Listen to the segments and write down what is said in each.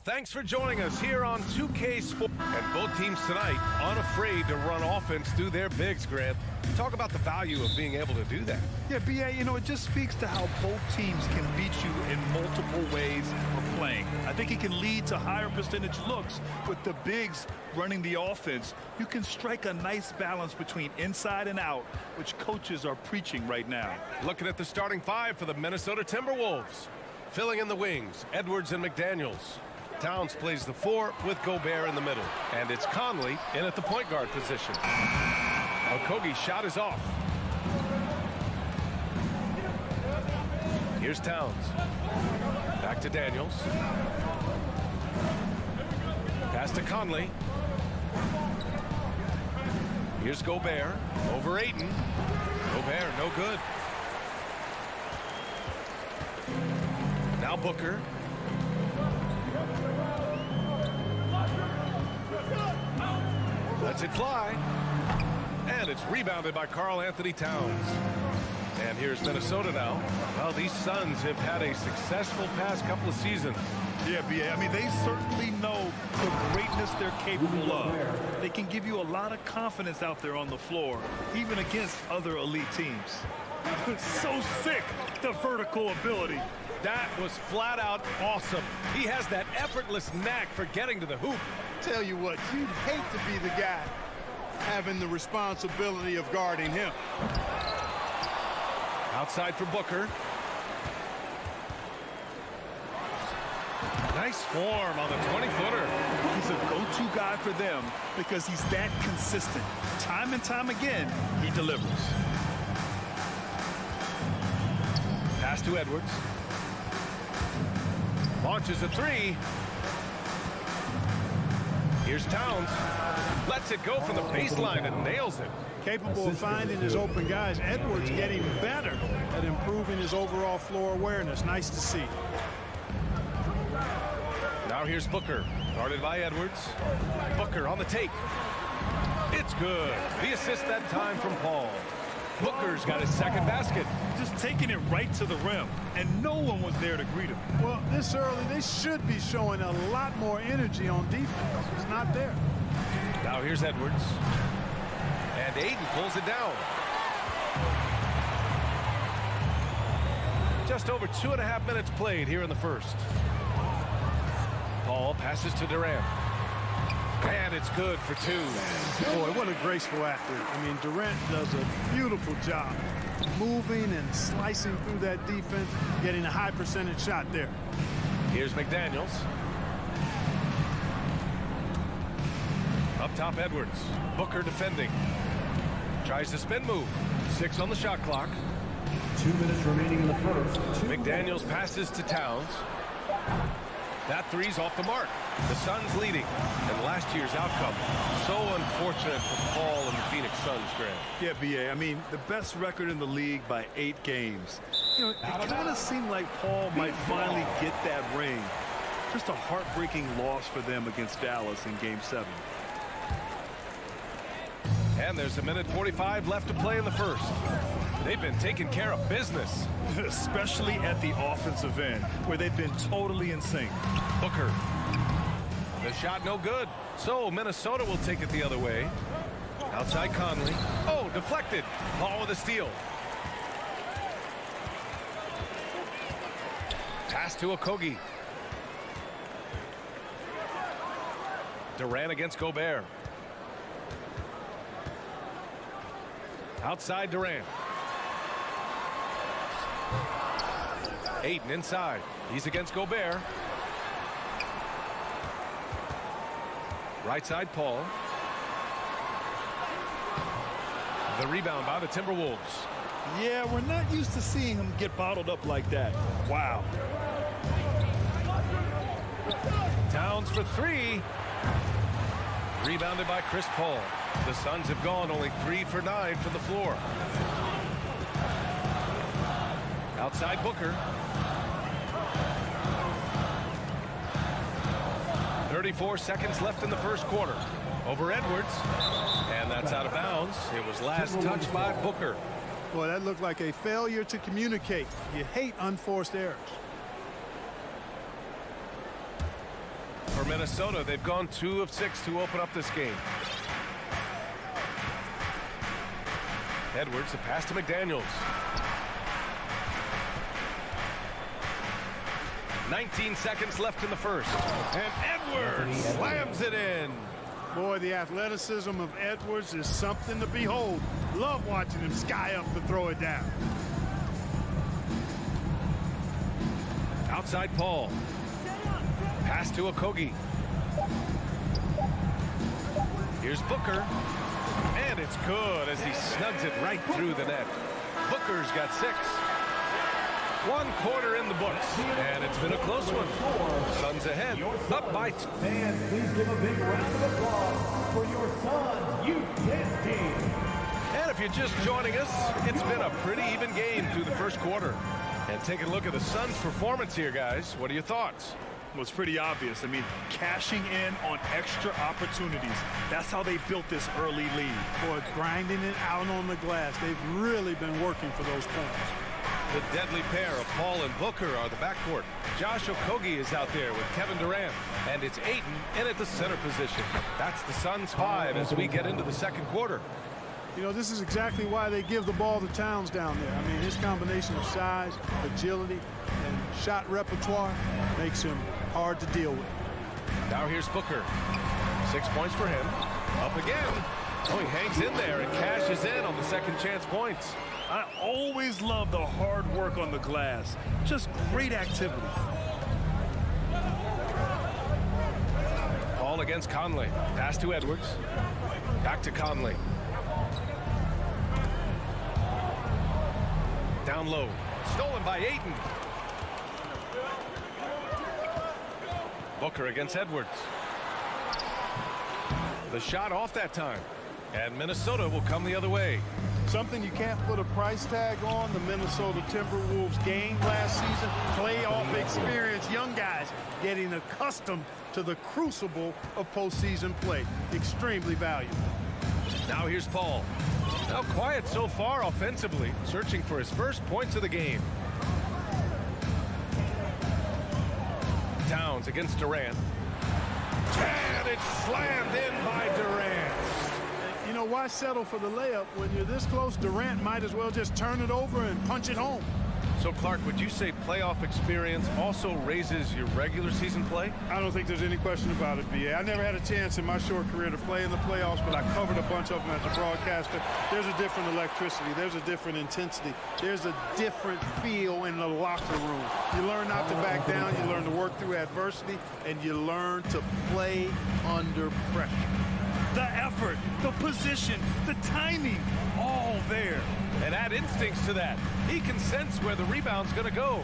Thanks for joining us here on 2K Sports. And both teams tonight unafraid to run offense through their bigs, Grant. Talk about the value of being able to do that. Yeah, B.A., it just speaks to how both teams can beat you in multiple ways of playing. I think it can lead to higher percentage looks with the bigs running the offense. You can strike a nice balance between inside and out, which coaches are preaching right now. Looking at the starting five for the Minnesota Timberwolves. Filling in the wings, Edwards and McDaniels. Towns plays the 4 with Gobert in the middle. And it's Conley in at the point guard position. Okogie's shot is off. Here's Towns. Back to Daniels. Pass to Conley. Here's Gobert. Over Ayton. Gobert, no good. Now Booker. Lets it fly. And it's rebounded by Karl-Anthony Towns. And here's Minnesota now. Well, these Suns have had a successful past couple of seasons. Yeah, B.A., they certainly know the greatness they're capable of. They can give you a lot of confidence out there on the floor, even against other elite teams. So sick, the vertical ability. That was flat out awesome. He has that effortless knack for getting to the hoop. Tell you what, you'd hate to be the guy having the responsibility of guarding him. Outside for Booker. Nice form on the 20-footer. He's a go-to guy for them because he's that consistent. Time and time again, he delivers. Pass to Edwards. Launches a 3. Here's Towns. Lets it go from the baseline and nails it. Capable of finding his open guys. Edwards getting better at improving his overall floor awareness. Nice to see. Now here's Booker, guarded by Edwards. Booker on the take. It's good. The assist that time from Paul. Booker's got his second basket. Just taking it right to the rim, and no one was there to greet him. Well, this early, they should be showing a lot more energy on defense. It's not there. Now here's Edwards. And Ayton pulls it down. Just over 2.5 minutes played here in the first. Paul passes to Durant. And it's good for 2. Boy, what a graceful athlete. Durant does a beautiful job moving and slicing through that defense, getting a high percentage shot there. Here's McDaniels. Up top, Edwards. Booker defending. Tries the spin move. 6 on the shot clock. 2 minutes remaining in the first. McDaniels passes to Towns. That 3's off the mark. The Suns leading. And last year's outcome, so unfortunate for Paul and the Phoenix Suns, Grant. Yeah, B.A., the best record in the league by 8 games. It kind of seemed like Paul might finally get that ring. Just a heartbreaking loss for them against Dallas in Game 7. And there's 1:45 left to play in the first. They've been taking care of business. Especially at the offensive end, where they've been totally in sync. Booker. The shot no good. So Minnesota will take it the other way. Outside Conley. Oh, deflected. Paul with a steal. Pass to Okogie. Durant against Gobert. Outside Durant. Ayton inside. He's against Gobert. Right side Paul. The rebound by the Timberwolves. Yeah, we're not used to seeing him get bottled up like that. Wow. Towns for 3. Rebounded by Chris Paul. The Suns have gone only 3 for 9 from the floor. Outside Booker. 34 seconds left in the first quarter. Over Edwards. And that's out of bounds. It was last touched by Booker. Boy, that looked like a failure to communicate. You hate unforced errors. Minnesota, they've gone 2 of 6 to open up this game. Edwards, the pass to McDaniels. 19 seconds left in the first. And Edwards slams it in. Boy, the athleticism of Edwards is something to behold. Love watching him sky up to throw it down. Outside Paul. Pass to Okogie. Here's Booker. And it's good as he snugs it right through the net. Booker's got 6. 1 quarter in the books, and it's been a close one. Suns ahead, up by 2. Fans, please give a big round of applause for your Suns Youth Dance Team. And if you're just joining us, it's been a pretty even game through the first quarter. And taking a look at the Suns' performance here, guys. What are your thoughts? Well, it's pretty obvious. I mean, cashing in on extra opportunities. That's how they built this early lead. Boy, grinding it out on the glass. They've really been working for those points. The deadly pair of Paul and Booker are the backcourt. Josh Okogie is out there with Kevin Durant. And it's Ayton in at the center position. That's the Suns' 5 as we get into the second quarter. You know, this is exactly why they give the ball to Towns down there. I mean, his combination of size, agility, and shot repertoire makes him hard to deal with. Now here's Booker. 6 points for him. Up again. Oh, he hangs in there and cashes in on the second chance points. I always love the hard work on the glass. Just great activity. Ball against Conley. Pass to Edwards. Back to Conley. Down low. Stolen by Ayton. Booker against Edwards. The shot off that time. And Minnesota will come the other way. Something you can't put a price tag on. The Minnesota Timberwolves gained last season. Playoff experience. Young guys getting accustomed to the crucible of postseason play. Extremely valuable. Now here's Paul. Now quiet so far offensively. Searching for his first points of the game. Towns against Durant. And it's slammed in by Durant. You know, why settle for the layup when you're this close? Durant might as well just turn it over and punch it home. So, Clark, would you say playoff experience also raises your regular season play? I don't think there's any question about it, B.A. I never had a chance in my short career to play in the playoffs, but I covered a bunch of them as a broadcaster. There's a different electricity. There's a different intensity. There's a different feel in the locker room. You learn not to back down. You learn to work through adversity, and you learn to play under pressure. The effort, the position, the timing, all there. And add instincts to that. He can sense where the rebound's going to go.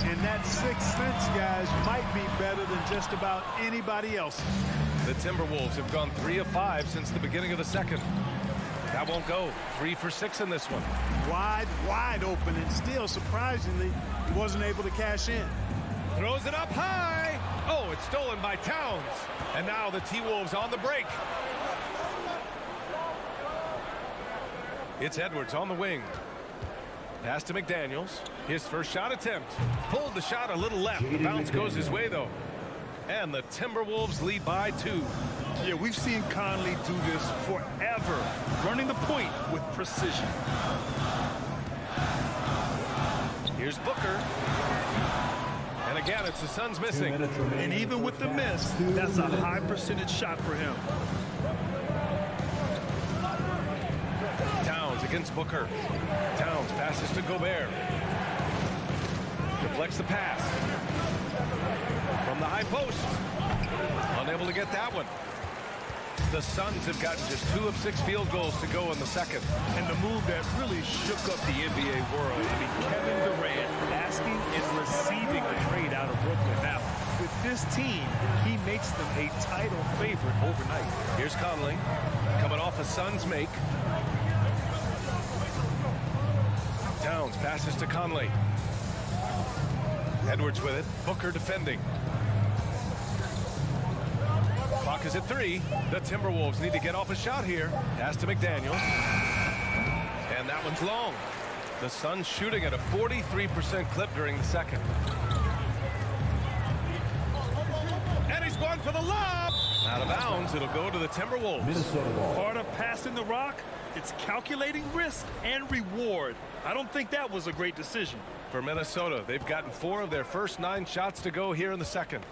And that sixth sense, guys, might be better than just about anybody else's. The Timberwolves have gone 3 of 5 since the beginning of the second. That won't go. 3 for 6 in this one. Wide open, and still, surprisingly, he wasn't able to cash in. Throws it up high. Oh, it's stolen by Towns. And now the T-Wolves on the break. It's Edwards on the wing. Pass to McDaniels. His first shot attempt. Pulled the shot a little left. The bounce goes his way, though. And the Timberwolves lead by 2. Yeah, we've seen Conley do this forever, running the point with precision. Here's Booker. And again, it's the Suns missing. And even with the miss, that's a high percentage shot for him. Towns against Booker. Towns passes to Gobert. Deflects the pass. From the high post. Unable to get that one. The Suns have gotten just 2 of 6 field goals to go in the second. And the move that really shook up the NBA world. I mean, Kevin Durant asking and receiving a trade out of Brooklyn. Now, with this team, he makes them a title favorite overnight. Here's Conley. Coming off a Suns make. Towns passes to Conley. Edwards with it. Booker defending. Clock is at 3. The Timberwolves need to get off a shot here. Pass to McDaniels. And that one's long. The Suns shooting at a 43% clip during the second. And he's one for the lob. Out of bounds, it'll go to the Timberwolves. Minnesota ball. Part of passing the rock, it's calculating risk and reward. I don't think that was a great decision. For Minnesota, they've gotten 4 of their first 9 shots to go here in the second.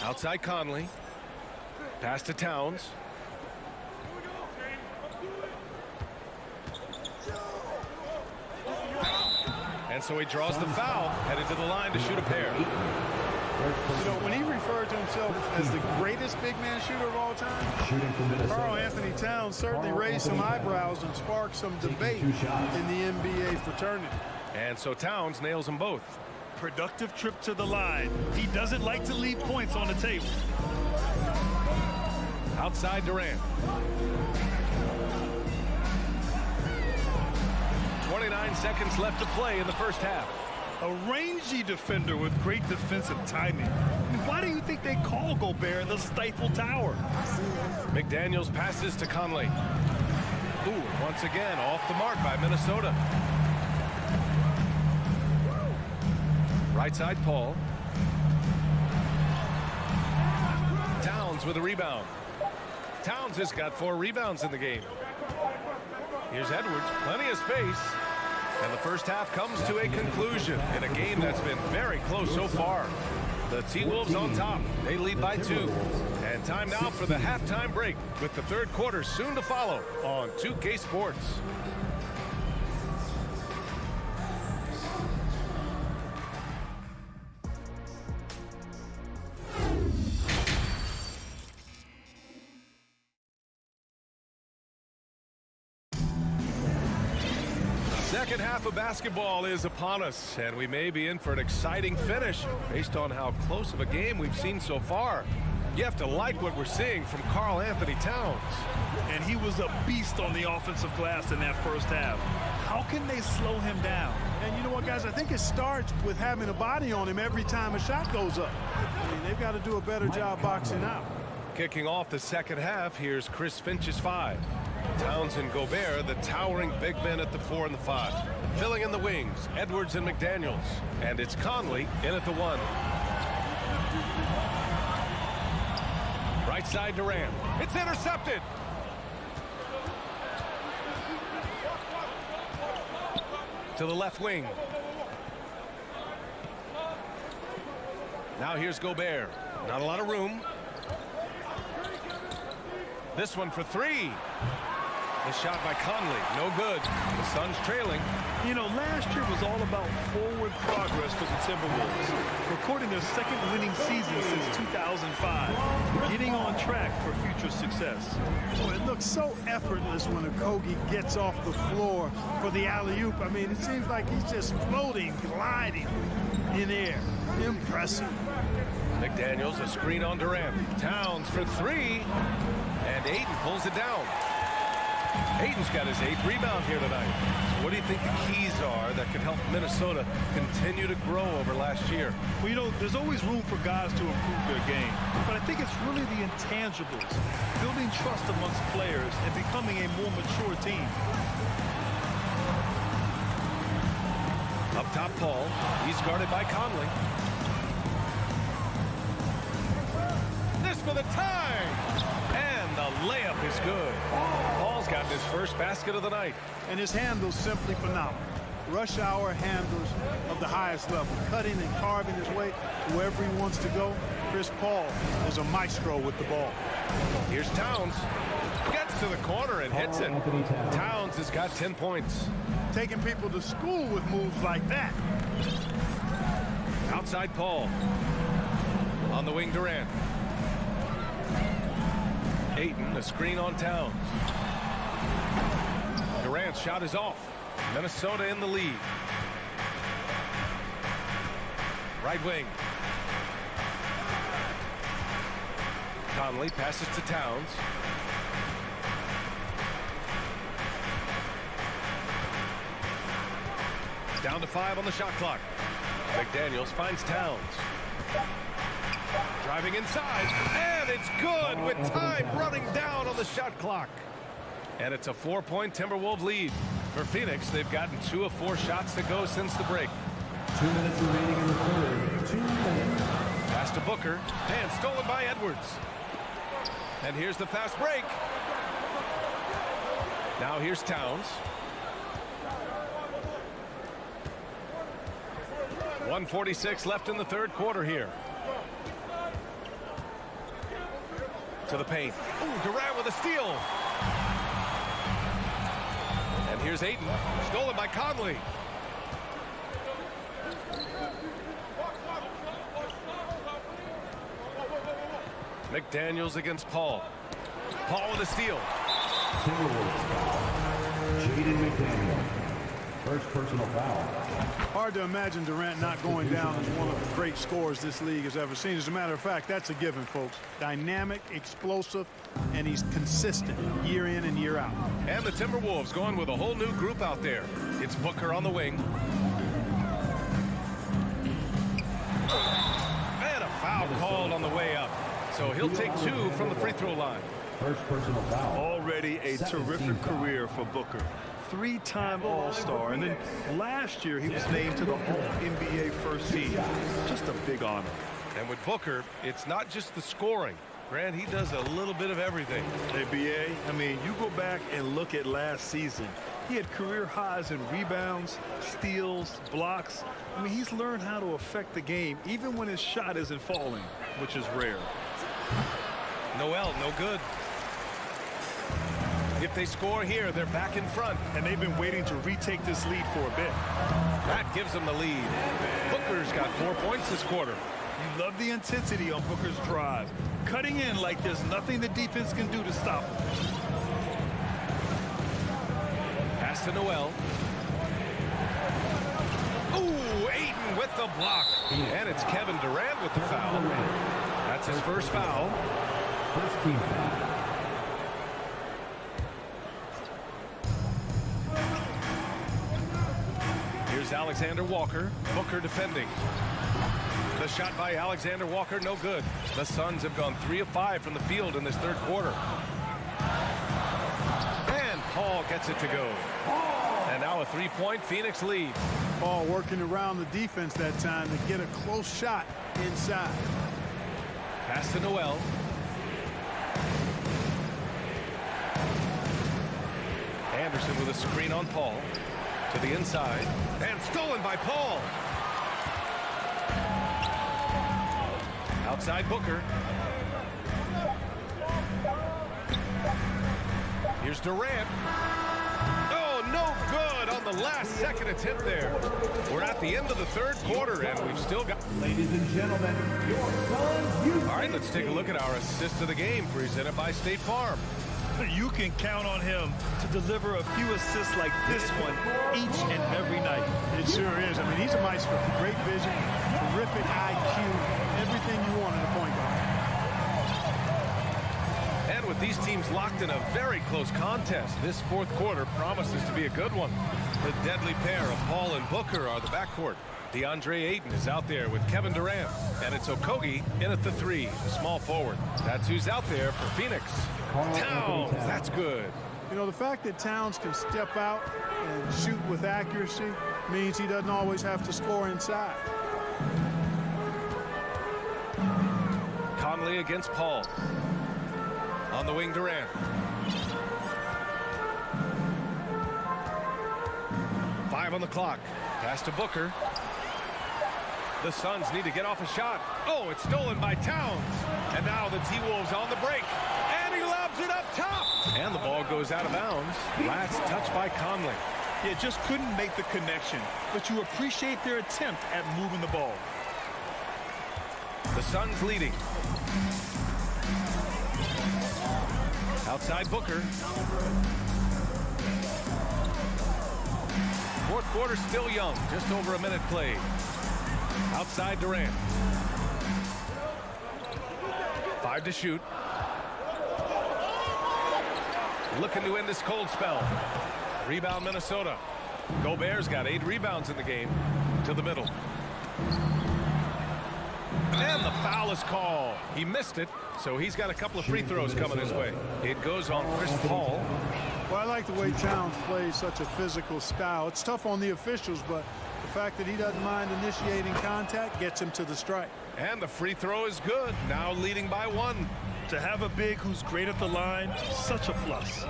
Outside Conley. Pass to Towns. And so he draws the foul, headed to the line to shoot a pair. You know, when he referred to himself as the greatest big man shooter of all time, Karl Anthony Towns certainly raised some eyebrows and sparked some debate in the NBA fraternity. And so Towns nails them both. Productive trip to the line. He doesn't like to leave points on the table. Outside Durant. 29 seconds left to play in the first half. A rangy defender with great defensive timing. I mean, why do you think they call Gobert the Stifle Tower? McDaniels passes to Conley. Ooh, once again, off the mark by Minnesota. Right side, Paul. Towns with a rebound. Towns has got 4 rebounds in the game. Here's Edwards, plenty of space. And the first half comes to a conclusion in a game that's been very close so far. The T-Wolves on top. They lead by 2. And time now for the halftime break with the third quarter soon to follow on 2K Sports. Second half of basketball is upon us, and we may be in for an exciting finish based on how close of a game we've seen so far. You have to like what we're seeing from Karl Anthony Towns. And he was a beast on the offensive glass in that first half. How can they slow him down? And you know what, guys? I think it starts with having a body on him every time a shot goes up. I mean, they've got to do a better job boxing out. Kicking off the second half, here's Chris Finch's 5. Towns and Gobert, the towering big men at the 4 and the 5. Filling in the wings, Edwards and McDaniels. And it's Conley in at the 1. Right side Durant. It's intercepted. To the left wing. Now here's Gobert. Not a lot of room. This one for 3. The shot by Conley, no good. The Suns trailing. You know, last year was all about forward progress for the Timberwolves, recording their second winning season since 2005, getting on track for future success. Well, it looks so effortless when Okogie gets off the floor for the alley-oop. I mean, it seems like he's just floating, gliding in air. Impressive. McDaniels, a screen on Durant. Towns for 3. And Ayton pulls it down. Ayton's got his 8th rebound here tonight. So what do you think the keys are that can help Minnesota continue to grow over last year? Well, you know, there's always room for guys to improve their game. But I think it's really the intangibles, building trust amongst players and becoming a more mature team. Up top, Paul. He's guarded by Conley. This for the tie! And the layup is good. Paul's gotten his first basket of the night. And his handle's simply phenomenal. Rush hour handles of the highest level, cutting and carving his way to wherever he wants to go. Chris Paul is a maestro with the ball. Here's Towns. Gets to the corner and hits it. Towns has got 10 points. Taking people to school with moves like that. Outside Paul. On the wing, Durant. Ayton, a screen on Towns. Durant's shot is off. Minnesota in the lead. Right wing. Conley passes to Towns. Down to 5 on the shot clock. McDaniels finds Towns. Driving inside, and it's good with time running down on the shot clock. And it's a 4-point Timberwolves lead. For Phoenix, they've gotten 2 of 4 shots to go since the break. 2 minutes remaining in the third. Pass to Booker, and stolen by Edwards. And here's the fast break. Now here's Towns. 1:46 left in the third quarter here. To the paint. Ooh, Durant with a steal. And here's Ayton, stolen by Conley. McDaniels against Paul. Paul with a steal. Jaden McDaniel. First personal foul. Hard to imagine Durant not going down as one of the great scorers this league has ever seen. As a matter of fact, that's a given, folks. Dynamic, explosive, and he's consistent year in and year out. And the Timberwolves going with a whole new group out there. It's Booker on the wing. And a foul called on the way up. So he'll take 2 from the free throw line. First personal foul. Already a terrific career for Booker. 3-time All-Star, and then last year he was named to the All-NBA first team. Just a big honor. And with Booker, it's not just the scoring. Grant, he does a little bit of everything. Hey, B.A., I mean, you go back and look at last season. He had career highs in rebounds, steals, blocks. I mean, he's learned how to affect the game, even when his shot isn't falling, which is rare. Noel, no good. If they score here, they're back in front. And they've been waiting to retake this lead for a bit. That gives them the lead. Booker's got 4 points this quarter. You love the intensity on Booker's drive. Cutting in like there's nothing the defense can do to stop him. Pass to Noel. Ooh, Ayton with the block. And it's Kevin Durant with the foul. That's his first foul. First team foul. Here's Alexander Walker. Booker defending. The shot by Alexander Walker, no good. The Suns have gone 3 of 5 from the field in this third quarter. And Paul gets it to go. And now a 3-point Phoenix lead. Paul working around the defense that time to get a close shot inside. Pass to Noel. Anderson with a screen on Paul. To the inside. And stolen by Paul. Outside Booker. Here's Durant. Oh, no good on the last second attempt there. We're at the end of the third quarter, and we've still got... Ladies and gentlemen, your Suns youth. All right, let's take a look at our assist of the game, presented by State Farm. You can count on him to deliver a few assists like this one each and every night. It sure is. I mean, he's a maestro. Great vision, terrific IQ, everything you want in a point guard. And with these teams locked in a very close contest, this fourth quarter promises to be a good one. The deadly pair of Paul and Booker are the backcourt. DeAndre Ayton is out there with Kevin Durant. And it's Okogie in at the 3, the small forward. That's who's out there for Phoenix. Towns, that's good. You know, the fact that Towns can step out and shoot with accuracy means he doesn't always have to score inside. Conley against Paul. On the wing, Durant. Five on the clock. Pass to Booker. The Suns need to get off a shot. Oh, it's stolen by Towns. And now the T-Wolves on the break. And he lobs it up top. And the ball goes out of bounds. Last touch by Conley. Yeah, just couldn't make the connection. But you appreciate their attempt at moving the ball. The Suns leading. Outside Booker. Fourth quarter still young. Just over a minute played. Outside Durant. 5 to shoot. Looking to end this cold spell. Rebound Minnesota. Gobert's got 8 rebounds in the game. To the middle. And the foul is called. He missed it, so he's got a couple of free throws coming his way. It goes on Chris Paul. Well, I like the way Towns plays such a physical style. It's tough on the officials, but The fact that he doesn't mind initiating contact gets him to the strike. And the free throw is good, now leading by 1. To have a big who's great at the line, such a plus.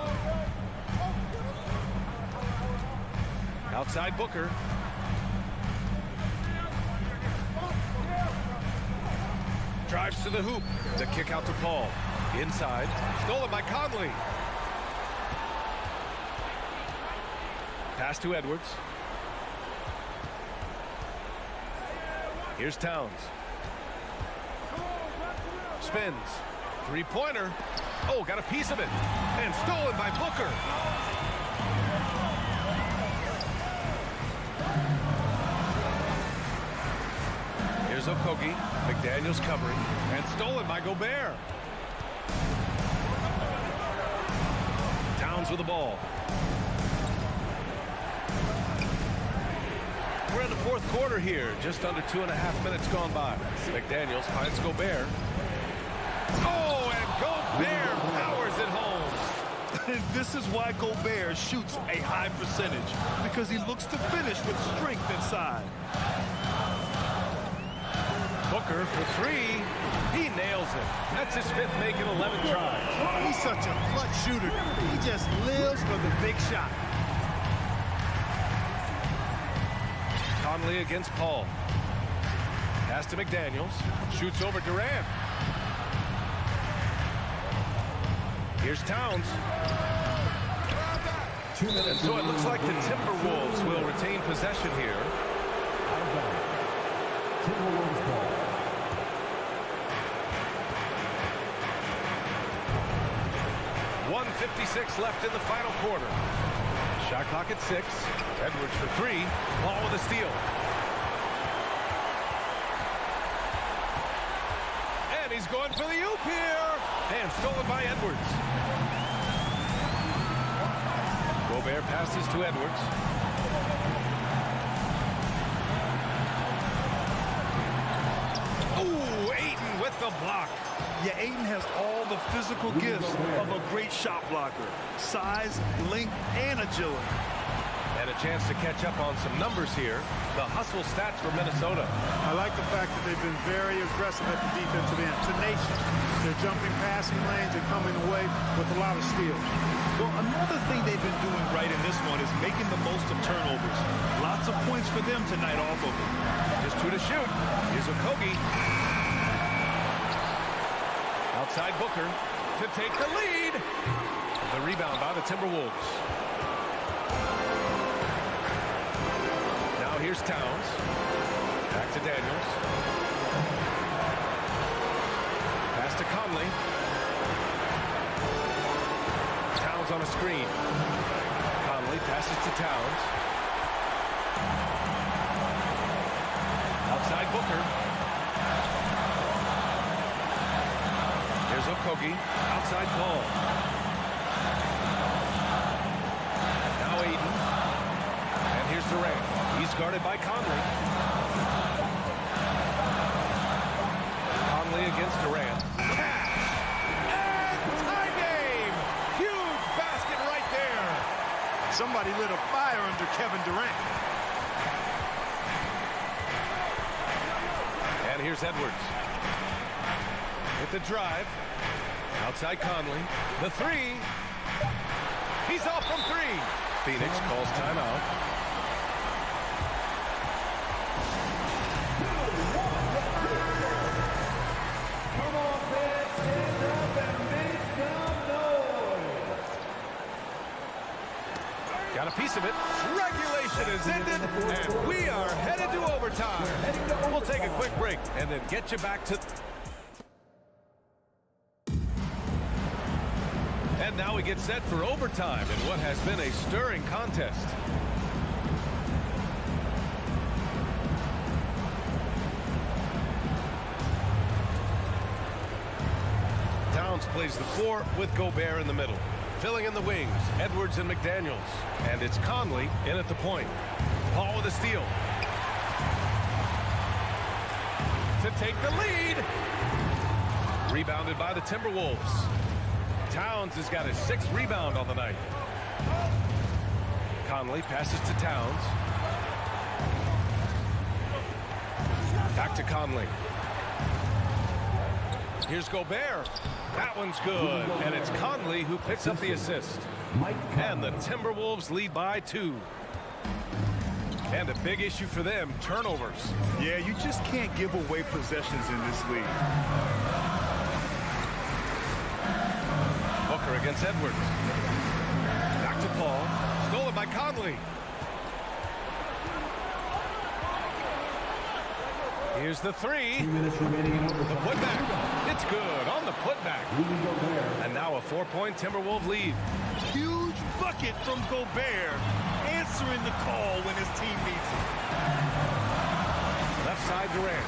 Outside Booker. Drives to the hoop. The kick out to Paul. Inside. Stolen by Conley. Pass to Edwards. Here's Towns. Spins. Three-pointer. Oh, got a piece of it. And stolen by Booker. Here's Okogie. McDaniels covering. And stolen by Gobert. Towns with the ball. We're in the fourth quarter here. Just under 2.5 minutes gone by. McDaniels finds Gobert. Oh, and Gobert powers it home. And this is why Gobert shoots a high percentage, because he looks to finish with strength inside. Booker for 3. He nails it. That's his 5th make in 11 tries. He's such a clutch shooter. He just lives for the big shot. Conley against Paul. Pass to McDaniels. Shoots over Durant. Here's Towns. And so it looks like the Timberwolves will retain possession here. Timberwolves ball. .156 left in the final quarter. Shot clock at 6. Edwards for 3. Ball with a steal. And he's going for the oop here. And stolen by Edwards. Gobert passes to Edwards. Ooh, Ayton with the block. Yeah, Ayton has all the physical gifts of a great shot blocker. Size, length, and agility. And a chance to catch up on some numbers here. The hustle stats for Minnesota. I like the fact that they've been very aggressive at the defensive end. Tenacious. They're jumping passing lanes and coming away with a lot of steals. Well, another thing they've been doing right in this one is making the most of turnovers. Lots of points for them tonight off of it. Just 2 to shoot. Here's Okogie. Outside Booker to take the lead. The rebound by the Timberwolves. Now here's Towns. Back to Daniels. Pass to Conley. Towns on a screen. Conley passes to Towns. Outside Booker. Here's Okogie. Outside Paul. Now Ayton. And here's Durant. He's guarded by Conley. Conley against Durant. Catch! And tie game! Huge basket right there! Somebody lit a fire under Kevin Durant. And here's Edwards. With the drive. Outside Conley. The 3. He's off from 3. Phoenix calls timeout. Come on, fans, stand up and make some noise. Got a piece of it. Regulation is ended, and we are headed to overtime. We'll take a quick break and then get you back to... And now we get set for overtime in what has been a stirring contest. Towns plays the 4 with Gobert in the middle. Filling in the wings, Edwards and McDaniels. And it's Conley in at the point. Paul with a steal. To take the lead. Rebounded by the Timberwolves. Towns has got his 6th rebound on the night. Conley passes to Towns. Back to Conley. Here's Gobert. That one's good. And it's Conley who picks up the assist. And the Timberwolves lead by 2. And a big issue for them, turnovers. Yeah, you just can't give away possessions in this league. Booker against Edwards. Back to Paul. Stolen by Conley. Here's the 3. 2 minutes remaining in overtime. The putback. It's good on the putback. And now a 4-point Timberwolves lead. Huge bucket from Gobert, answering the call when his team needs it. Left side Durant.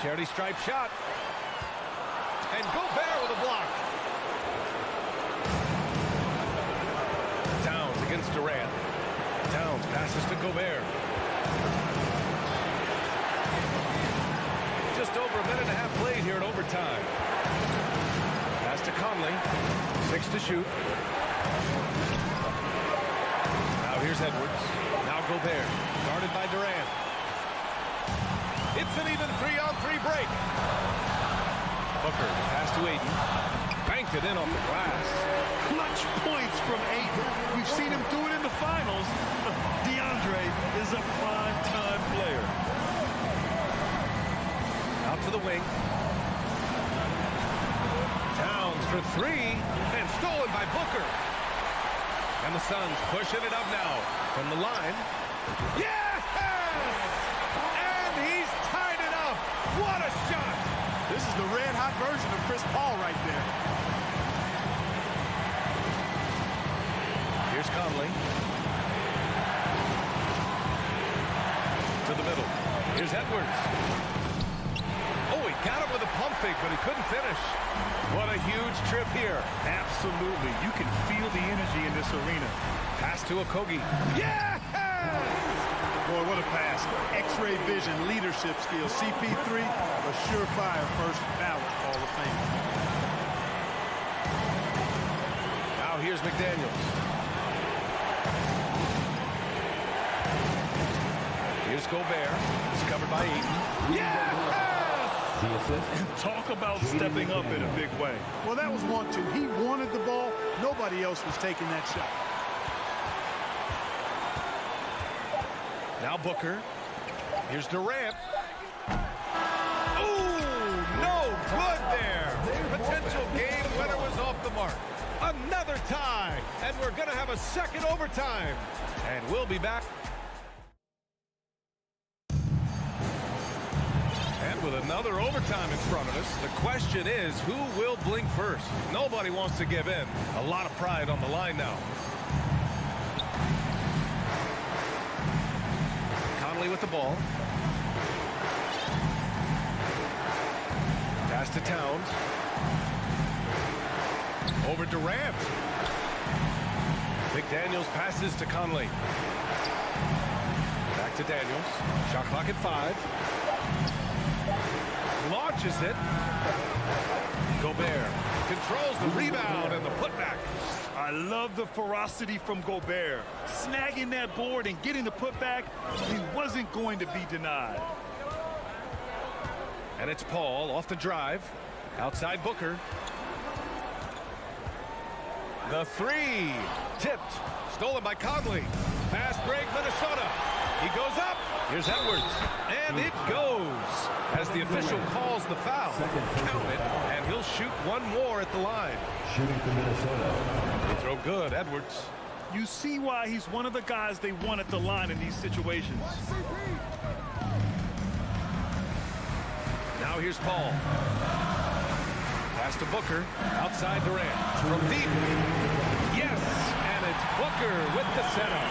Charity stripe shot. And Gobert with a block. Towns against Durant. Towns passes to Gobert. Just over a minute and a half played here in overtime. Pass to Conley. 6 to shoot. Now here's Edwards. Now Gobert. Guarded by Durant. It's an even 3-on-3 break. Booker, pass to Ayton. Banked it in off the glass. Clutch points from Ayton. We've seen him do it in the finals. DeAndre is a prime-time player. Out to the wing. Towns for 3. And stolen by Booker. And the Suns pushing it up now. From the line. Yes! And he's tied it up. What a shot! This is the red-hot version of Chris Paul right there. Here's Conley. To the middle. Here's Edwards. Oh, he got him with a pump fake, but he couldn't finish. What a huge trip here. Absolutely. You can feel the energy in this arena. Pass to Okogie. Yes! Boy, what a pass. X-ray vision, leadership skills. CP3, a surefire first ballot Hall of Fame. Now here's McDaniels. Here's Gobert. He's covered by Ayton. Yes! The assist. Talk about stepping up in a big way. Well, that was 1-2. He wanted the ball. Nobody else was taking that shot. Now Booker. Here's Durant. Ooh, no good there. Potential game winner was off the mark. Another tie. And we're going to have a second overtime. And we'll be back. And with another overtime in front of us, the question is, who will blink first? Nobody wants to give in. A lot of pride on the line now. Conley with the ball. Pass to Towns. Over Durant. McDaniels passes to Conley. Back to Daniels. Shot clock at 5. Launches it. Gobert controls the rebound and the putback. I love the ferocity from Gobert. Snagging that board and getting the putback, he wasn't going to be denied. And it's Paul off the drive. Outside Booker. The 3. Tipped. Stolen by Conley. Fast break, Minnesota. He goes up. Here's Edwards. And it goes. As the official calls the foul. Count it. And he'll shoot one more at the line. Shooting for Minnesota. They throw good, Edwards. You see why he's one of the guys they want at the line in these situations. Now here's Paul. Pass to Booker. Outside Durant. From deep. Yes. And it's Booker with the setup.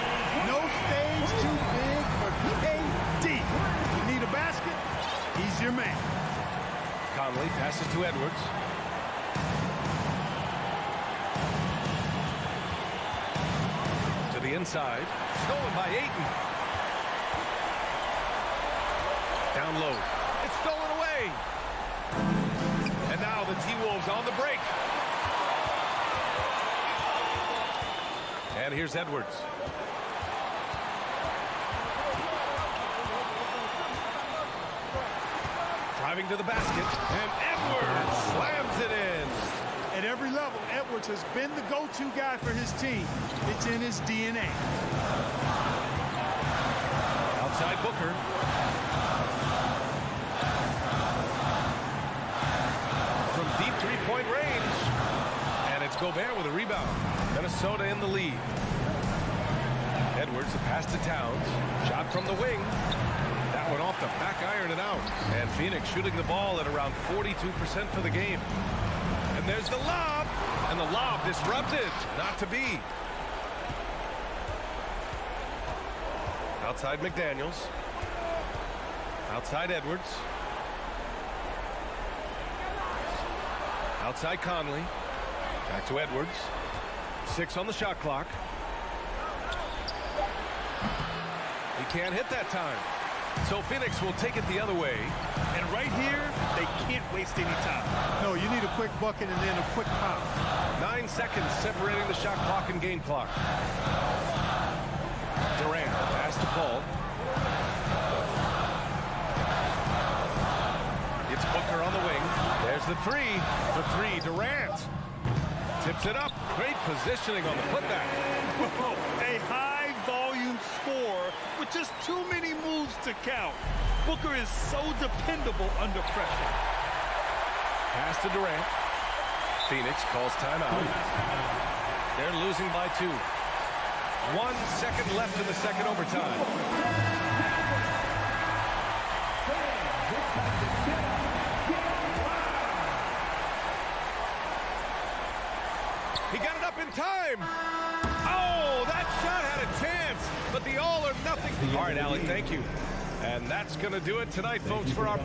No stage too big for KD. You need a basket? He's your man. Conley passes to Edwards. To the inside. Stolen by Ayton. Down low. It's stolen away. And now the T-Wolves on the break. And here's Edwards. Driving to the basket, and Edwards slams it in. At every level, Edwards has been the go-to guy for his team. It's in his DNA. Outside Booker. From deep three-point range. And it's Gobert with a rebound. Minnesota in the lead. Edwards, a pass to Towns. Shot from the wing. That one off the back iron and out. And Phoenix shooting the ball at around 42% for the game. And there's the lob. And the lob disrupted. Not to be. Outside McDaniels. Outside Edwards. Outside Conley. Back to Edwards. 6 on the shot clock. He can't hit that time. So Phoenix will take it the other way. And right here, they can't waste any time. No, you need a quick bucket and then a quick pop. 9 seconds separating the shot clock and game clock. Durant, pass to Paul. It's Booker on the wing. There's the three. The three, Durant. Tips it up. Great positioning on the putback. Whoa, a high-volume score with just too many moves to count. Booker is so dependable under pressure. Pass to Durant. Phoenix calls timeout. They're losing by 2. 1 second left in the second overtime. He got it up in time. Oh, that shot had a chance, but the all or nothing. All right, Alec, thank you. And that's going to do it tonight, folks, for our...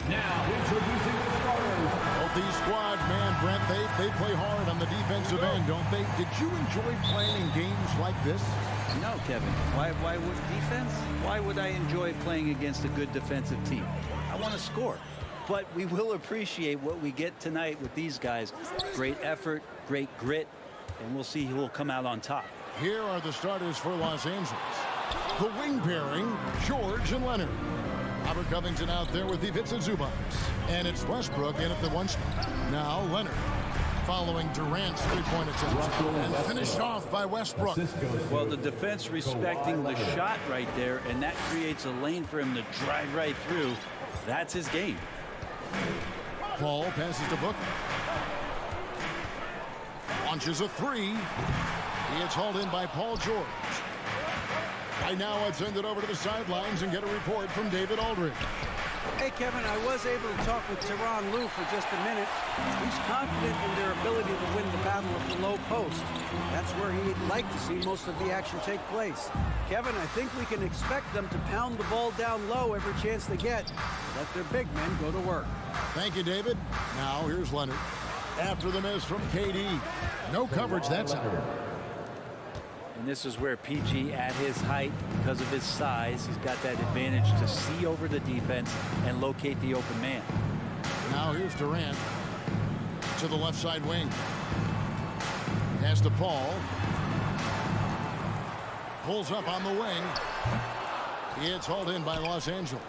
Now, introducing the starters. Both these squads, man, Brent, they play hard on the defensive end, don't they? Did you enjoy playing in games like this? No, Kevin. Why would defense? Why would I enjoy playing against a good defensive team? I want to score. But we will appreciate what we get tonight with these guys. Great effort, great grit, and we'll see who will come out on top. Here are the starters for Los Angeles. The wing pairing, George and Leonard. Robert Covington out there with Ivica Zubac. And it's Westbrook in at the one spot. Now Leonard following Durant's three-point attempt. And finished off by Westbrook. Well, the defense respecting the shot right there, and that creates a lane for him to drive right through. That's his game. Paul passes to Booker. Launches a three. He is hauled in by Paul George. Right now, I'd send it over to the sidelines and get a report from David Aldridge. Hey, Kevin, I was able to talk with Tyronn Lue for just a minute. He's confident in their ability to win the battle of the low post. That's where he'd like to see most of the action take place. Kevin, I think we can expect them to pound the ball down low every chance they get. Let their big men go to work. Thank you, David. Now, here's Leonard. After the miss from KD. No coverage that time. And this is where PG, at his height, because of his size, he's got that advantage to see over the defense and locate the open man. Now here's Durant to the left side wing. Pass to Paul. Pulls up on the wing. It's hauled in by Los Angeles.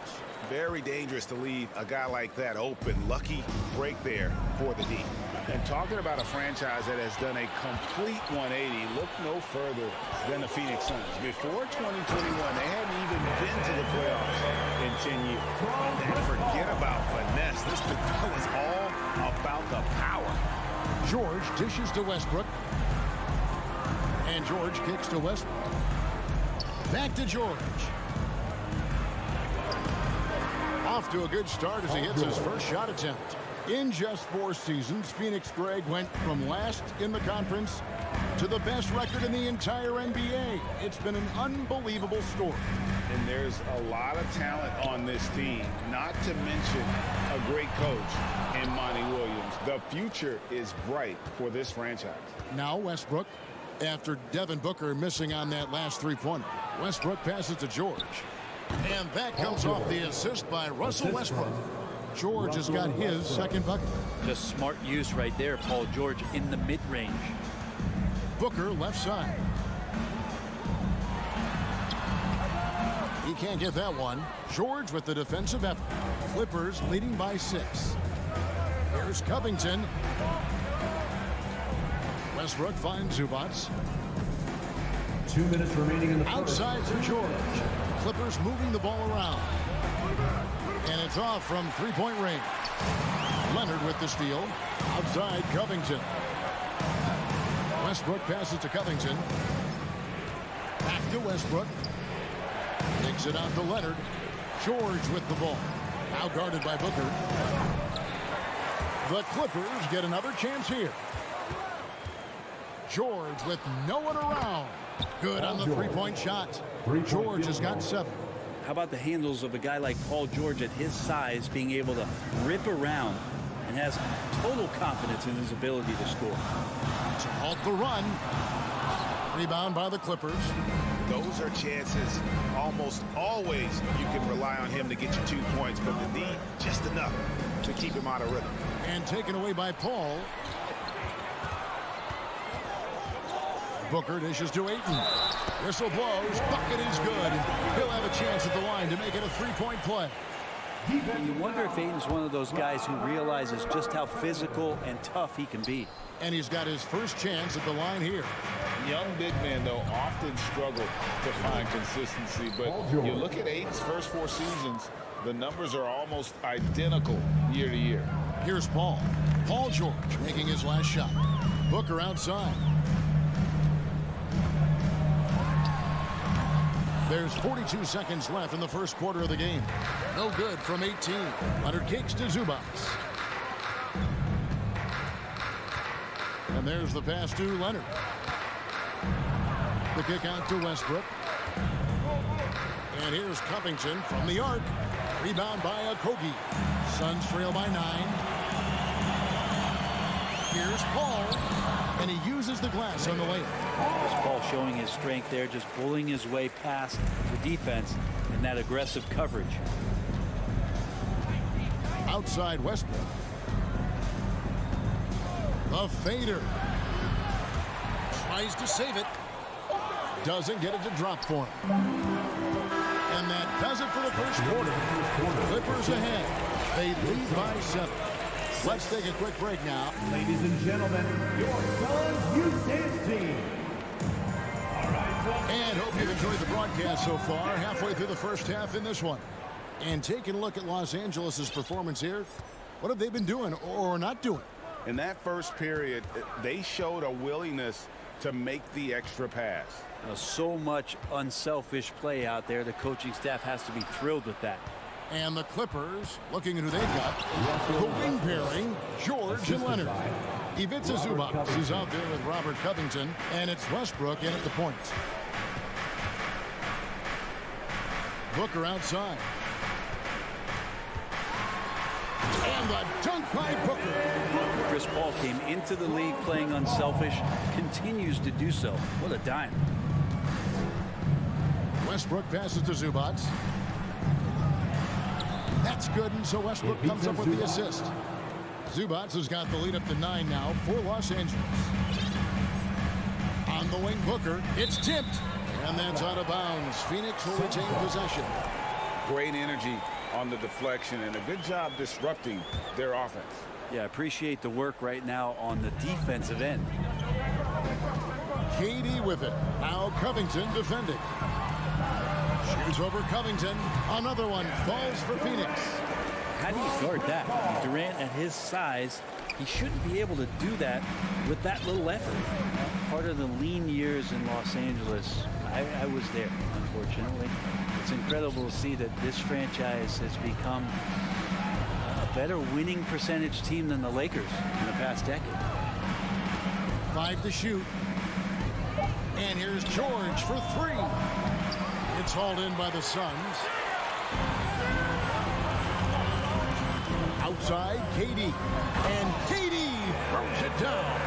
Very dangerous to leave a guy like that open. Lucky break there for the D. And talking about a franchise that has done a complete 180, look no further than the Phoenix Suns. Before 2021, they hadn't even been to the playoffs in 10 years. And forget about finesse. This was all about the power. George dishes to Westbrook. And George kicks to Westbrook. Back to George. Off to a good start as he hits his first shot attempt. In just 4 seasons, Phoenix Greg went from last in the conference to the best record in the entire NBA. It's been an unbelievable story. And there's a lot of talent on this team, not to mention a great coach in Monty Williams. The future is bright for this franchise. Now Westbrook, after Devin Booker missing on that last three-pointer. Westbrook passes to George. And that comes off the assist by Russell Westbrook. George has got his second bucket. Just smart use right there, Paul George, in the mid-range. Booker left side. He can't get that one. George with the defensive effort. Clippers leading by 6. Here's Covington. Westbrook finds Zubac. 2 minutes remaining in the first. Outside for George. Clippers moving the ball around. And it's off from three-point range. Leonard with the steal. Outside Covington. Westbrook passes to Covington. Back to Westbrook. Takes it out to Leonard. George with the ball. Now guarded by Booker. The Clippers get another chance here. George with no one around. Good on the three-point shot. George has got 7. How about the handles of a guy like Paul George at his size being able to rip around and has total confidence in his ability to score. To halt the run. Rebound by the Clippers. Those are chances almost always you can rely on him to get you 2 points, but the D just enough to keep him out of rhythm. And taken away by Paul. Booker dishes to Ayton. Whistle blows. Bucket is good. He'll have a chance at the line to make it a three-point play. You wonder if Ayton's one of those guys who realizes just how physical and tough he can be. And he's got his first chance at the line here. Young big men, though, often struggle to find consistency. But you look at Ayton's first 4 seasons, the numbers are almost identical year to year. Here's Paul. Paul George making his last shot. Booker outside. There's 42 seconds left in the first quarter of the game. No good from 18. Leonard kicks to Zubac. And there's the pass to Leonard. The kick out to Westbrook. And here's Covington from the arc. Rebound by Okogie. Suns trail by 9. Here's Paul, and he uses the glass on the way. Chris Paul showing his strength there, just bullying his way past the defense in that aggressive coverage. Outside Westbrook. The fader. Tries to save it. Doesn't get it to drop for him. And that does it for the first quarter. Clippers ahead. They lead by 7. Let's take a quick break now. Ladies and gentlemen, your Suns Houston team. And hope you've enjoyed the broadcast so far. Halfway through the first half in this one. And taking a look at Los Angeles' performance here. What have they been doing or not doing? In that first period, they showed a willingness to make the extra pass. So much unselfish play out there. The coaching staff has to be thrilled with that. And the Clippers, looking at who they've got, the wing pairing, George and Leonard. Ivica Zubac is out there with Robert Covington, and it's Westbrook in at the point. Booker outside. And the dunk by Booker. Chris Paul came into the league playing unselfish, continues to do so. What a dime. Westbrook passes to Zubac. That's good, and so Westbrook comes up with the assist. Zubac has got the lead up to 9 now for Los Angeles. On the wing, Booker. It's tipped, and that's out of bounds. Phoenix will retain possession. Great energy on the deflection, and a good job disrupting their offense. Yeah, appreciate the work right now on the defensive end. KD with it. Now Covington defending. Shoots over Covington. Another one falls for Phoenix. How do you guard that? I mean, Durant at his size, he shouldn't be able to do that with that little effort. Part of the lean years in Los Angeles, I was there, unfortunately. It's incredible to see that this franchise has become a better winning percentage team than the Lakers in the past decade. 5 to shoot. And here's George for 3. It's hauled in by the Suns. Outside, KD. And KD throws it down.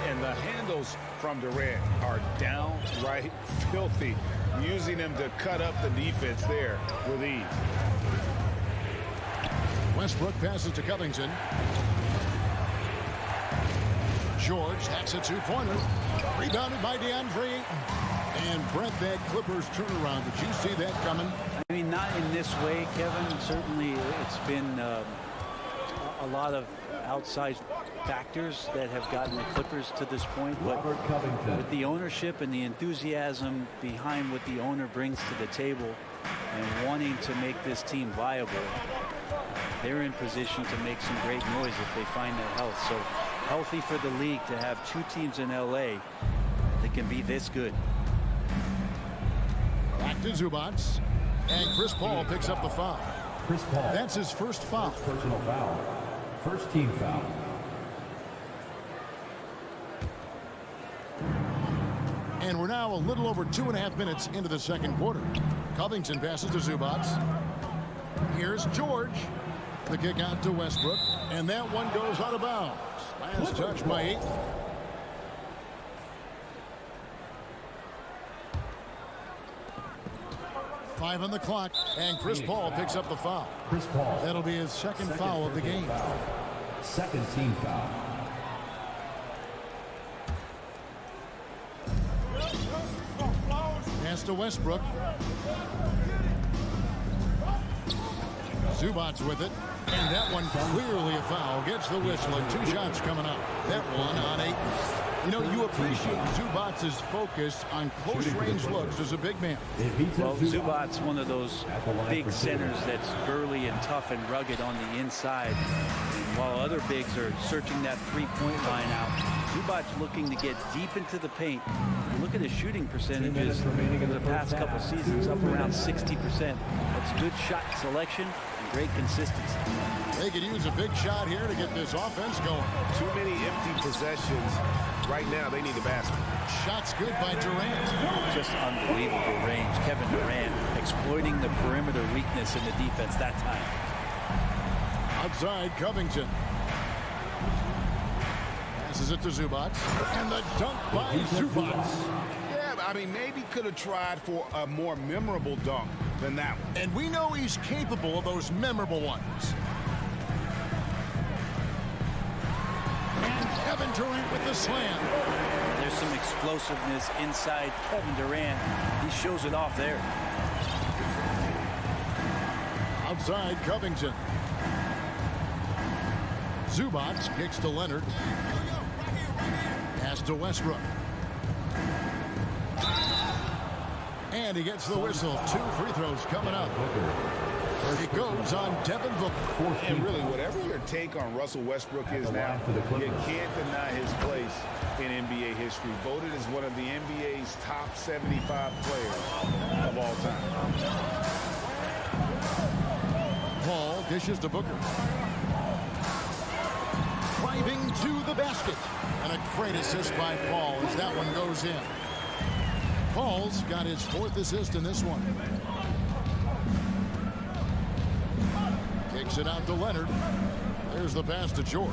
And the handles from Durant are downright filthy, using him to cut up the defense there with ease. Westbrook passes to Covington. George, that's a 2-pointer. Rebounded by DeAndre Ayton. And Brett, that Clippers turnaround. Did you see that coming? I mean, not in this way, Kevin. Certainly, it's been a lot of outside factors that have gotten the Clippers to this point. But with the ownership and the enthusiasm behind what the owner brings to the table and wanting to make this team viable, they're in position to make some great noise if they find their health. So healthy for the league to have 2 teams in LA that can be this good. Back to Zubac. And Chris Paul picks up the foul. Chris Paul. That's his first foul. Personal foul. First team foul. And we're now a little over 2.5 minutes into the second quarter. Covington passes to Zubac. Here's George. The kick out to Westbrook. And that one goes out of bounds. Last touch by Ayton. Five on the clock, and Chris Paul picks up the foul. Chris Paul. That'll be his second foul of the game. Foul. Second team foul. Pass to Westbrook. Zubac with it. And that one clearly a foul. Gets the whistle and 2 shots coming up. That one on 8. You know, you appreciate Zubac's focus on close-range looks as a big man. Well, Zubac's one of those big centers that's burly and tough and rugged on the inside. And while other bigs are searching that three-point line out, Zubac's looking to get deep into the paint. Look at his shooting percentages over the past couple seasons, up around 60%. That's good shot selection and great consistency. They could use a big shot here to get this offense going. Too many empty possessions. Right now, they need a basket. Shot's good by Durant. Just unbelievable range. Kevin Durant exploiting the perimeter weakness in the defense that time. Outside Covington. Passes it to Zubats. And the dunk by Zubats. Yeah, I mean, maybe could have tried for a more memorable dunk than that one. And we know he's capable of those memorable ones. And Kevin Durant with the slam. There's some explosiveness inside Kevin Durant. He shows it off there. Outside Covington. Zubats kicks to Leonard. Pass to Westbrook. And he gets the whistle. 2 free throws coming up. It goes on Devin Booker. And really, whatever your take on Russell Westbrook is now, you can't deny his place in NBA history. Voted as one of the NBA's top 75 players of all time. Paul dishes to Booker. Driving to the basket. And a great assist by Paul as that one goes in. Paul's got his 4th assist in this one. Kicks it out to Leonard. There's the pass to George.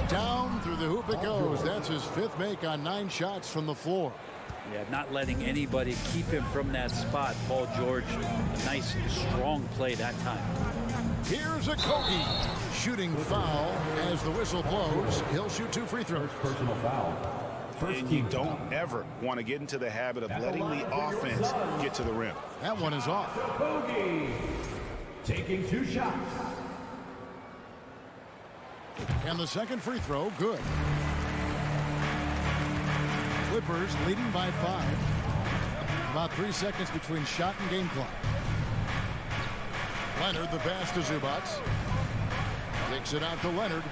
Down through the hoop it goes. That's his 5th make on 9 shots from the floor. Yeah, not letting anybody keep him from that spot. Paul George, a nice, strong play that time. Here's a Kogi. Shooting foul as the whistle blows. He'll shoot 2 free throws. Personal foul. And you don't ever want to get into the habit of letting the offense get to the rim. That one is off. Kogi taking 2 shots. And the second free throw, good. Clippers leading by 5. About 3 seconds between shot and game clock. Leonard, the pass to Zubats. Kicks it out to Leonard.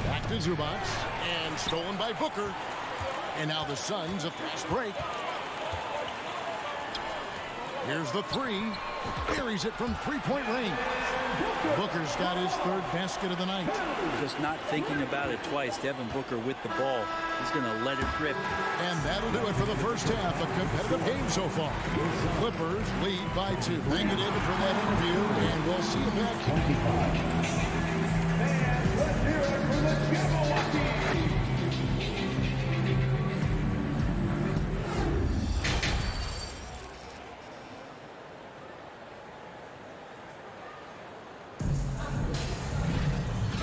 Back to Zubats. And stolen by Booker. And now the Suns a fast break. Here's the 3. Buries it from 3-point range. Booker's got his 3rd basket of the night. Just not thinking about it twice. Devin Booker with the ball. He's going to let it rip. And that'll do it for the first half. A competitive game so far. Clippers lead by 2. Thank you, David, for that interview. And we'll see you back. And let's hear it for the Jabberwocky.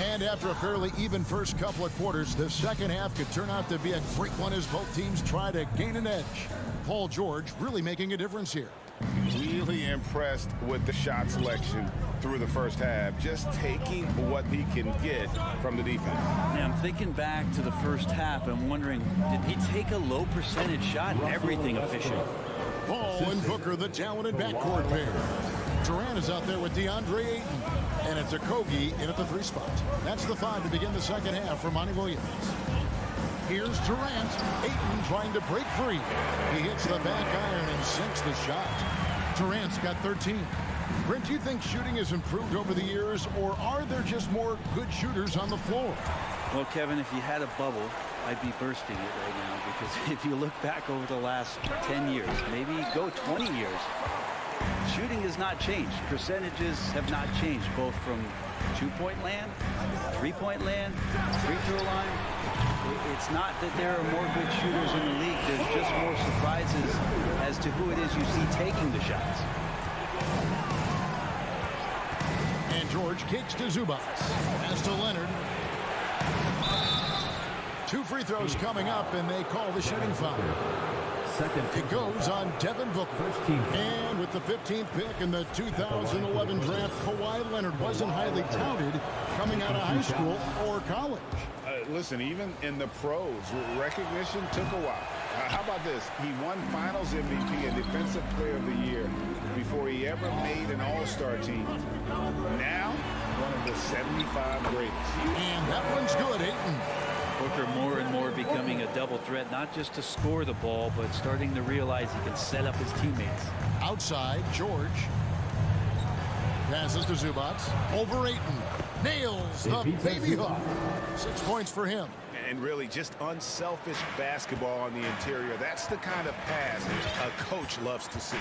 And after a fairly even first couple of quarters, the second half could turn out to be a great one as both teams try to gain an edge. Paul George really making a difference here. Really impressed with the shot selection through the first half. Just taking what he can get from the defense. Now, I'm thinking back to the first half and wondering, did he take a low percentage shot? Everything efficient. Paul and Booker, the talented backcourt pair. Durant is out there with DeAndre Ayton. And it's a Kogi in at the 3 spot. That's the 5 to begin the second half for Monty Williams. Here's Durant. Ayton trying to break free. He hits the back iron and sinks the shot. Durant's got 13. Brent, do you think shooting has improved over the years, or are there just more good shooters on the floor? Well, Kevin, if you had a bubble, I'd be bursting it right now, because if you look back over the last 10 years, maybe go 20 years, shooting has not changed. Percentages have not changed, both from 2-point land, 3-point land, free throw line. It's not that there are more good shooters in the league. There's just more surprises as to who it is you see taking the shots. And George kicks to Zubats. Pass to Leonard. 2 free throws coming up, and they call the shooting foul. It goes on Devin Booker. And with the 15th pick in the 2011 draft, Kawhi Leonard wasn't highly touted coming out of high school or college. Listen, even in the pros, recognition took a while. How about this? He won Finals MVP and Defensive Player of the Year before he ever made an All-Star team. Now, one of the 75 greatest. And that one's good, Ayton. Booker more and more becoming a double threat, not just to score the ball, but starting to realize he can set up his teammates. Outside, George. Passes to Zubats. Over Ayton. Nails the baby hook. 6 points for him. And really just unselfish basketball on the interior. That's the kind of pass a coach loves to see.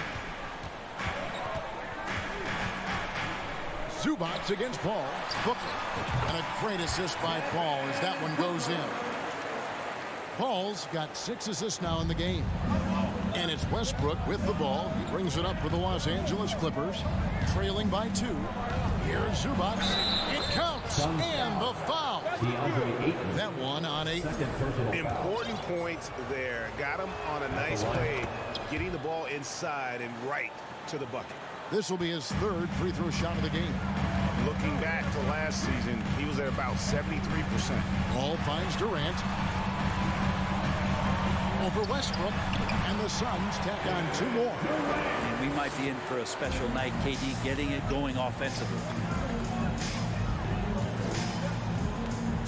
Zubats against Paul. Booker. And a great assist by Paul as that one goes in. Paul's got 6 assists now in the game. And it's Westbrook with the ball. He brings it up for the Los Angeles Clippers, trailing by 2. Here's Zubats. It counts. And the foul. That one on 8. Important points there. Got him on a nice play, getting the ball inside and right to the bucket. This will be his 3rd free throw shot of the game. Looking back to last season, he was at about 73%. Ball finds Durant. Over Westbrook, and the Suns tack on 2 more. And we might be in for a special night, KD getting it going offensively.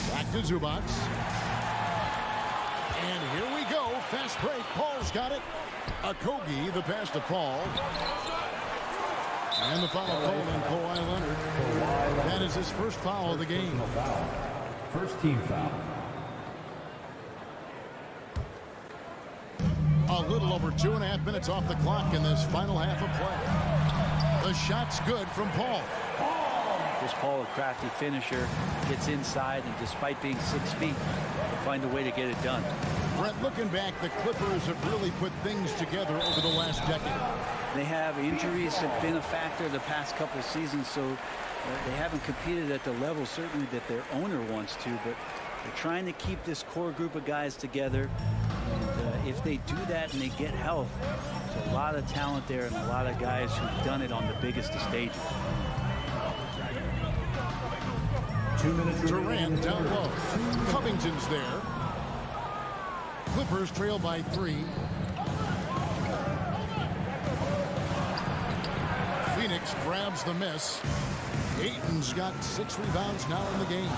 Back to Zubats. And here we go. Fast break. Paul's got it. Okogie, the pass to Paul. And the foul called on Kawhi Leonard. That is his first foul of the game. First team foul. A little over 2.5 minutes off the clock in this final half of play. The shot's good from Paul. This Paul, a crafty finisher, gets inside, and despite being 6 feet, will find a way to get it done. Brett, looking back, the Clippers have really put things together over the last decade. They have injuries have been a factor the past couple of seasons, so they haven't competed at the level certainly that their owner wants to, but they're trying to keep this core group of guys together. And if they do that and they get health, there's a lot of talent there and a lot of guys who've done it on the biggest of stages. 2 minutes. Durant down low. Covington's there. Clippers trail by 3. Phoenix grabs the miss. Ayton's got 6 rebounds now in the game.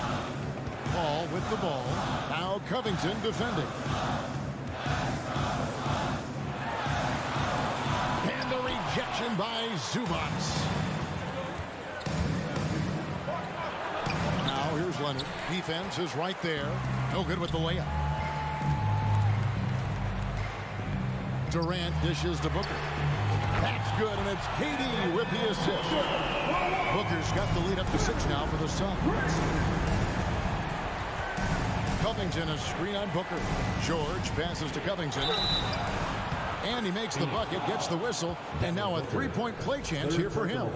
Paul with the ball. Now Covington defending. And a rejection by Zubats. Now here's Leonard. Defense is right there. No good with the layup. Durant dishes to Booker. That's good, and it's KD with the assist. Booker's got the lead up to 6 now for the Suns. Covington, a screen on Booker. George passes to Covington. And he makes the bucket, gets the whistle, and now a 3-point play chance here for him.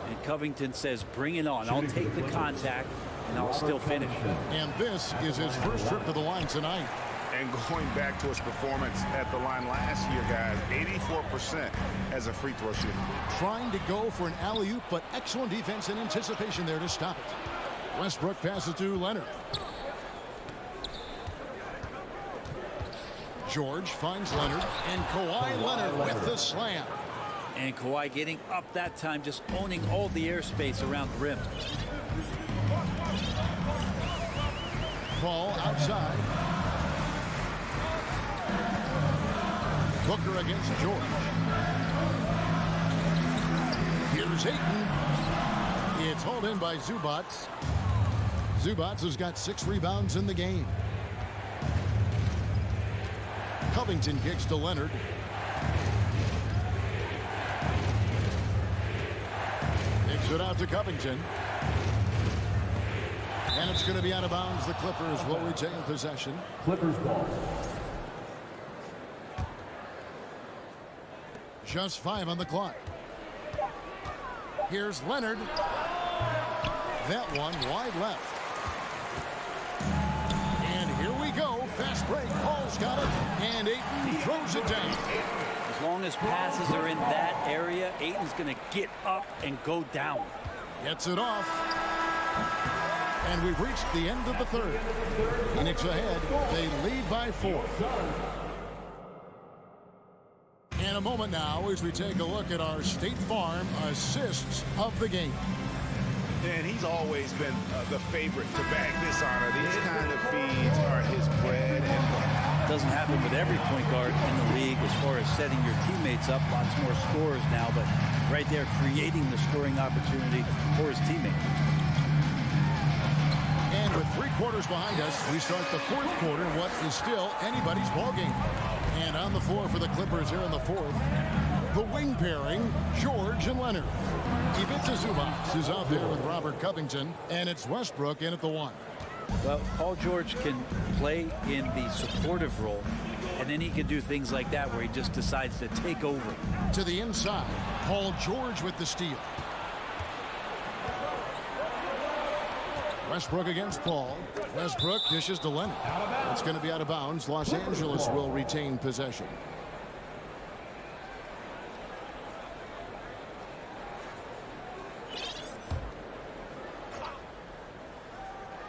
And Covington says, bring it on. I'll take the contact, and I'll still finish. And this is his first trip to the line tonight. And going back to his performance at the line last year, guys, 84% as a free throw shooter. Trying to go for an alley-oop, but excellent defense and anticipation there to stop it. Westbrook passes to Leonard. George finds Leonard, and Kawhi Leonard with the slam. And Kawhi getting up that time, just owning all the airspace around the rim. Ball outside. Booker against George. Here's Ayton. It's hauled in by Zubats. Zubats has got 6 rebounds in the game. Covington kicks to Leonard. Kicks it out to Covington. And it's going to be out of bounds. The Clippers will retain possession. Clippers ball. Just 5 on the clock. Here's Leonard. That one wide left. And here we go. Fast break. Paul's got it. And Ayton throws it down. As long as passes are in that area, Ayton's going to get up and go down. Gets it off. And we've reached the end of the third. Phoenix ahead. They lead by 4. In a moment now as we take a look at our State Farm assists of the game. And he's always been the favorite to bag this honor. These kind of feeds are his bread and butter. Doesn't happen with every point guard in the league as far as setting your teammates up. Lots more scorers now, but right there creating the scoring opportunity for his teammate. And with 3 quarters behind us, we start the 4th quarter, what is still anybody's ball game. And on the floor for the Clippers here in the 4th, The wing pairing, George and Leonard. Ivica Zubac is out there with Robert Covington, and it's Westbrook in at the 1. Well, Paul George can play in the supportive role, and then he can do things like that where he just decides to take over. To the inside, Paul George with the steal. Westbrook against Paul. Westbrook dishes to Leonard. It's going to be out of bounds. Los Angeles will retain possession.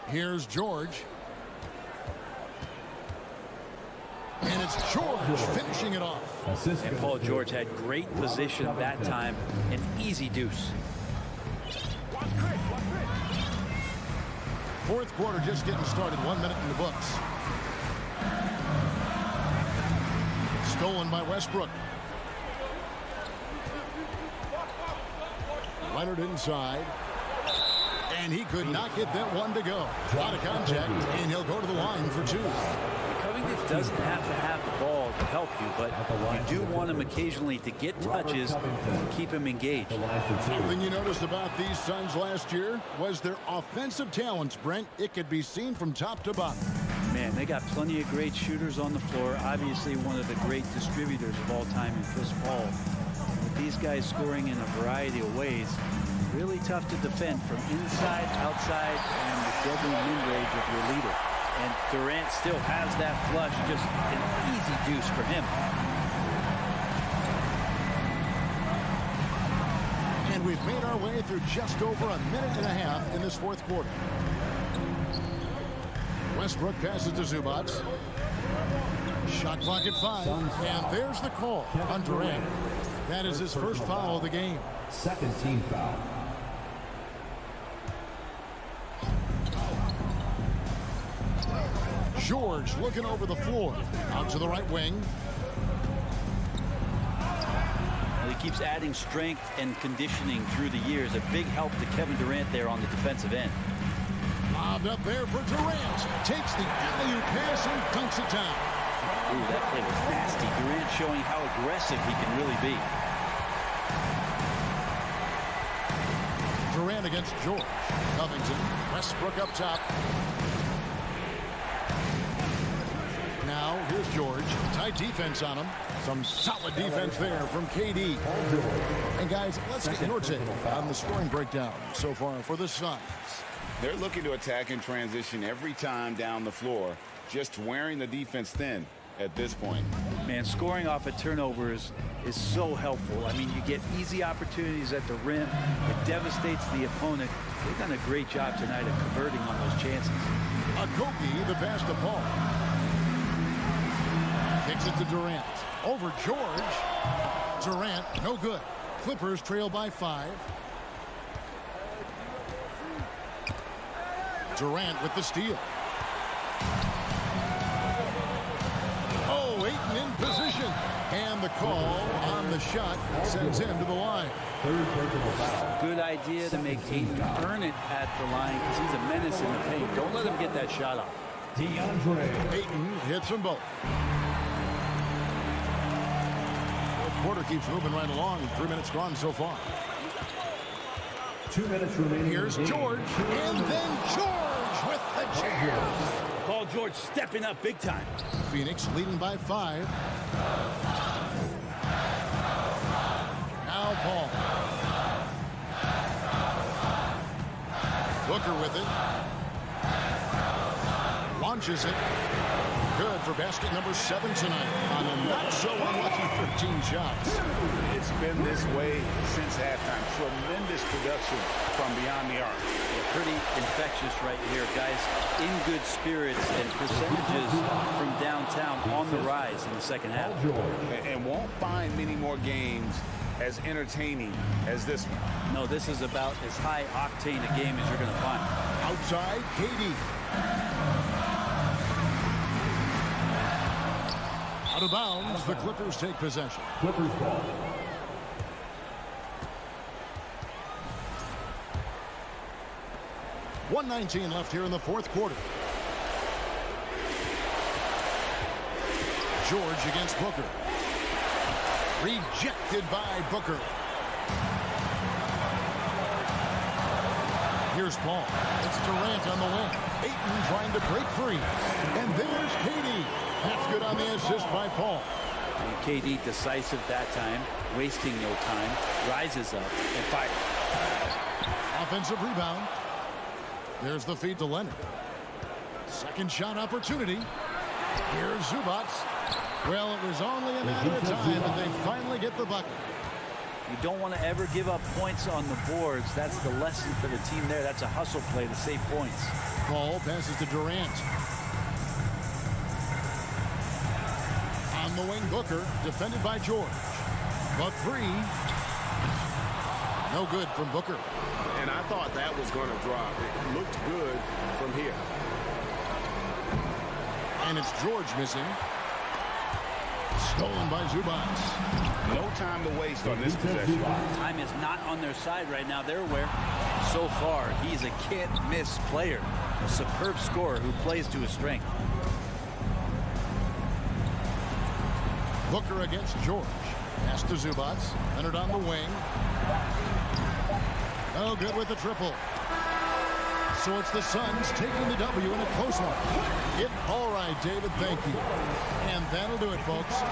Here's George. And it's George finishing it off. And Paul George had great position that time. An easy deuce. Fourth quarter just getting started. 1 minute in the books. Stolen by Westbrook. Leonard inside. And he could not get that one to go. A lot of contact, and he'll go to the line for 2. Covington doesn't have to have the ball to help you, but you do want him occasionally to get touches and keep him engaged. Something you noticed about these Suns last year was their offensive talents, Brent. It could be seen from top to bottom. Man, they got plenty of great shooters on the floor. Obviously, one of the great distributors of all time in Chris Paul. With these guys scoring in a variety of ways, really tough to defend from inside, outside, and the deadly mid-range of your leader. And Durant still has that flush, just an easy deuce for him. And we've made our way through just over a minute and a half in this fourth quarter. Westbrook passes to Zubac. Shot clock at 5. And there's the call on Durant. That is his first foul of the game. Second team foul. George looking over the floor. Out to the right wing. Well, he keeps adding strength and conditioning through the years. A big help to Kevin Durant there on the defensive end. Lobbed up there for Durant. Takes the alley-oop pass and dunks it down. Ooh, that play was nasty. Durant showing how aggressive he can really be. Durant against George. Covington. Westbrook up top. Now, here's George. Tight defense on him. Some solid defense there from KD. And guys, let's get your take on the scoring breakdown so far for the Suns. They're looking to attack in transition every time down the floor, just wearing the defense thin at this point. Man, scoring off of turnovers is so helpful. I mean, you get easy opportunities at the rim. It devastates the opponent. They've done a great job tonight of converting on those chances. Kobe, the pass to Paul. Kicks it to Durant. Over George. Durant, no good. Clippers trail by 5. Durant with the steal. Oh, Ayton in position. And the call on the shot sends him to the line. Good idea to make Ayton earn it at the line because he's a menace in the paint. Don't let him get that shot off. Ayton hits them both. Quarter keeps moving right along. 3 minutes gone so far. 2 minutes remaining. Here's George. And then George with the jam. Paul George stepping up big time. Phoenix leading by 5. Now Paul. Booker with it. Launches it. Good for basket number 7 tonight on a not-so-unlucky 13 shots. It's been this way since halftime. Tremendous production from beyond the arc. Pretty infectious right here, guys. In good spirits and percentages from downtown on the rise in the second half. And won't find many more games as entertaining as this one. No, this is about as high octane a game as you're going to find. Outside, KD. Out of bounds, the Clippers take possession. Clippers ball. .119 left here in the fourth quarter. George against Booker. Rejected by Booker. Here's Paul. It's Durant on the wing. Ayton trying to break free. And there's KD. That's good on the assist by Paul. And KD decisive that time, wasting no time, rises up and fires. Offensive rebound. There's the feed to Leonard. Second shot opportunity. Here's Zubac. Well, it was only a matter of time, and they finally get the bucket. You don't want to ever give up points on the boards. That's the lesson for the team there. That's a hustle play to save points. Paul passes to Durant. On the wing, Booker, defended by George. The three. No good from Booker. And I thought that was going to drop. It looked good from here. And it's George missing. Stolen by Zubac. No time to waste on this possession. Time is not on their side right now. They're aware. So far, he's a can't-miss player. A superb scorer who plays to his strength. Booker against George. Pass to Zubac. Leonard on the wing. Oh, good with the triple. So it's the Suns taking the W in a close one. All right, David, thank you. And that'll do it, folks.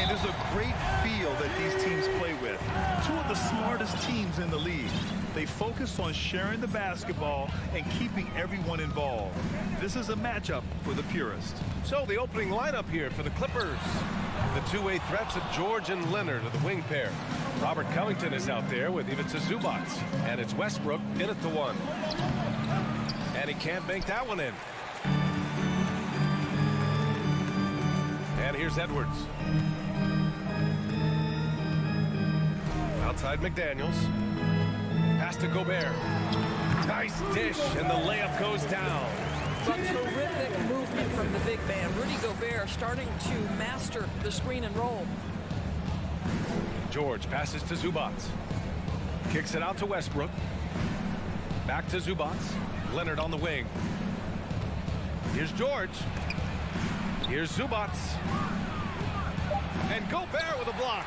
And there's a great feel that these teams play with. Two of the smartest teams in the league. They focus on sharing the basketball and keeping everyone involved. This is a matchup for the purist. So the opening lineup here for the Clippers. The two-way threats of George and Leonard are the wing pair. Robert Covington is out there with Ivica Zubac. And it's Westbrook in at the one. And he can't bank that one in. And here's Edwards. Outside McDaniels. Pass to Gobert. Nice dish, and the layup goes down. But terrific movement from the big man. Rudy Gobert starting to master the screen and roll. George passes to Zubac. Kicks it out to Westbrook. Back to Zubac. Leonard on the wing. Here's George. Here's Zubac. And Gobert with a block.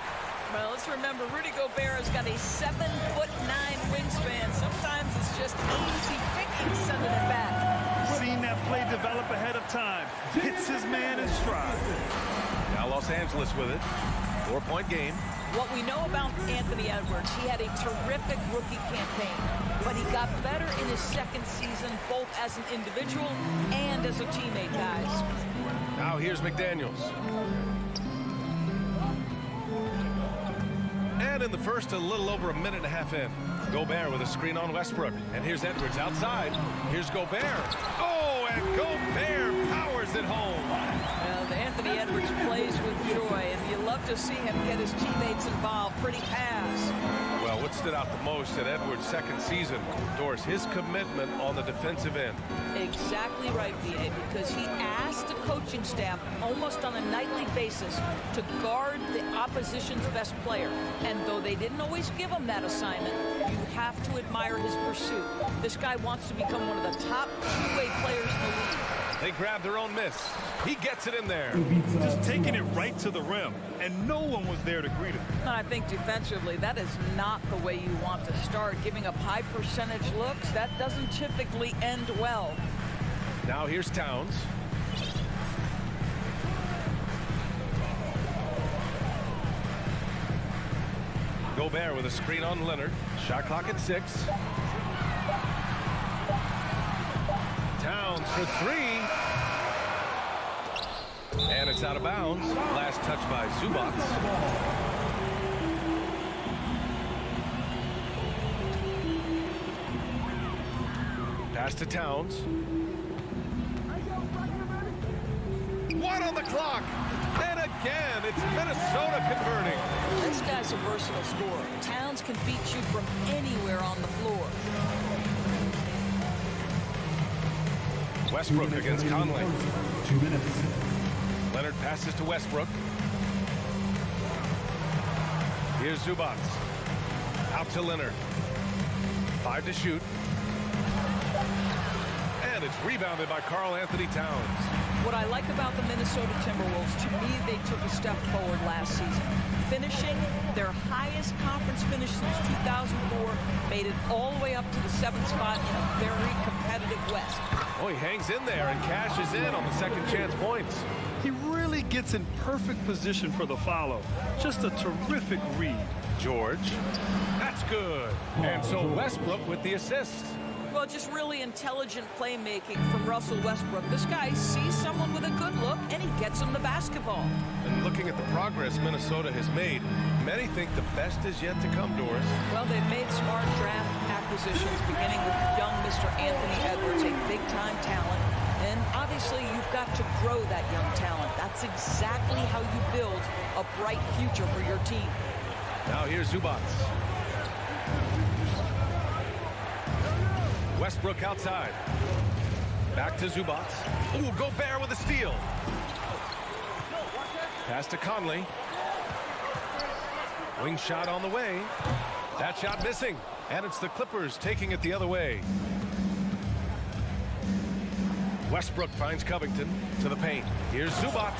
Well, let's remember, Rudy Gobert has got a 7'9" wingspan. Sometimes it's just easy picking sending it back. Seen that play develop ahead of time. Hits his man in stride. Now Los Angeles with it. 4-point game. What we know about Anthony Edwards, he had a terrific rookie campaign, but he got better in his second season, both as an individual and as a teammate, guys. Now here's McDaniels. And in the first, a little over a minute and a half in. Gobert with a screen on Westbrook. And here's Edwards outside. Here's Gobert. Oh, and Gobert powers it home. Well, Anthony Edwards plays with joy, and you love to see him get his teammates involved. Pretty pass. Well, what stood out the most at Edwards' second season, Doris, his commitment on the defensive end. Exactly right, B.A., because he asked the coaching staff almost on a nightly basis to guard the opposition's best player. And though they didn't always give him that assignment, you have to admire his pursuit. This guy wants to become one of the top two-way players in the league. They grab their own miss. He gets it in there. Just taking it right to the rim, and no one was there to greet him. I think defensively, that is not the way you want to start. Giving up high percentage looks, that doesn't typically end well. Now here's Towns. Gobert with a screen on Leonard. Shot clock at 6. Towns for 3. And it's out of bounds. Last touch by Zubac. Pass to Towns. 1 on the clock. And again, it's Minnesota converting. This guy's a versatile scorer. Towns can beat you from anywhere on the floor. Westbrook against Conley. 2 minutes. Leonard passes to Westbrook. Here's Zubac. Out to Leonard. 5 to shoot. And it's rebounded by Karl Anthony Towns. What I like about the Minnesota Timberwolves, to me, they took a step forward last season. Finishing their highest conference finish since 2004, made it all the way up to the 7th spot in a very competitive West. Oh, he hangs in there and cashes in on the second chance points. He really gets in perfect position for the follow. Just a terrific read. George. That's good. And so Westbrook with the assist. Well, just really intelligent playmaking from Russell Westbrook. This guy sees someone with a good look, and he gets him the basketball. And looking at the progress Minnesota has made, many think the best is yet to come, Doris. Well, they've made smart draft acquisitions, beginning with young Mr. Anthony Edwards, a big-time talent. And obviously, you've got to grow that young talent. That's exactly how you build a bright future for your team. Now here's Zubac. Westbrook outside. Back to Zubac. Ooh, Gobert with a steal. Pass to Conley. Wing shot on the way. That shot missing. And it's the Clippers taking it the other way. Westbrook finds Covington to the paint. Here's Zubac.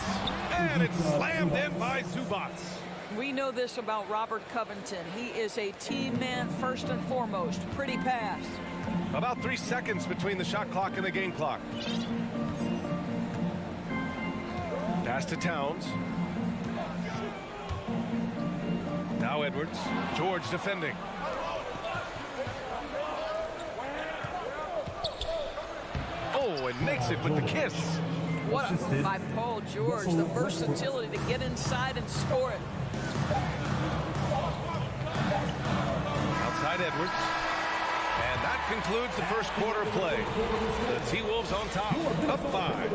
And it's slammed in by Zubac. We know this about Robert Covington. He is a team man first and foremost. Pretty pass. About 3 seconds between the shot clock and the game clock. Pass to Towns. Edwards. George defending. Oh, and makes it with the kiss. What a move by Paul George. The versatility to get inside and score it. Outside Edwards. And that concludes the first quarter of play. The T-Wolves on top, up 5.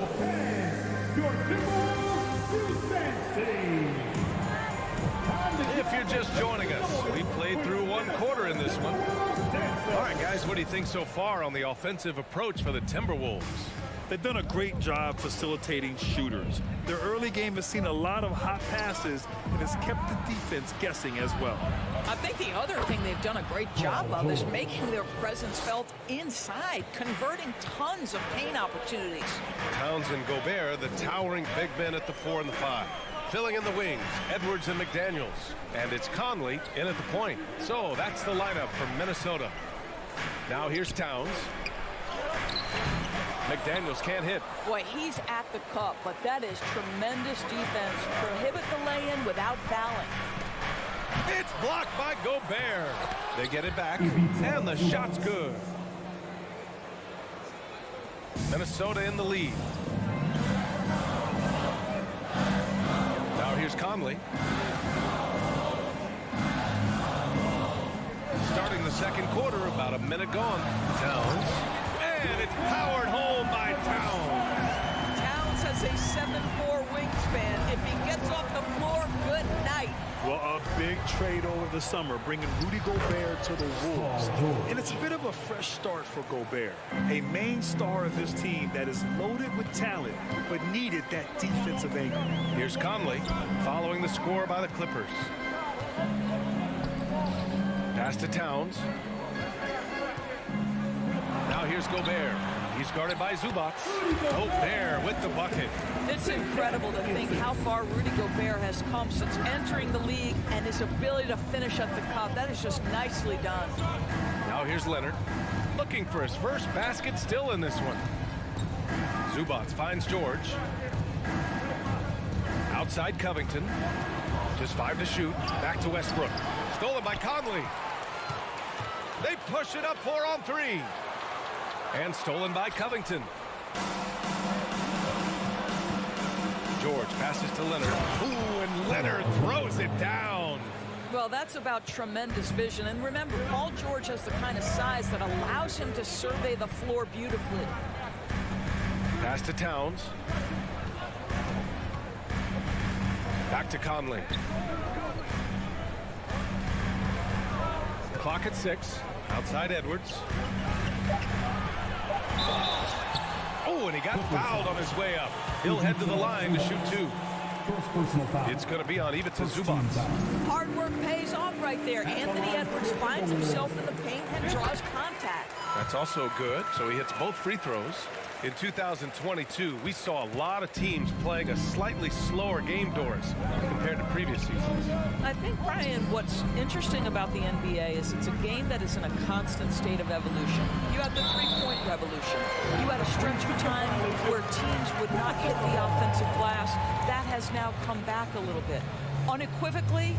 If you're just joining us, we played through one quarter in this one. All right, guys, what do you think so far on the offensive approach for the Timberwolves? They've done a great job facilitating shooters. Their early game has seen a lot of hot passes and has kept the defense guessing as well. I think the other thing they've done a great job of is making their presence felt inside, converting tons of paint opportunities. Towns and Gobert, the towering big men at the 4 and the 5. Filling in the wings, Edwards and McDaniels. And it's Conley in at the point. So that's the lineup from Minnesota. Now here's Towns. McDaniels can't hit. Boy, he's at the cup, but that is tremendous defense. Prohibit the lay-in without fouling. It's blocked by Gobert. They get it back, and the shot's good. Minnesota in the lead. Now here's Conley. Starting the second quarter, about a minute gone. Towns. And it's powered home by Towns. Towns has a 7'4" wingspan. If he gets off the floor, good night. Well, a big trade over the summer, bringing Rudy Gobert to the Wolves. And it's a bit of a fresh start for Gobert, a main star of this team that is loaded with talent, but needed that defensive anchor. Here's Conley, following the score by the Clippers. Pass to Towns. Now here's Gobert. He's guarded by Zubac. Gobert with the bucket. It's incredible to think how far Rudy Gobert has come since entering the league and his ability to finish at the cup. That is just nicely done. Now here's Leonard. Looking for his first basket still in this one. Zubac finds George. Outside Covington. Just 5 to shoot. Back to Westbrook. Stolen by Conley. They push it up 4 on 3. And stolen by Covington. George passes to Leonard. Ooh, and Leonard throws it down. Well, that's about tremendous vision. And remember, Paul George has the kind of size that allows him to survey the floor beautifully. Pass to Towns. Back to Conley. Clock at 6. Outside Edwards. Oh, and he got fouled on his way up. He'll head to the line to shoot 2. It's going to be on Ivica Zubac. Hard work pays off right there. Anthony Edwards finds himself in the paint and draws contact. That's also good, so he hits both free throws. In 2022, we saw a lot of teams playing a slightly slower game, Doris, compared to previous seasons. I think, Brian, what's interesting about the NBA is it's a game that is in a constant state of evolution. You had the three-point revolution. You had a stretch of time where teams would not hit the offensive glass. That has now come back a little bit. Unequivocally,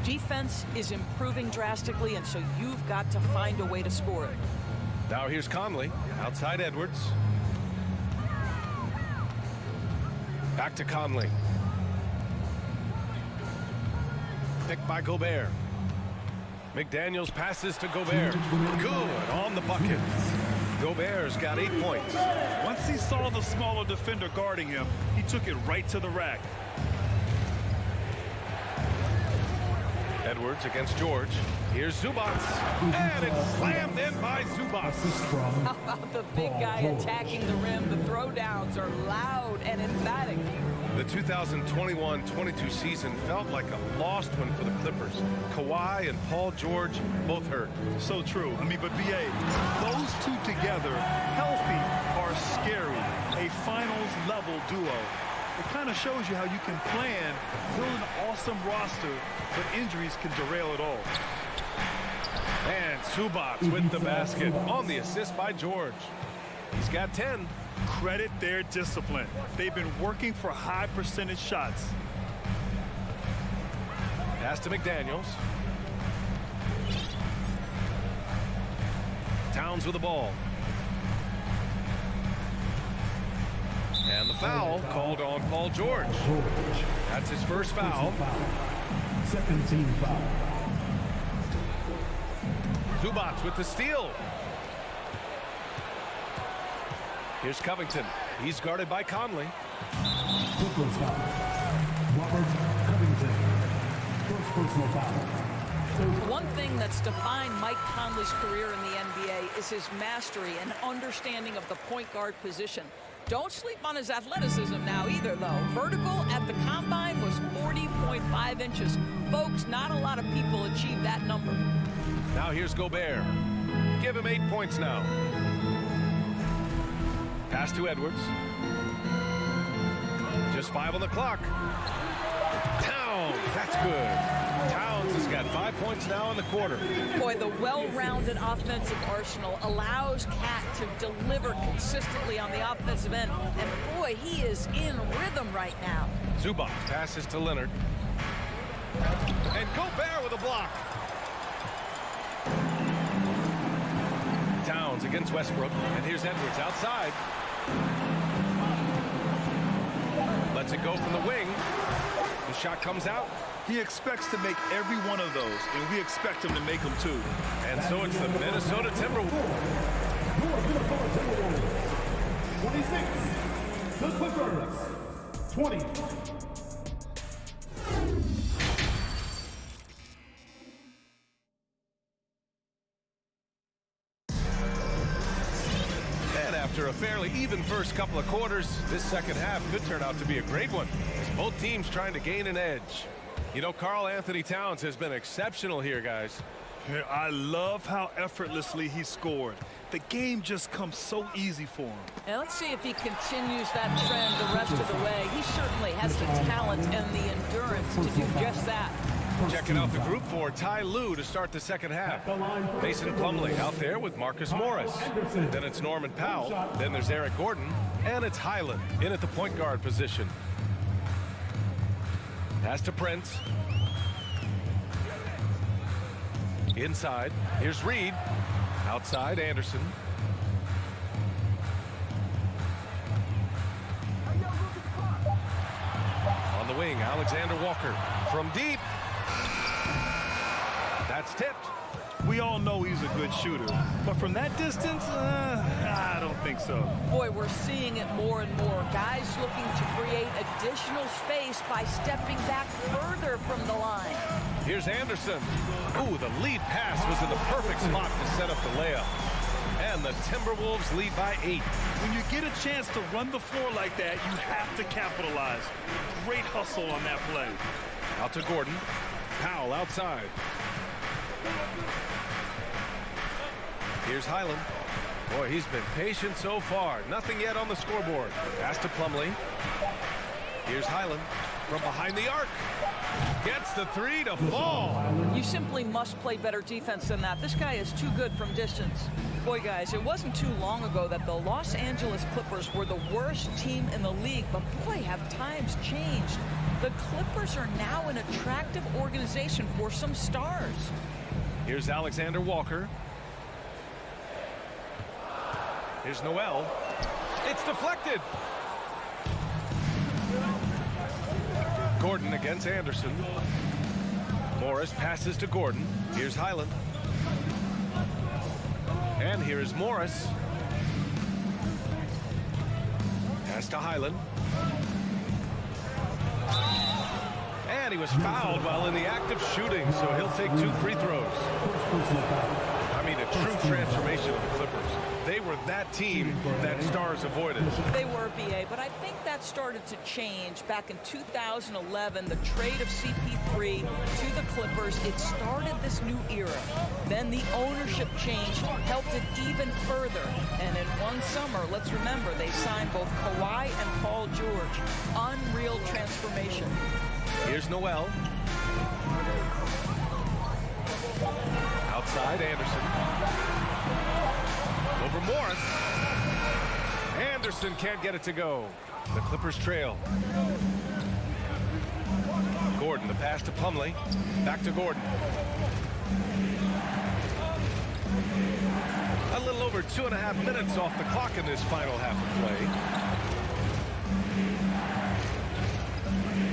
defense is improving drastically, and so you've got to find a way to score it. Now here's Conley, outside Edwards. Back to Conley. Picked by Gobert. McDaniels passes to Gobert. Good on the bucket. Gobert's got 8 points. Once he saw the smaller defender guarding him, he took it right to the rack. Edwards against George. Here's Zubac. And it's slammed in by Zubac. How about the big guy attacking the rim? The throwdowns are loud and emphatic. The 2021-22 season felt like a lost one for the Clippers. Kawhi and Paul George both hurt. So true. I mean, but B.A., those two together, healthy, are scary. A finals-level duo. It kind of shows you how you can plan, build an awesome roster, but injuries can derail it all. And Zubac with the basket on the assist by George. He's got 10. Credit their discipline. They've been working for high percentage shots. Pass to McDaniels. Towns with the ball. And the foul called on Paul George. That's his first foul. Second team foul. Zubac with the steal. Here's Covington. He's guarded by Conley. Clippers foul. Robert Covington. First personal foul. One thing that's defined Mike Conley's career in the NBA is his mastery and understanding of the point guard position. Don't sleep on his athleticism now either, though. Vertical at the combine was 40.5 inches. Folks, not a lot of people achieve that number. Now here's Gobert. Give him 8 points now. Pass to Edwards. Just 5 on the clock. Towns, that's good. Towns has got 5 points now in the quarter. Boy, the well-rounded offensive arsenal allows Cat to deliver consistently on the offensive end. And boy, he is in rhythm right now. Zubac passes to Leonard. And Gobert with a block. Towns against Westbrook. And here's Edwards outside. Lets it go from the wing. The shot comes out. He expects to make every one of those, and we expect him to make them too. And so it's the Minnesota Timberwolves. 26. The Clippers. 20. And after a fairly even first couple of quarters, this second half could turn out to be a great one, as both teams trying to gain an edge. You know, Karl Anthony Towns has been exceptional here, guys. I love how effortlessly he scored. The game just comes so easy for him. And let's see if he continues that trend the rest of the way. He certainly has the talent and the endurance to do just that. Checking out the group for Ty Lue to start the second half. Mason Plumlee out there with Marcus Morris. Then it's Norman Powell. Then there's Eric Gordon. And it's Highland in at the point guard position. Pass to Prince. Inside. Here's Reed. Outside, Anderson. On the wing, Alexander Walker. From deep. That's tipped. We all know he's a good shooter, but from that distance, I don't think so. Boy, we're seeing it more and more. Guys looking to create additional space by stepping back further from the line. Here's Anderson. Ooh, the lead pass was in the perfect spot to set up the layup. And the Timberwolves lead by 8. When you get a chance to run the floor like that, you have to capitalize. Great hustle on that play. Out to Gordon. Powell outside. Here's Highland. Boy, he's been patient so far. Nothing yet on the scoreboard. Pass to Plumlee. Here's Highland from behind the arc. Gets the 3 to fall. You simply must play better defense than that. This guy is too good from distance. Boy, guys, it wasn't too long ago that the Los Angeles Clippers were the worst team in the league, but boy, have times changed. The Clippers are now an attractive organization for some stars. Here's Alexander Walker. Here's Noel. It's deflected. Gordon against Anderson. Morris passes to Gordon. Here's Highland. And here is Morris. Pass to Highland. And he was fouled while in the act of shooting, so he'll take 2 free throws. I mean, a true transformation of the Clippers. They were that team that stars avoided. They were, BA, but I think that started to change back in 2011. The trade of CP3 to the Clippers, it started this new era. Then the ownership change helped it even further. And in one summer, let's remember, they signed both Kawhi and Paul George. Unreal transformation. Here's Noel. Outside, Anderson. Over Morris. Anderson can't get it to go. The Clippers trail. Gordon, the pass to Plumlee. Back to Gordon. A little over 2.5 minutes off the clock in this final half of play.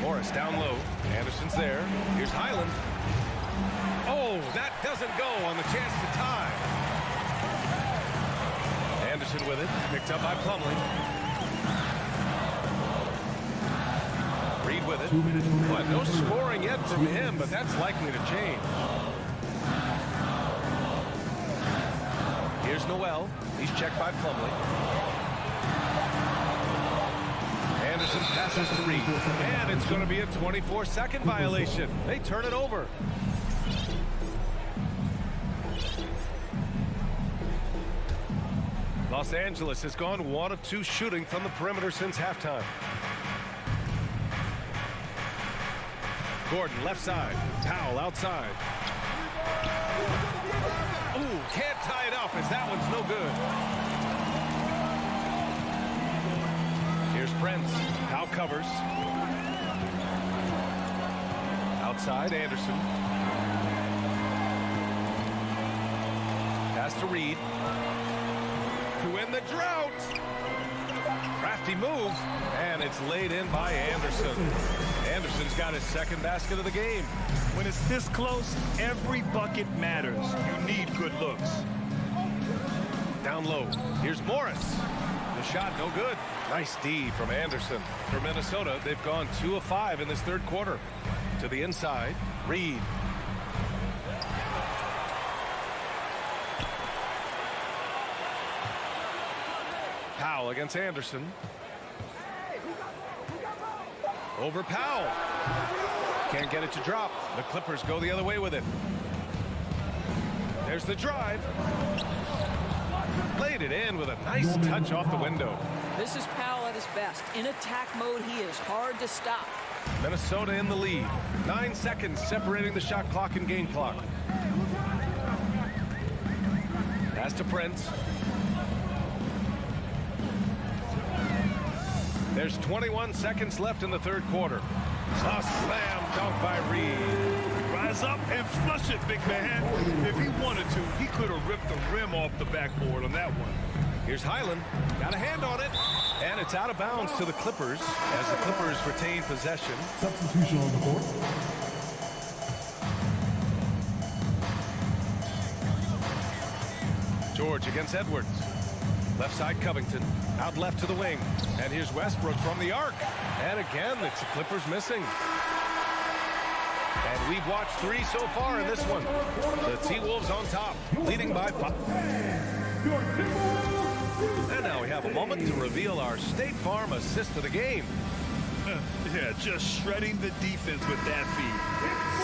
Morris down low. Anderson's there. Here's Highland. Oh, that doesn't go on the chance to tie. Anderson with it. Picked up by Plumlee. Reed with it. But no scoring yet from him, but that's likely to change. Here's Noel. He's checked by Plumlee. Anderson passes to Reed. And it's going to be a 24-second violation. They turn it over. Los Angeles has gone 1 of 2 shooting from the perimeter since halftime. Gordon left side. Powell outside. Ooh, can't tie it up as that one's no good. Here's Brents. Powell covers. Outside, Anderson. Pass to Reed. To win the drought. Crafty move, and it's laid in by Anderson. Anderson's got his second basket of the game. When it's this close, every bucket matters. You need good looks. Down low. Here's Morris. The shot no good. Nice D from Anderson. For Minnesota, they've gone 2 of 5 in this third quarter. To the inside, Reed. Powell against Anderson. Over Powell. Can't get it to drop. The Clippers go the other way with it. There's the drive. Laid it in with a nice touch off the window. This is Powell at his best. In attack mode, he is hard to stop. Minnesota in the lead. 9 seconds separating the shot clock and game clock. Pass to Prince. There's 21 seconds left in the third quarter. A slam dunk by Reed. Rise up and flush it, big man. If he wanted to, he could have ripped the rim off the backboard on that one. Here's Highland. Got a hand on it. And it's out of bounds to the Clippers as the Clippers retain possession. Substitution on the court. George against Edwards. Left side Covington. Out left to the wing. And here's Westbrook from the arc. And again, it's the Clippers missing. And we've watched 3 so far in this one. The T-Wolves on top, leading by 5. And now we have a moment to reveal our State Farm assist of the game. Yeah, just shredding the defense with that feed.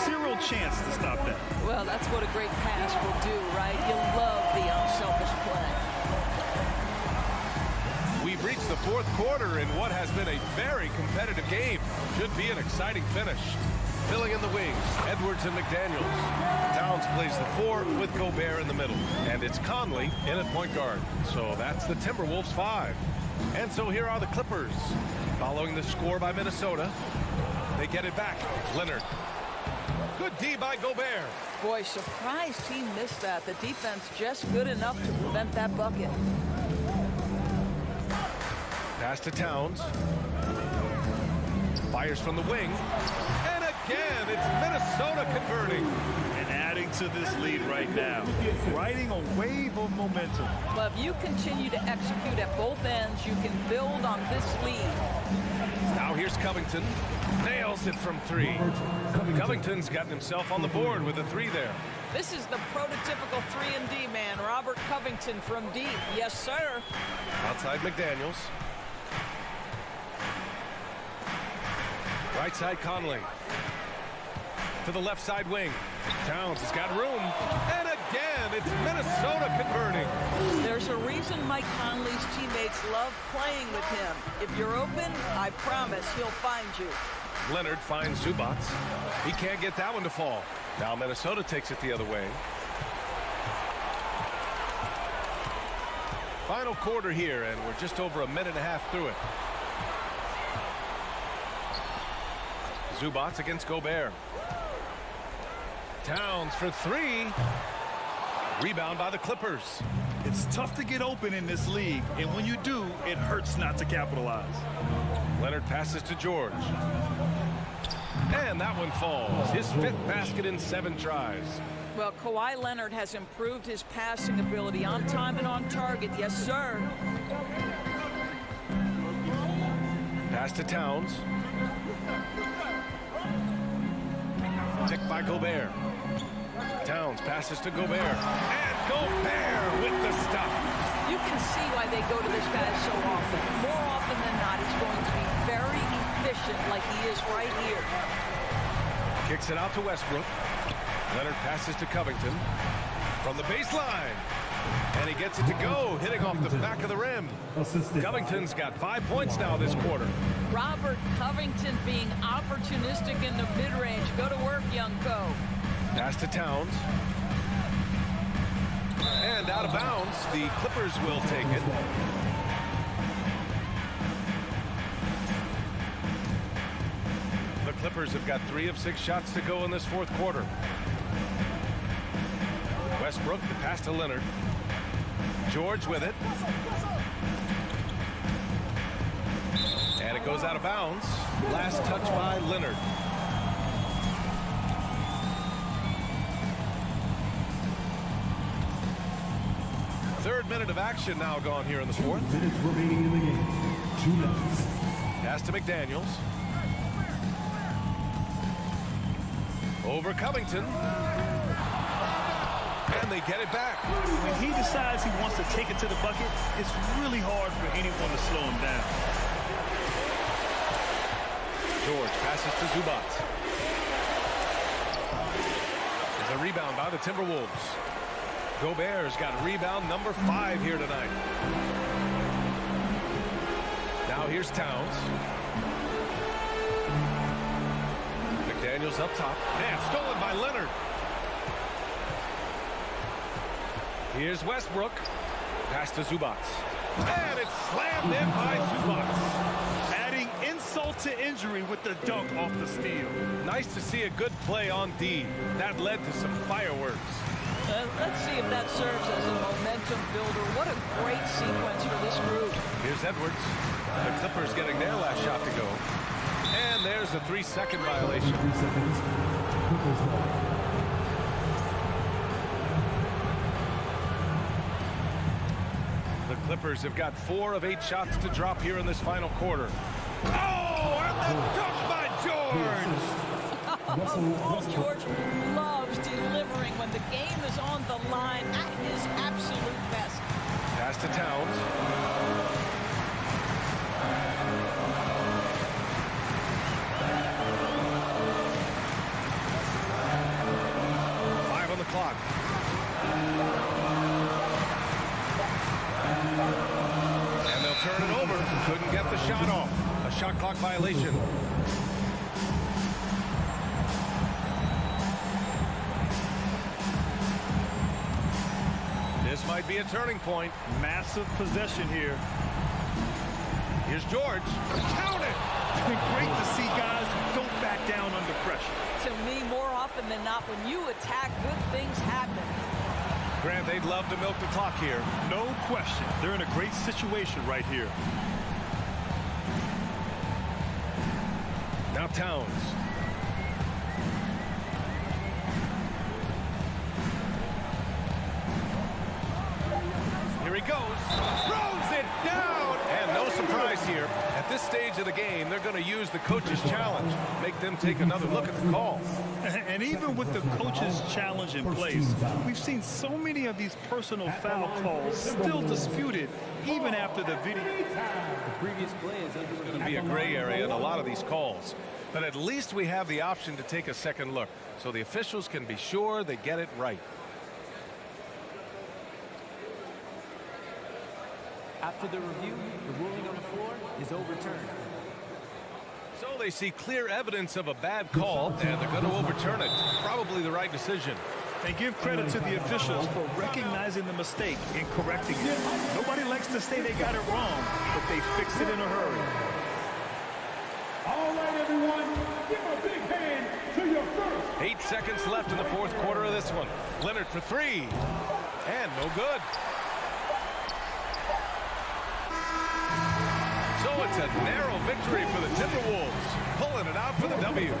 Zero chance to stop that. Well, that's what a great pass will do, right? You love the unselfish play. We've reached the fourth quarter in what has been a very competitive game. Should be an exciting finish. Filling in the wings, Edwards and McDaniels. Towns plays the 4 with Gobert in the middle. And it's Conley in at point guard. So that's the Timberwolves 5. And so here are the Clippers. Following the score by Minnesota, they get it back. Leonard. Good D by Gobert. Boy, surprised he missed that. The defense just good enough to prevent that bucket. Pass to Towns. Fires from the wing. And again, it's Minnesota converting. And adding to this lead right now. Riding a wave of momentum. Well, if you continue to execute at both ends, you can build on this lead. Now here's Covington. Nails it from 3. Covington's gotten himself on the board with a 3 there. This is the prototypical 3-and-D man, Robert Covington from deep. Yes, sir. Outside McDaniels. Right side Conley. To the left side wing. Towns has got room. And again, it's Minnesota converting. There's a reason Mike Conley's teammates love playing with him. If you're open, I promise he'll find you. Leonard finds Zubac. He can't get that one to fall. Now Minnesota takes it the other way. Final quarter here, and we're just over a minute and a half through it. Zubac against Gobert. Towns for 3. Rebound by the Clippers. It's tough to get open in this league, and when you do, it hurts not to capitalize. Leonard passes to George. And that one falls. His 5th basket in 7 tries. Well, Kawhi Leonard has improved his passing ability on time and on target. Yes, sir. Pass to Towns. Ticked by Gobert. Towns passes to Gobert. And Gobert with the stuff. You can see why they go to this guy so often. More often than not, he's going to be very efficient like he is right here. Kicks it out to Westbrook. Leonard passes to Covington. From the baseline. And he gets it to go, hitting off the back of the rim. Covington's got 5 points now this quarter. Robert Covington being opportunistic in the mid-range. Go to work, young Co. Pass to Towns. And out of bounds. The Clippers will take it. The Clippers have got 3 of 6 shots to go in this 4th quarter. Westbrook, the pass to Leonard. George with it. And it goes out of bounds. Last touch by Leonard. Third minute of action now gone here in the 4th. Minutes remaining in the game. 2 minutes. Pass to McDaniels. Over Covington. And they get it back. When he decides he wants to take it to the bucket, it's really hard for anyone to slow him down. George passes to Zubac. There's a rebound by the Timberwolves. Gobert's got rebound number 5 here tonight. Now here's Towns. McDaniels up top. And stolen by Leonard. Here's Westbrook. Pass to Zubac. And it's slammed in by Zubac. Adding insult to injury with the dunk off the steal. Nice to see a good play on D. That led to some fireworks. Let's see if that serves as a momentum builder. What a great sequence for this group. Here's Edwards. The Clippers getting their last shot to go. And there's a 3-second violation. 3 seconds. Clippers ball. The Clippers have got 4 of 8 shots to drop here in this final quarter. Oh, and the dunk by George! Oh, George loves delivering when the game is on the line at his absolute best. Pass to Towns. Five on the clock. And they'll turn it over. Couldn't get the shot off. A shot clock violation. This might be a turning point. Massive possession here. Here's George. Count it! It's been great to see guys who don't back down under pressure. To me, more often than not, when you attack, good things happen. Grant, they'd love to milk the clock here. No question. They're in a great situation right here. Now Towns. Here he goes. Throws it down. And no surprise here. At this stage of the game, they're going to use the coach's challenge. Make them take another look at the call. And even with the coach's challenge in place, we've seen so many of these personal foul calls still disputed even after the video. The previous play is It's going to be a gray area in a lot of these calls. But at least we have the option to take a second look so the officials can be sure they get it right. After the review, the ruling on the floor is overturned. So they see clear evidence of a bad call, and they're going to overturn it. Probably the right decision. And give credit to the officials for recognizing the mistake and correcting it. Nobody likes to say they got it wrong, but they fixed it in a hurry. All right, everyone, give a big hand to your first. 8 seconds left in the 4th quarter of this one. Leonard for 3. And no good. So it's a narrow victory for the Timberwolves, pulling it out for the W.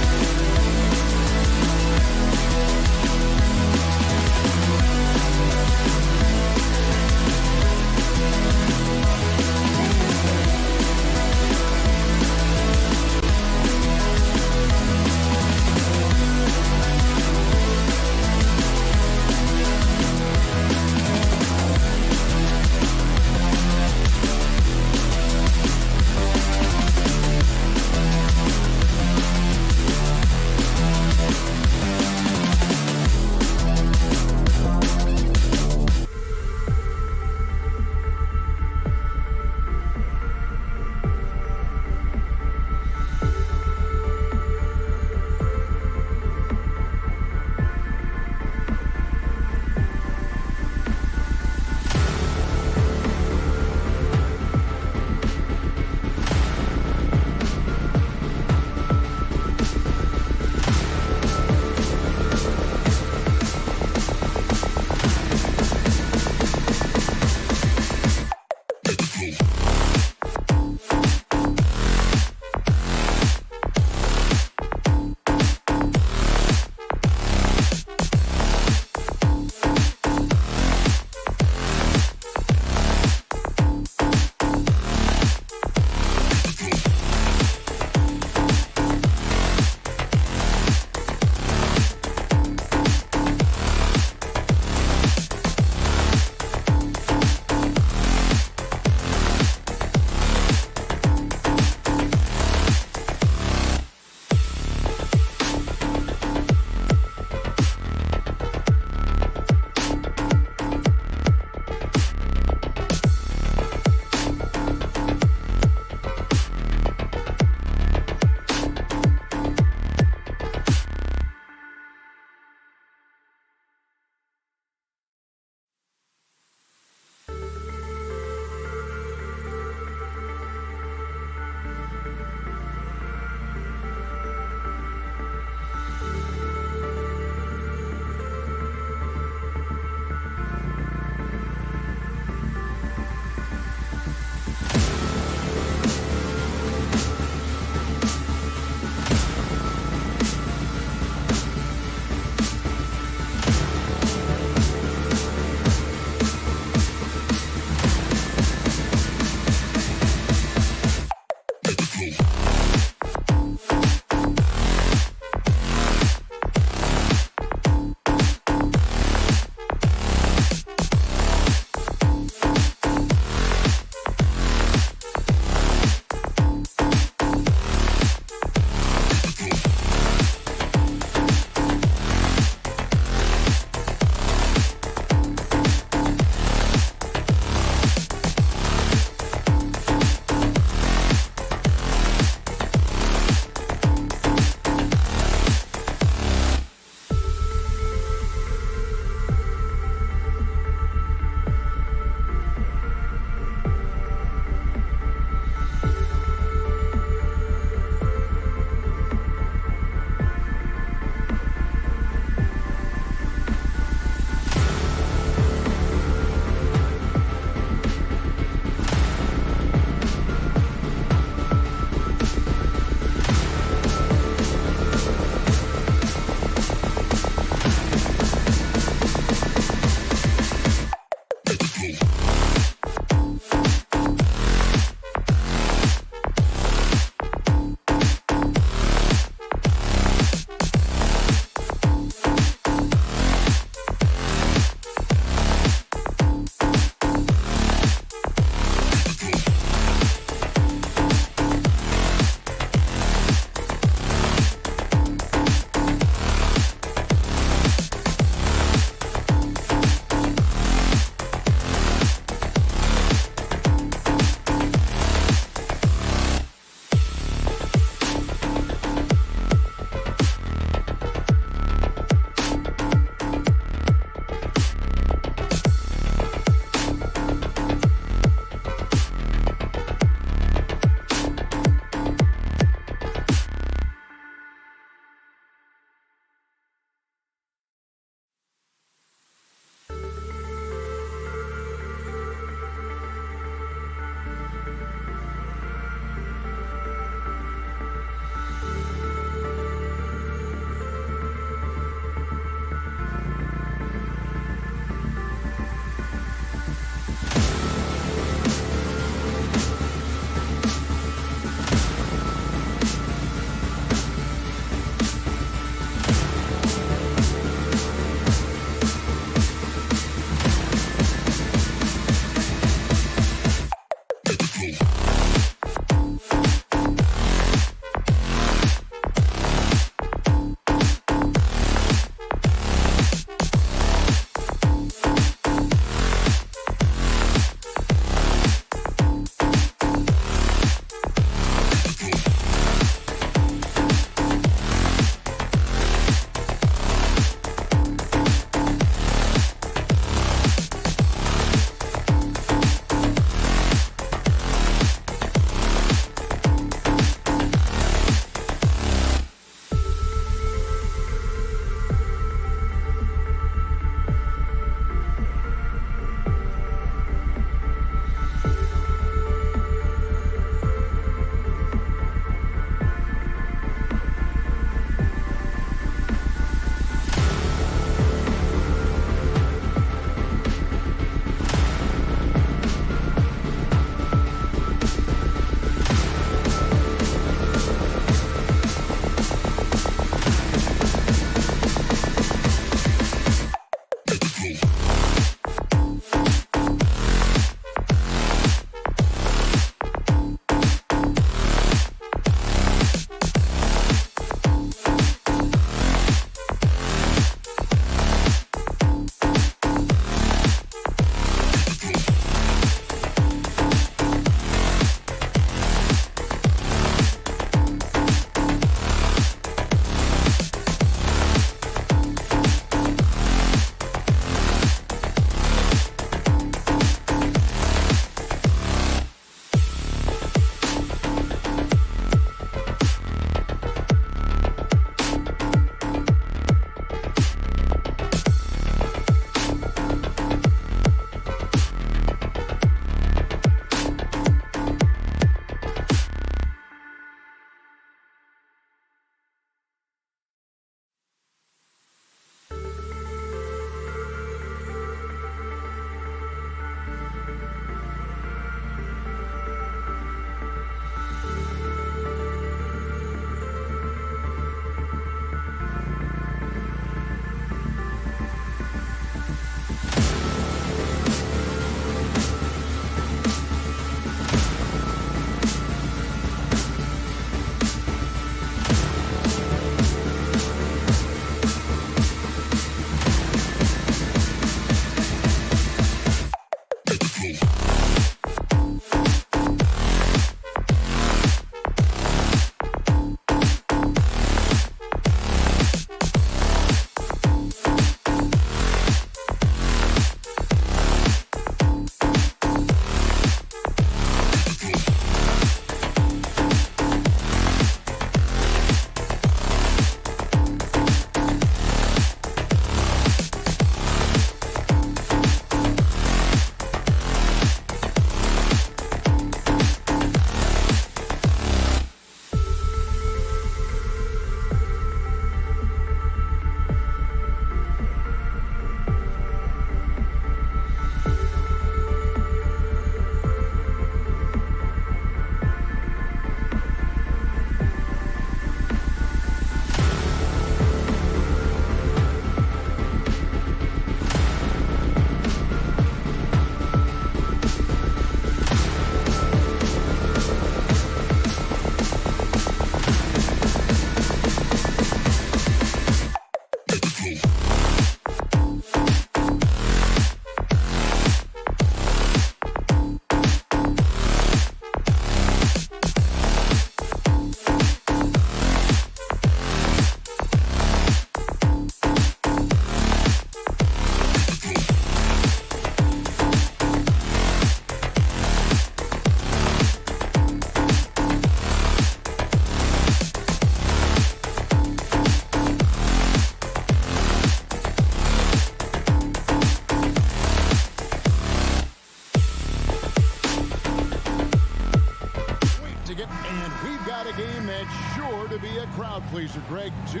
Really a crowd pleaser, Greg. Two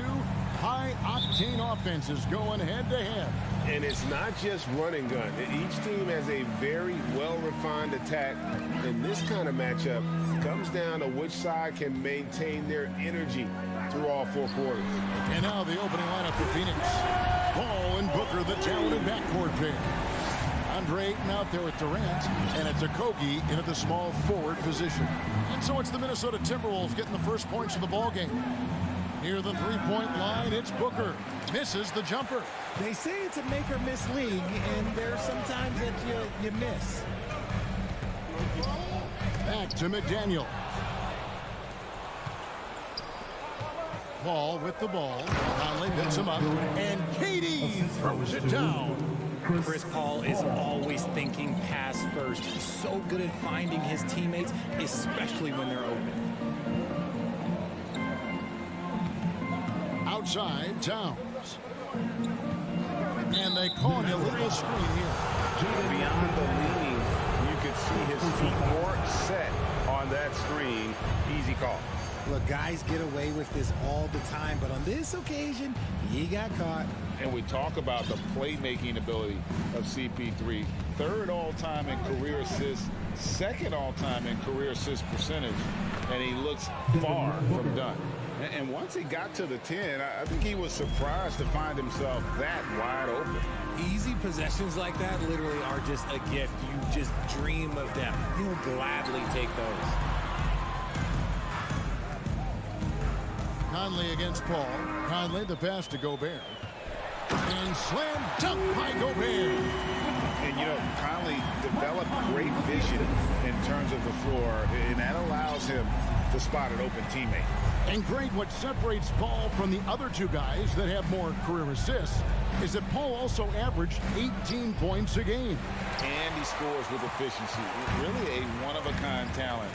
high-octane offenses going head-to-head. And it's not just run and gun. Each team has a very well-refined attack. And this kind of matchup comes down to which side can maintain their energy through all four quarters. And now the opening lineup for Phoenix. Paul and Booker, the talented backcourt pair. Andre Ayton out there with Durant, and it's Okogie into the small forward position. And so it's the Minnesota Timberwolves getting the first points of the ballgame. Near the three-point line, it's Booker. Misses the jumper. They say it's a make-or-miss league, and there's sometimes that you miss. Back to McDaniel. Paul with the ball. Conley picks him up, and KD throws it down. Chris Paul is always thinking pass first. He's so good at finding his teammates, especially when they're open. Outside, Towns. And they call an illegal screen here. Beyond the leaning, you could see his feet more set on that screen. Easy call. Look, guys get away with this all the time, but on this occasion, he got caught. And we talk about the playmaking ability of CP3. Third all-time in career assists, second all-time in career assist percentage, and he looks far from done. And once he got to the 10, I think he was surprised to find himself that wide open. Easy possessions like that literally are just a gift. You just dream of them. He'll gladly take those. Conley against Paul. Conley the pass to Gobert. And slam dunk by Gobert. And, Conley developed great vision in terms of the floor, and that allows him to spot an open teammate. And great, what separates Paul from the other two guys that have more career assists is that Paul also averaged 18 points a game. And he scores with efficiency. Really a one-of-a-kind talent.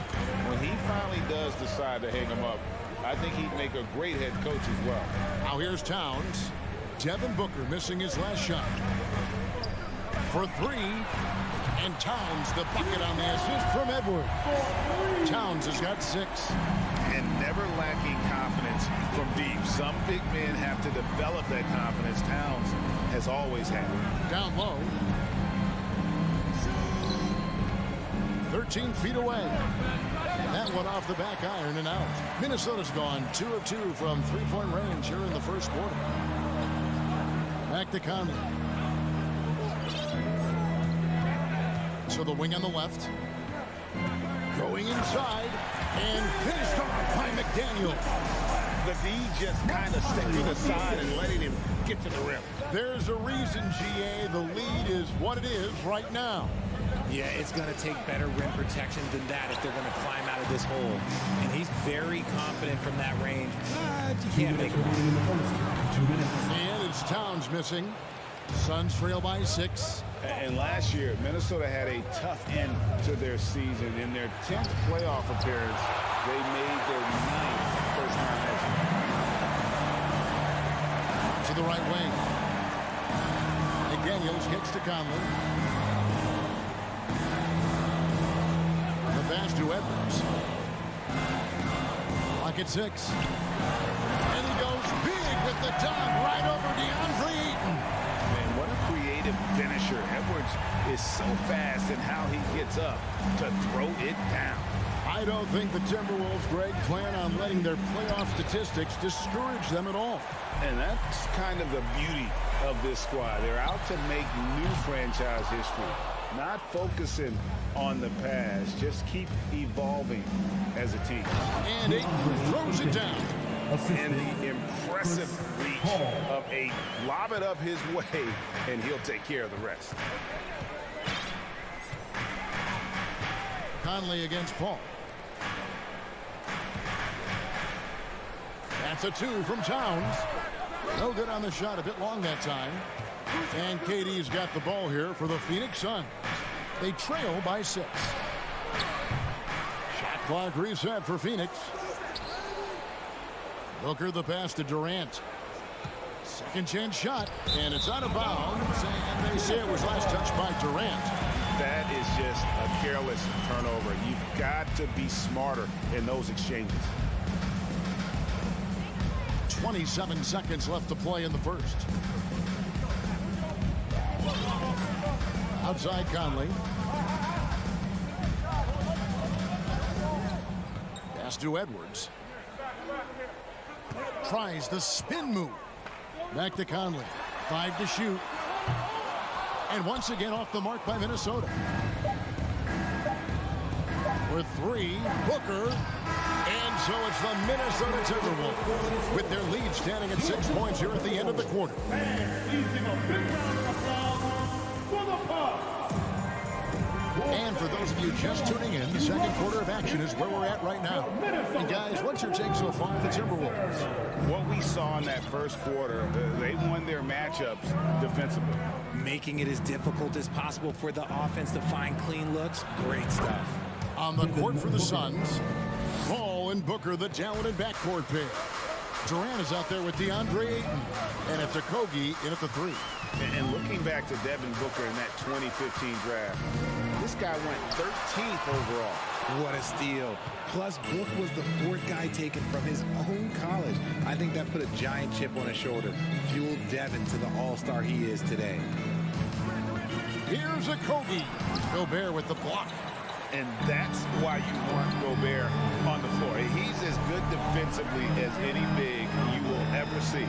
When he finally does decide to hang him up, I think he'd make a great head coach as well. Now here's Towns. Devin Booker missing his last shot. For three. And Towns the bucket on the assist from Edwards. Towns has got 6. And never lacking confidence from deep. Some big men have to develop that confidence. Towns has always had it. Down low. 13 feet away. That one off the back iron and out. Minnesota's gone 2 of 2 from three-point range here in the first quarter. Back to Conley. So the wing on the left. Going inside. And finished off by McDaniel. The D just kind of stepping aside and letting him get to the rim. There's a reason, GA. The lead is what it is right now. Yeah, it's going to take better rim protection than that if they're going to climb out of this hole. And he's very confident from that range. You can't make it. And it's Towns missing. Suns trail by 6. And last year, Minnesota had a tough end to their season. In their 10th playoff appearance, they made their 9th first-round exit. To the right wing. McDaniels kicks to Conley. The pass to Edwards. Clock at 6. And he goes big with the dunk right over DeAndre Ayton. Man, what a creative finisher. Edwards is so fast in how he gets up to throw it down. I don't think the Timberwolves, Greg, plan on letting their playoff statistics discourage them at all. And that's kind of the beauty of this squad. They're out to make new franchise history, not focusing on the past. Just keep evolving as a team. And Ayton throws it down. And the impressive reach of Ayton. Lob it up his way, and he'll take care of the rest. Conley against Paul. That's a 2 from Towns. No good on the shot, a bit long that time. And KD's got the ball here for the Phoenix Suns. They trail by 6. Shot clock reset for Phoenix. Booker the pass to Durant. Second chance shot, and it's out of bounds. And they say it was last touched by Durant. That is just a careless turnover. You've got to be smarter in those exchanges. 27 seconds left to play in the first. Outside Conley. Pass to Edwards. Tries the spin move. Back to Conley. 5 to shoot. And once again off the mark by Minnesota. For 3, Booker. And so it's the Minnesota Timberwolves with their lead standing at 6 points here at the end of the quarter. And for those of you just tuning in, the second quarter of action is where we're at right now. And guys, what's your take so far of the Timberwolves? What we saw in that first quarter, they won their matchups defensively. Making it as difficult as possible for the offense to find clean looks. Great stuff. On the court for the Suns, Ball and Booker, the talented backcourt pair. Durant is out there with DeAndre Ayton. And it's Okogie in at the 3. And looking back to Devin Booker in that 2015 draft, this guy went 13th overall. What a steal. Plus, Book was the 4th guy taken from his own college. I think that put a giant chip on his shoulder. Fueled Devin to the all-star he is today. Here's Okogie. Gobert with the block. And that's why you want Gobert on the floor. He's as good defensively as any big you will ever see.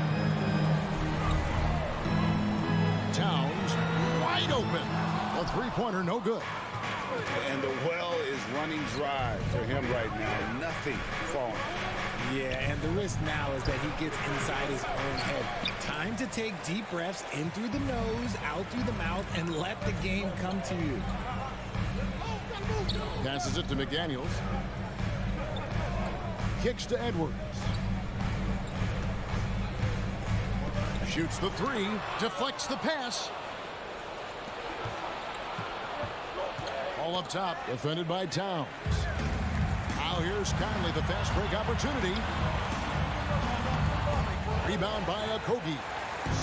Towns wide open. A 3-pointer, no good. And the well is running dry for him right now. Nothing falling. Yeah, and the risk now is that he gets inside his own head. Time to take deep breaths in through the nose, out through the mouth, and let the game come to you. Passes it to McDaniels. Kicks to Edwards. Shoots the 3. Deflects the pass. All up top. Defended by Towns. Now here's Conley. The fast break opportunity. Rebound by Okogie.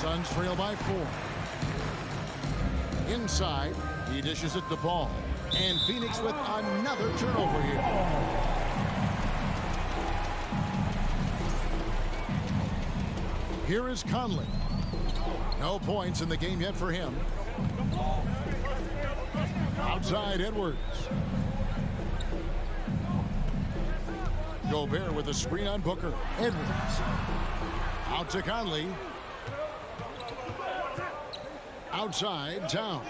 Suns trail by 4. Inside. He dishes it to Ball. And Phoenix with another turnover here. Here is Conley. No points in the game yet for him. Outside Edwards. Gobert with a screen on Booker. Edwards. Out to Conley. Outside Towns.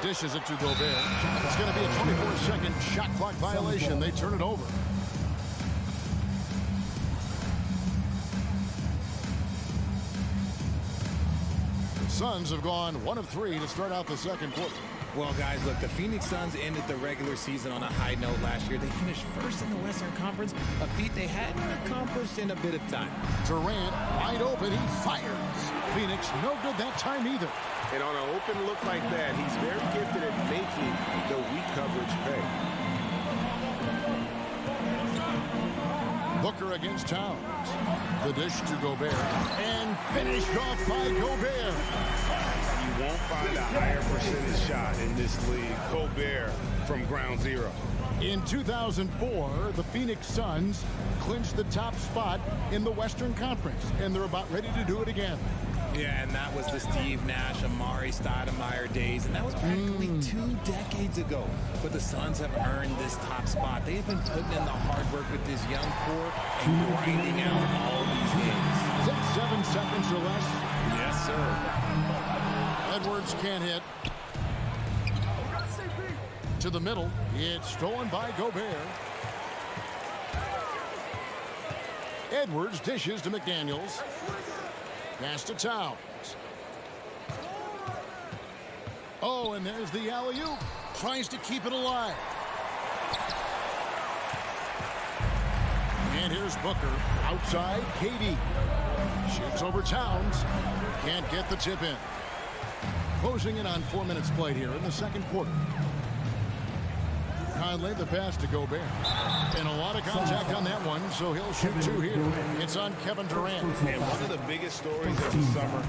Dishes it to Gobert. It's going to be a 24-second shot clock violation. They turn it over. The Suns have gone 1 of 3 to start out the second quarter. Well, guys, look, the Phoenix Suns ended the regular season on a high note last year. They finished first in the Western Conference, a feat they hadn't accomplished in a bit of time. Durant wide open. He fires. Phoenix no good that time either. And on an open look like that, he's very gifted at making the weak coverage pay. Booker against Towns. The dish to Gobert. And finished off by Gobert. You won't find a higher percentage shot in this league. Gobert from ground zero. In 2004, the Phoenix Suns clinched the top spot in the Western Conference, and they're about ready to do it again. Yeah, and that was the Steve Nash, Amari Stoudemire days, and that was practically 2 decades ago. But the Suns have earned this top spot. They've been putting in the hard work with this young core and grinding out all these games. Is that 7 seconds or less? Yes, sir. Edwards can't hit. To the middle. It's stolen by Gobert. Edwards dishes to McDaniels. Pass to Towns. Oh, and there's the alley-oop. Tries to keep it alive. And here's Booker. Outside, KD. Shoots over Towns. Can't get the tip in. Closing in on 4 minutes played here in the second quarter. Conley, the pass to Gobert. And a lot of contact on that one, so he'll shoot 2 here. It's on Kevin Durant. And one of the biggest stories of the summer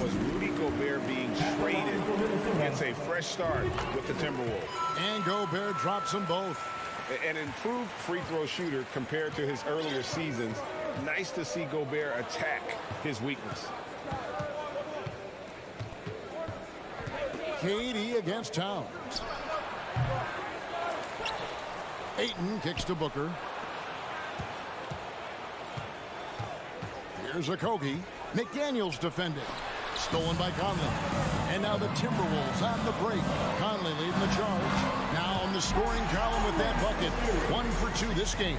was Rudy Gobert being traded. It's a fresh start with the Timberwolves. And Gobert drops them both. An improved free throw shooter compared to his earlier seasons. Nice to see Gobert attack his weakness. KD against Towns. Ayton kicks to Booker. Here's Okogie. McDaniels defended. Stolen by Conley. And now the Timberwolves on the break. Conley leading the charge. Now on the scoring column with that bucket. 1 for 2 this game.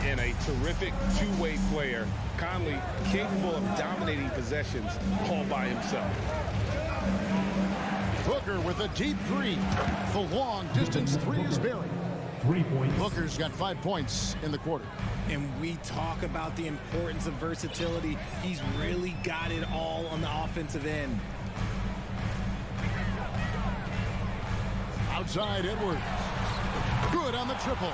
And a terrific two-way player. Conley capable of dominating possessions all by himself. Booker with a deep three. The long distance three is buried. 3 points. Booker's got 5 points in the quarter. And we talk about the importance of versatility. He's really got it all on the offensive end. Outside Edwards. Good on the triple.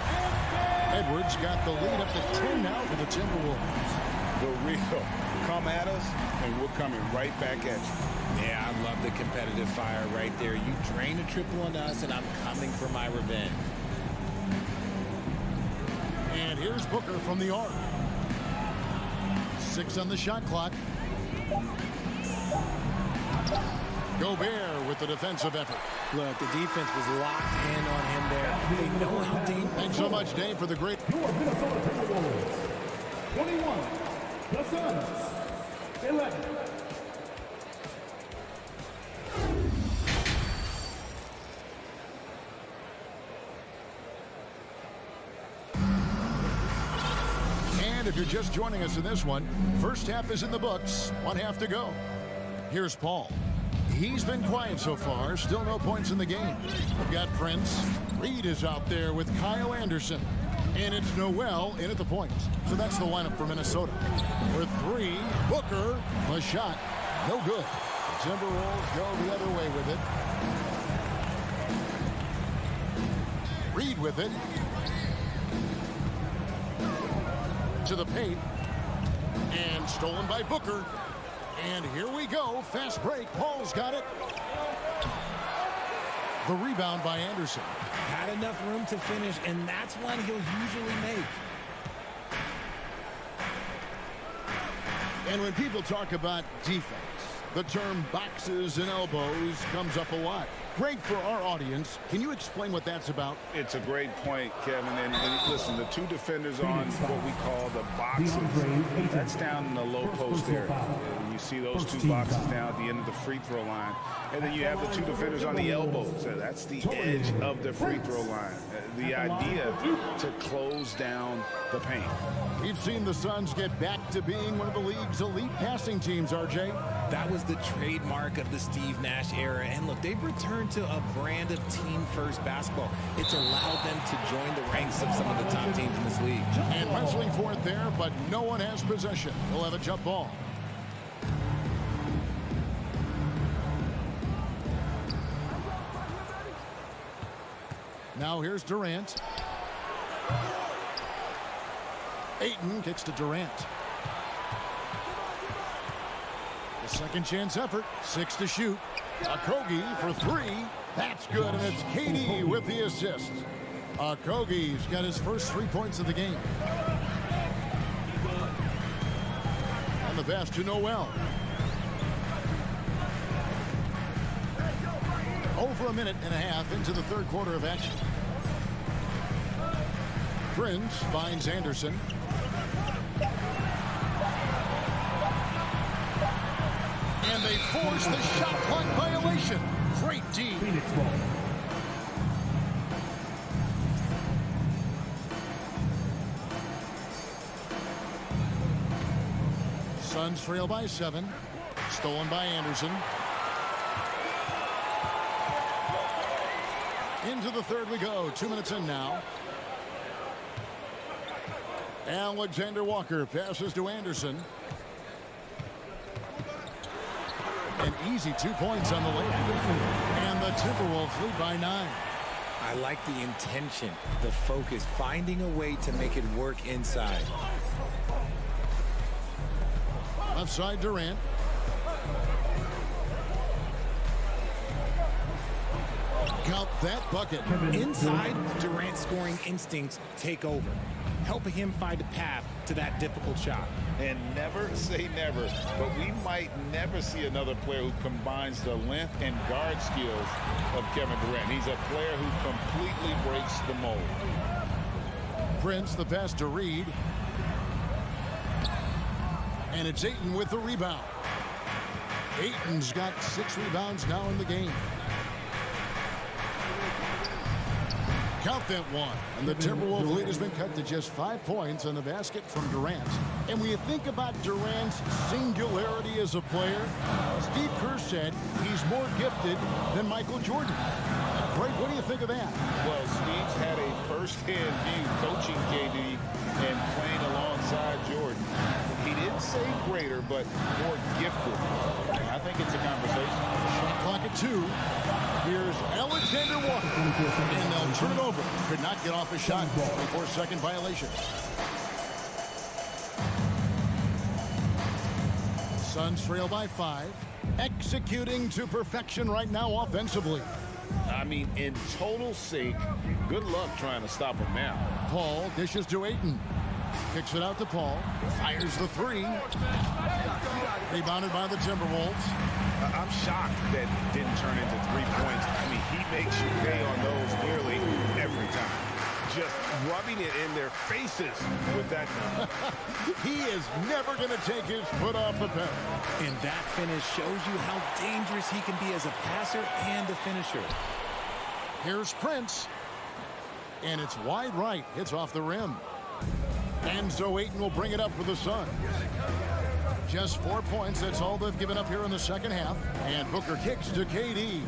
Edwards got the lead up to 10 now for the Timberwolves. The real come at us, and we're coming right back at you. Yeah, I love the competitive fire right there. You drain a triple on us, and I'm coming for my revenge. And here's Booker from the arc. 6 on the shot clock. Gobert with the defensive effort. Look, the defense was locked in on him there. They know how deep. Thanks so much, Dave, for the great. Your Minnesota Timberwolves. 21. The Suns. 11. And if you're just joining us in this one, first half is in the books. 1 half to go. Here's Paul. He's been quiet so far. Still no points in the game. We've got Prince. Reed is out there with Kyle Anderson. And it's Noel in at the point. So that's the lineup for Minnesota. For 3, Booker. A shot. No good. The Timberwolves go the other way with it. Reed with it. To the paint. And stolen by Booker. And here we go. Fast break. Paul's got it. The rebound by Anderson. Had enough room to finish, and that's one he'll usually make. And when people talk about defense, the term boxes and elbows comes up a lot. Great for our audience. Can you explain what that's about? It's a great point, Kevin. And listen, the 2 defenders on what we call the boxes, that's down in the low post area. And you see those 2 boxes down at the end of the free throw line. And then you have the 2 defenders on the elbows. So that's the edge of the free throw line. The idea to close down the paint. We've seen the Suns get back to being one of the league's elite passing teams, RJ. That was the trademark of the Steve Nash era. And look, they've returned to a brand of team-first basketball. It's allowed them to join the ranks of some of the top teams in this league. And wrestling for it there, but no one has possession. We'll have a jump ball. Now here's Durant. Ayton kicks to Durant. The second chance effort. 6 to shoot. Okogie for 3. That's good, and it's KD with the assist. Okogie's got his first 3 points of the game. And the pass to Noel. Over a minute and a half into the third quarter of action. Prince finds Anderson. And they force the shot clock violation. Great D. Suns trail by 7. Stolen by Anderson. Into the third we go. 2 minutes in now. Alexander Walker passes to Anderson. An easy 2 points on the layup. And the Timberwolves lead by 9. I like the intention, the focus, finding a way to make it work inside. Left side Durant. Count that bucket. Inside, Durant's scoring instincts take over, helping him find a path to that difficult shot. And never say never, but we might never see another player who combines the length and guard skills of Kevin Durant. He's a player who completely breaks the mold. Prince, the pass to Reed. And it's Ayton with the rebound. Ayton's got 6 rebounds now in the game. Count that one. And the Timberwolves lead has been cut to just 5 points on the basket from Durant. And when you think about Durant's singularity as a player, Steve Kerr said he's more gifted than Michael Jordan. Greg, what do you think of that? Well, Steve's had a first-hand view coaching KD and playing alongside Jordan. He didn't say greater, but more gifted. I think it's a conversation. Shot clock at 2. Here's Alexander Walker. And they'll turn it over. Could not get off a shot. 24-second violation. Suns trail by 5. Executing to perfection right now offensively. I mean, in total sync. Good luck trying to stop him now. Paul dishes to Ayton. Kicks it out to Paul. Fires the 3. Rebounded by the Timberwolves. I'm shocked that didn't turn into 3 points. I mean, he makes you pay on those nearly every time. Just rubbing it in their faces with that. He is never going to take his foot off the pedal. And that finish shows you how dangerous he can be as a passer and a finisher. Here's Prince. And it's wide right. Hits off the rim. And so Ayton will bring it up for the Suns. Just 4 points. That's all they've given up here in the second half. And Booker kicks to KD.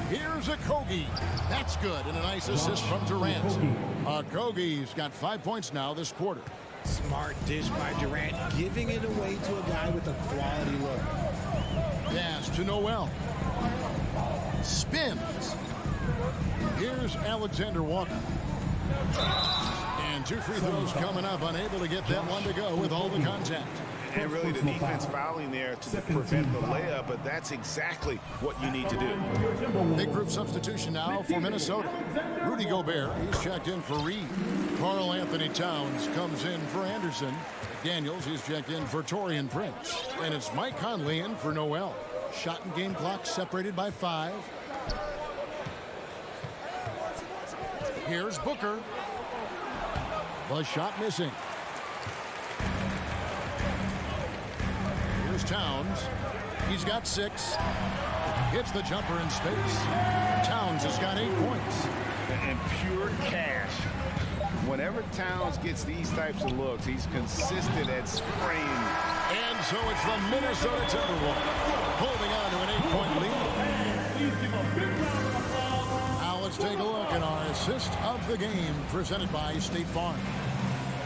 Here's a Kogi. That's good. And a nice assist from Durant. Kogi's got 5 points now this quarter. Smart dish by Durant, giving it away to a guy with a quality look. Pass to Noel. Spins. Here's Alexander Walker. And 2 free throws coming up. Unable to get that one to go with all the contact. And really the defense fouling there to prevent the layup, but that's exactly what you need to do. Big group substitution now for Minnesota. Rudy Gobert, he's checked in for Reed. Karl Anthony Towns comes in for Anderson. Daniels, he's checked in for Taurean Prince. And it's Mike Conley in for Noel. Shot and game clock separated by 5. Here's Booker. The shot missing. Here's Towns. He's got 6. Hits the jumper in space. Towns has got 8 points. And pure cash. Whenever Towns gets these types of looks, he's consistent at spraying. And so it's the Minnesota Timberwolves holding on to an 8-point lead. Now let's take a look at our assist of the game presented by State Farm.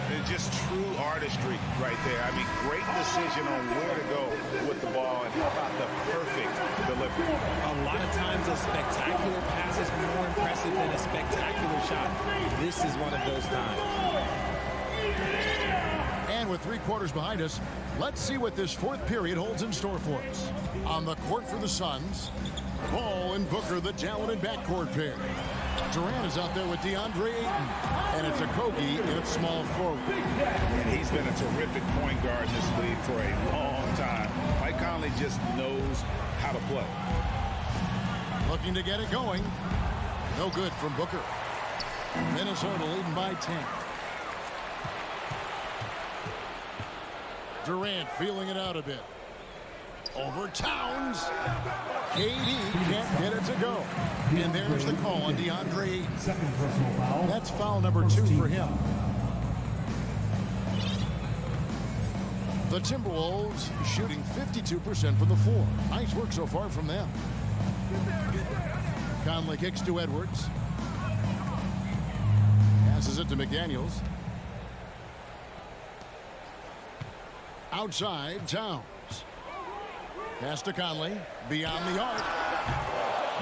It's just true artistry right there. I mean, great decision on where to go with the ball, and how about the perfect delivery. A lot of times a spectacular pass is more impressive than a spectacular shot. This is one of those times. And with 3 quarters behind us, let's see what this 4th period holds in store for us. On the court for the Suns, Paul and Booker, the talented backcourt pair. Durant is out there with DeAndre Ayton. And it's a Kogi in its small forward. And he's been a terrific point guard in this league for a long time. Mike Conley just knows how to play. Looking to get it going. No good from Booker. Minnesota leading by 10. Durant feeling it out a bit. Over Towns. KD can't get it to go. And there's the call on DeAndre Ayton. Second personal foul. That's foul number 2 for him. The Timberwolves shooting 52% from the floor. Nice work so far from them. Conley kicks to Edwards. Passes it to McDaniels. Outside, Towns. Pass to Conley. Beyond the arc.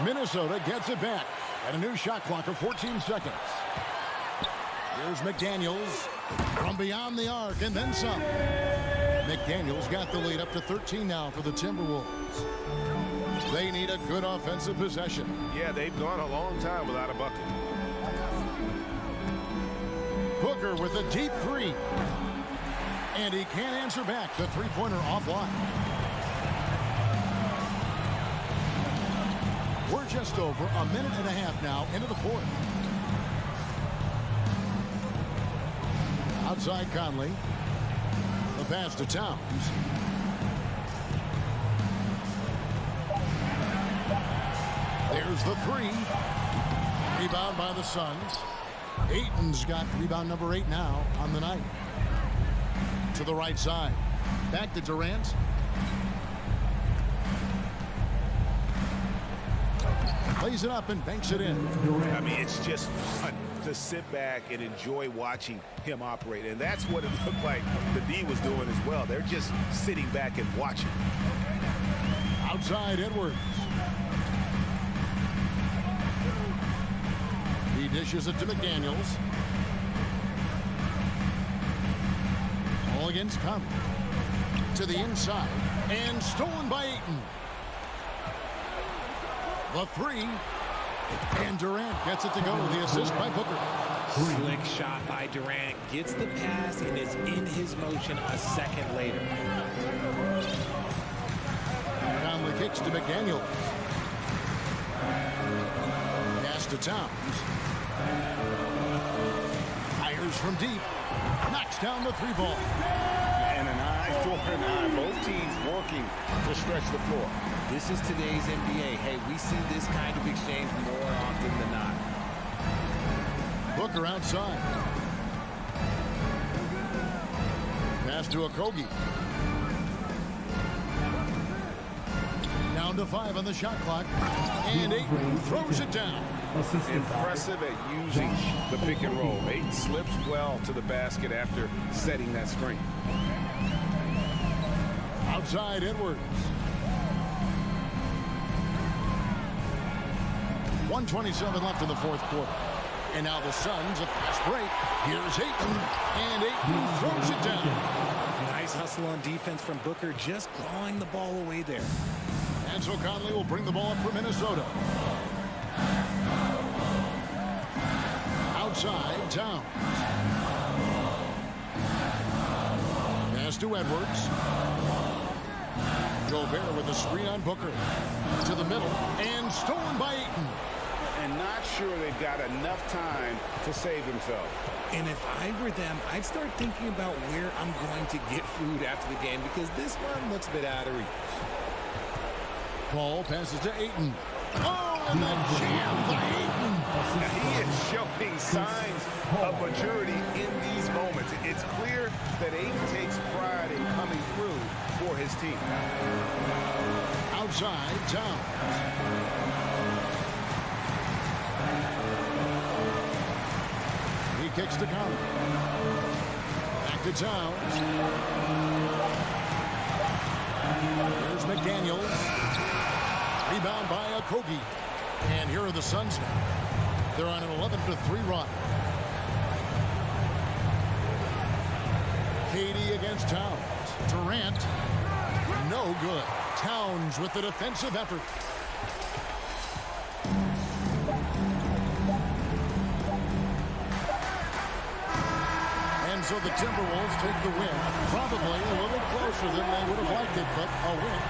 Minnesota gets it back. And a new shot clock of 14 seconds. Here's McDaniels from beyond the arc and then some. McDaniels got the lead up to 13 now for the Timberwolves. They need a good offensive possession. Yeah, they've gone a long time without a bucket. Booker with a deep three. And he can't answer back. The three-pointer offline. We're just over a minute and a half now into the fourth. Outside Conley. The pass to Towns. There's the three. Rebound by the Suns. Ayton's got rebound number 8 now on the night. To the right side. Back to Durant. Plays it up and banks it in. I mean, it's just fun to sit back and enjoy watching him operate. And that's what it looked like the D was doing as well. They're just sitting back and watching. Outside Edwards. He dishes it to McDaniels. All against Conley. To the inside. And stolen by Ayton. The three. And Durant gets it to go. The assist by Booker. Slick shot by Durant. Gets the pass and is in his motion a second later. Conley kicks to McDaniels. Pass to Towns. Fires from deep. Knocks down the three ball. And an eye for an eye. Both teams working to stretch the floor. This is today's NBA. Hey, we see this kind of exchange more often than not. Booker outside. Pass to Okogie. Down to 5 on the shot clock. And Ayton throws it down. Impressive at using the pick and roll. Ayton slips well to the basket after setting that screen. Outside Edwards. 1:27 left in the fourth quarter. And now the Suns, a fast break. Here's Ayton. And Ayton throws it down. Nice hustle on defense from Booker, just clawing the ball away there. And so Conley will bring the ball up for Minnesota. Outside, Towns. Pass to Edwards. Gobert with the screen on Booker. To the middle. And stolen by Ayton. And not sure they've got enough time to save themselves. And if I were them, I'd start thinking about where I'm going to get food after the game because this one looks a bit out of reach. Ball passes to Ayton. Oh, and the jam by Ayton. He is showing signs of maturity in these moments. It's clear that Ayton takes pride in coming through for his team. Outside, Towns. He kicks to Conley. Back to Towns. Here's McDaniels. Rebound by Okogie. And here are the Suns now. They're on an 11-3 run. KD against Towns. Durant. No good. Towns with the defensive effort. And so the Timberwolves take the win. Probably a little closer than they would have liked it, but a win.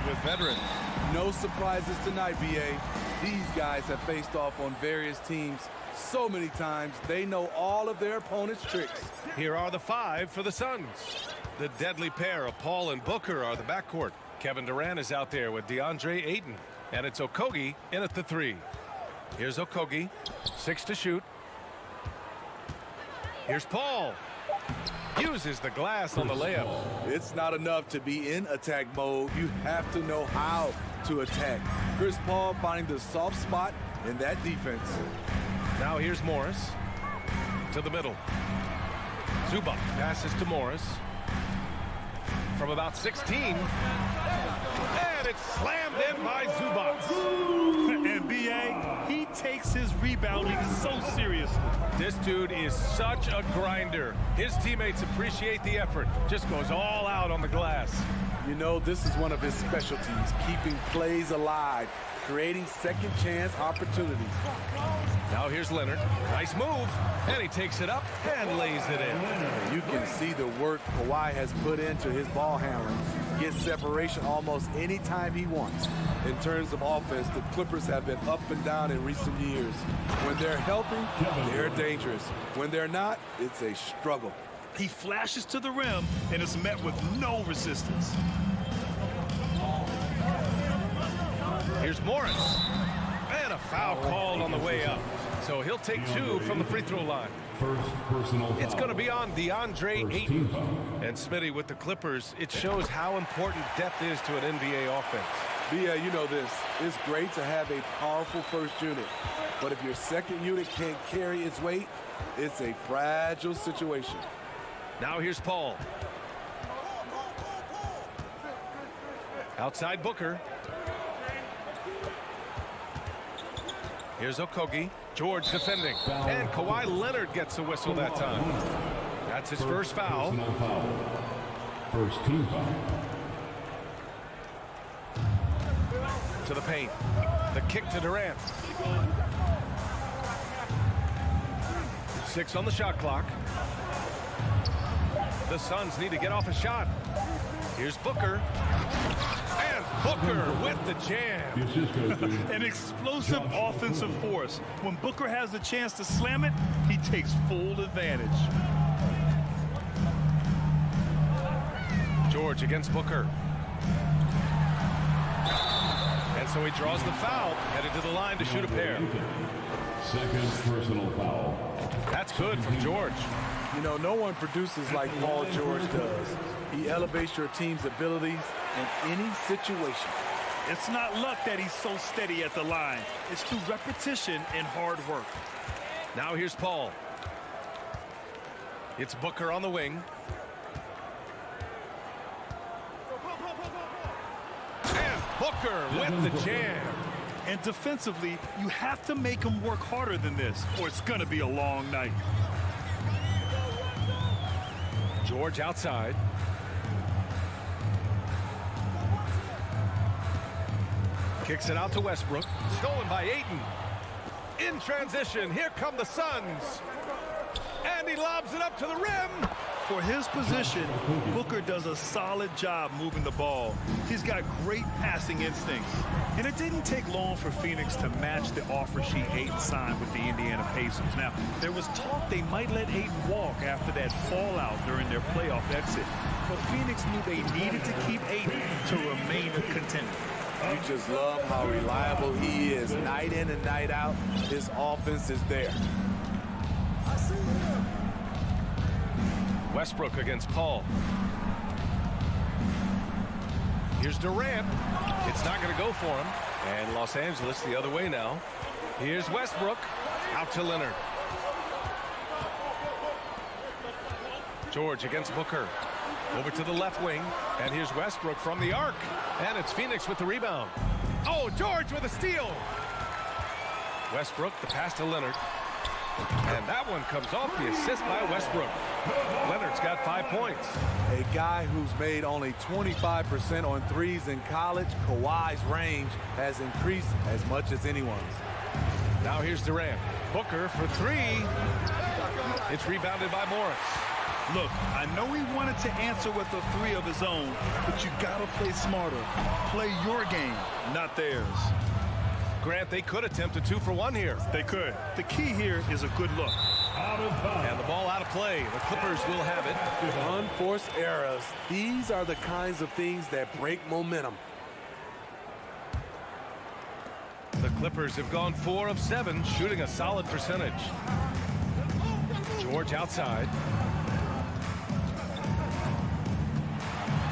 with veterans. No surprises tonight, B.A. These guys have faced off on various teams so many times, they know all of their opponent's tricks. Here are the 5 for the Suns. The deadly pair of Paul and Booker are the backcourt. Kevin Durant is out there with DeAndre Ayton. And it's Okogie in at the 3. Here's Okogie, 6 to shoot. Here's Paul. Uses the glass on the layup. It's not enough to be in attack mode. You have to know how to attack. Chris Paul finding the soft spot in that defense. Now here's Morris to the middle. Zubac passes to Morris from about 16. And it's slammed in by Zubac. And B.A., he takes his rebounding so seriously. This dude is such a grinder. His teammates appreciate the effort. Just goes all out on the glass. You know, this is one of his specialties, keeping plays alive, creating second chance opportunities. Now here's Leonard. Nice move. And he takes it up and lays it in. You can see the work Kawhi has put into his ball handling. Gets separation almost any time he wants. In terms of offense, the Clippers have been up and down in recent years. When they're healthy, they're dangerous. When they're not, it's a struggle. He flashes to the rim and is met with no resistance. Here's Morris. And a foul called on the way up. So he'll take 2 from the free throw line. First personal foul. It's going to be on DeAndre Ayton. And Smitty, with the Clippers, it shows how important depth is to an NBA offense. Yeah, you know this. It's great to have a powerful first unit. But if your second unit can't carry its weight, it's a fragile situation. Now here's Paul. Outside Booker. Here's Okogie. George defending. And Kawhi Leonard gets a whistle that time. That's his first foul. First team foul. To the paint. The kick to Durant. 6 on the shot clock. The Suns need to get off a shot. Here's Booker. And Booker with the jam. An explosive offensive force. When Booker has the chance to slam it, he takes full advantage. George against Booker. And so he draws the foul, headed to the line to shoot a pair. Second personal foul. That's good from George. You know, no one produces like Paul George does. He elevates your team's abilities in any situation. It's not luck that he's so steady at the line. It's through repetition and hard work. Now here's Paul. It's Booker on the wing. And Booker with the jam. And defensively, you have to make him work harder than this, or it's going to be a long night. George outside. Kicks it out to Westbrook. Stolen by Ayton. In transition, here come the Suns. And he lobs it up to the rim. For his position, Booker does a solid job moving the ball. He's got great passing instincts. And it didn't take long for Phoenix to match the offer sheet Ayton signed with the Indiana Pacers. Now, there was talk they might let Ayton walk after that fallout during their playoff exit. But Phoenix knew they needed to keep Ayton to remain a contender. You just love how reliable he is. Night in and night out, his offense is there. Westbrook against Paul. Here's Durant. It's not going to go for him. And Los Angeles the other way now. Here's Westbrook. Out to Leonard. George against Booker. Over to the left wing. And here's Westbrook from the arc. And it's Phoenix with the rebound. Oh, George with a steal. Westbrook, the pass to Leonard. And that one comes off the assist by Westbrook. Leonard's got 5 points. A guy who's made only 25% on threes in college, Kawhi's range has increased as much as anyone's. Now here's Durant. Booker for 3. It's rebounded by Morris. Look, I know he wanted to answer with a three of his own, but you gotta play smarter. Play your game, not theirs. Grant, they could attempt a 2 for 1 here. They could. The key here is a good look. And the ball out of play. The Clippers will have it. Unforced errors. These are the kinds of things that break momentum. The Clippers have gone 4 of 7, shooting a solid percentage. George outside.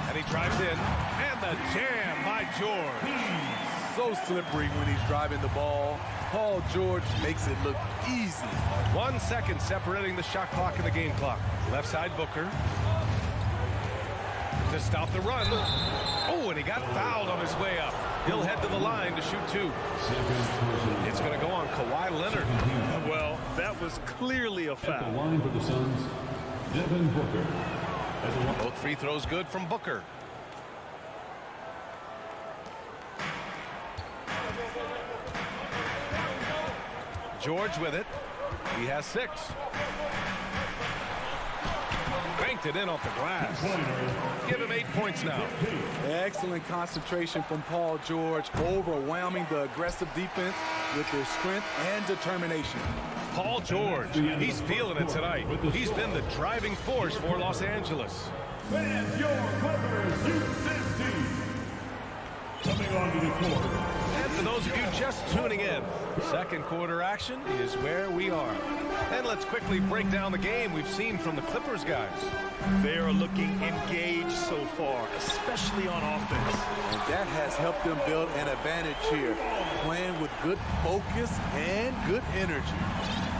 And he drives in. And the jam by George. So slippery when he's driving the ball. Paul George makes it look easy. 1 second separating the shot clock and the game clock. Left side Booker. To stop the run. Oh, and he got fouled on his way up. He'll head to the line to shoot 2. It's going to go on Kawhi Leonard. Well, that was clearly a foul. At the line for the Suns, Devin Booker. Both free throws good from Booker. George with it. He has 6. Banked it in off the glass. Give him 8 points now. Excellent concentration from Paul George, overwhelming the aggressive defense with their strength and determination. Paul George, he's feeling it tonight. He's been the driving force for Los Angeles. And your Clippers U16 coming onto the court. And for those of you just tuning in, second quarter action is where we are. And let's quickly break down the game we've seen from the Clippers guys. They are looking engaged so far, especially on offense. And that has helped them build an advantage here, playing with good focus and good energy.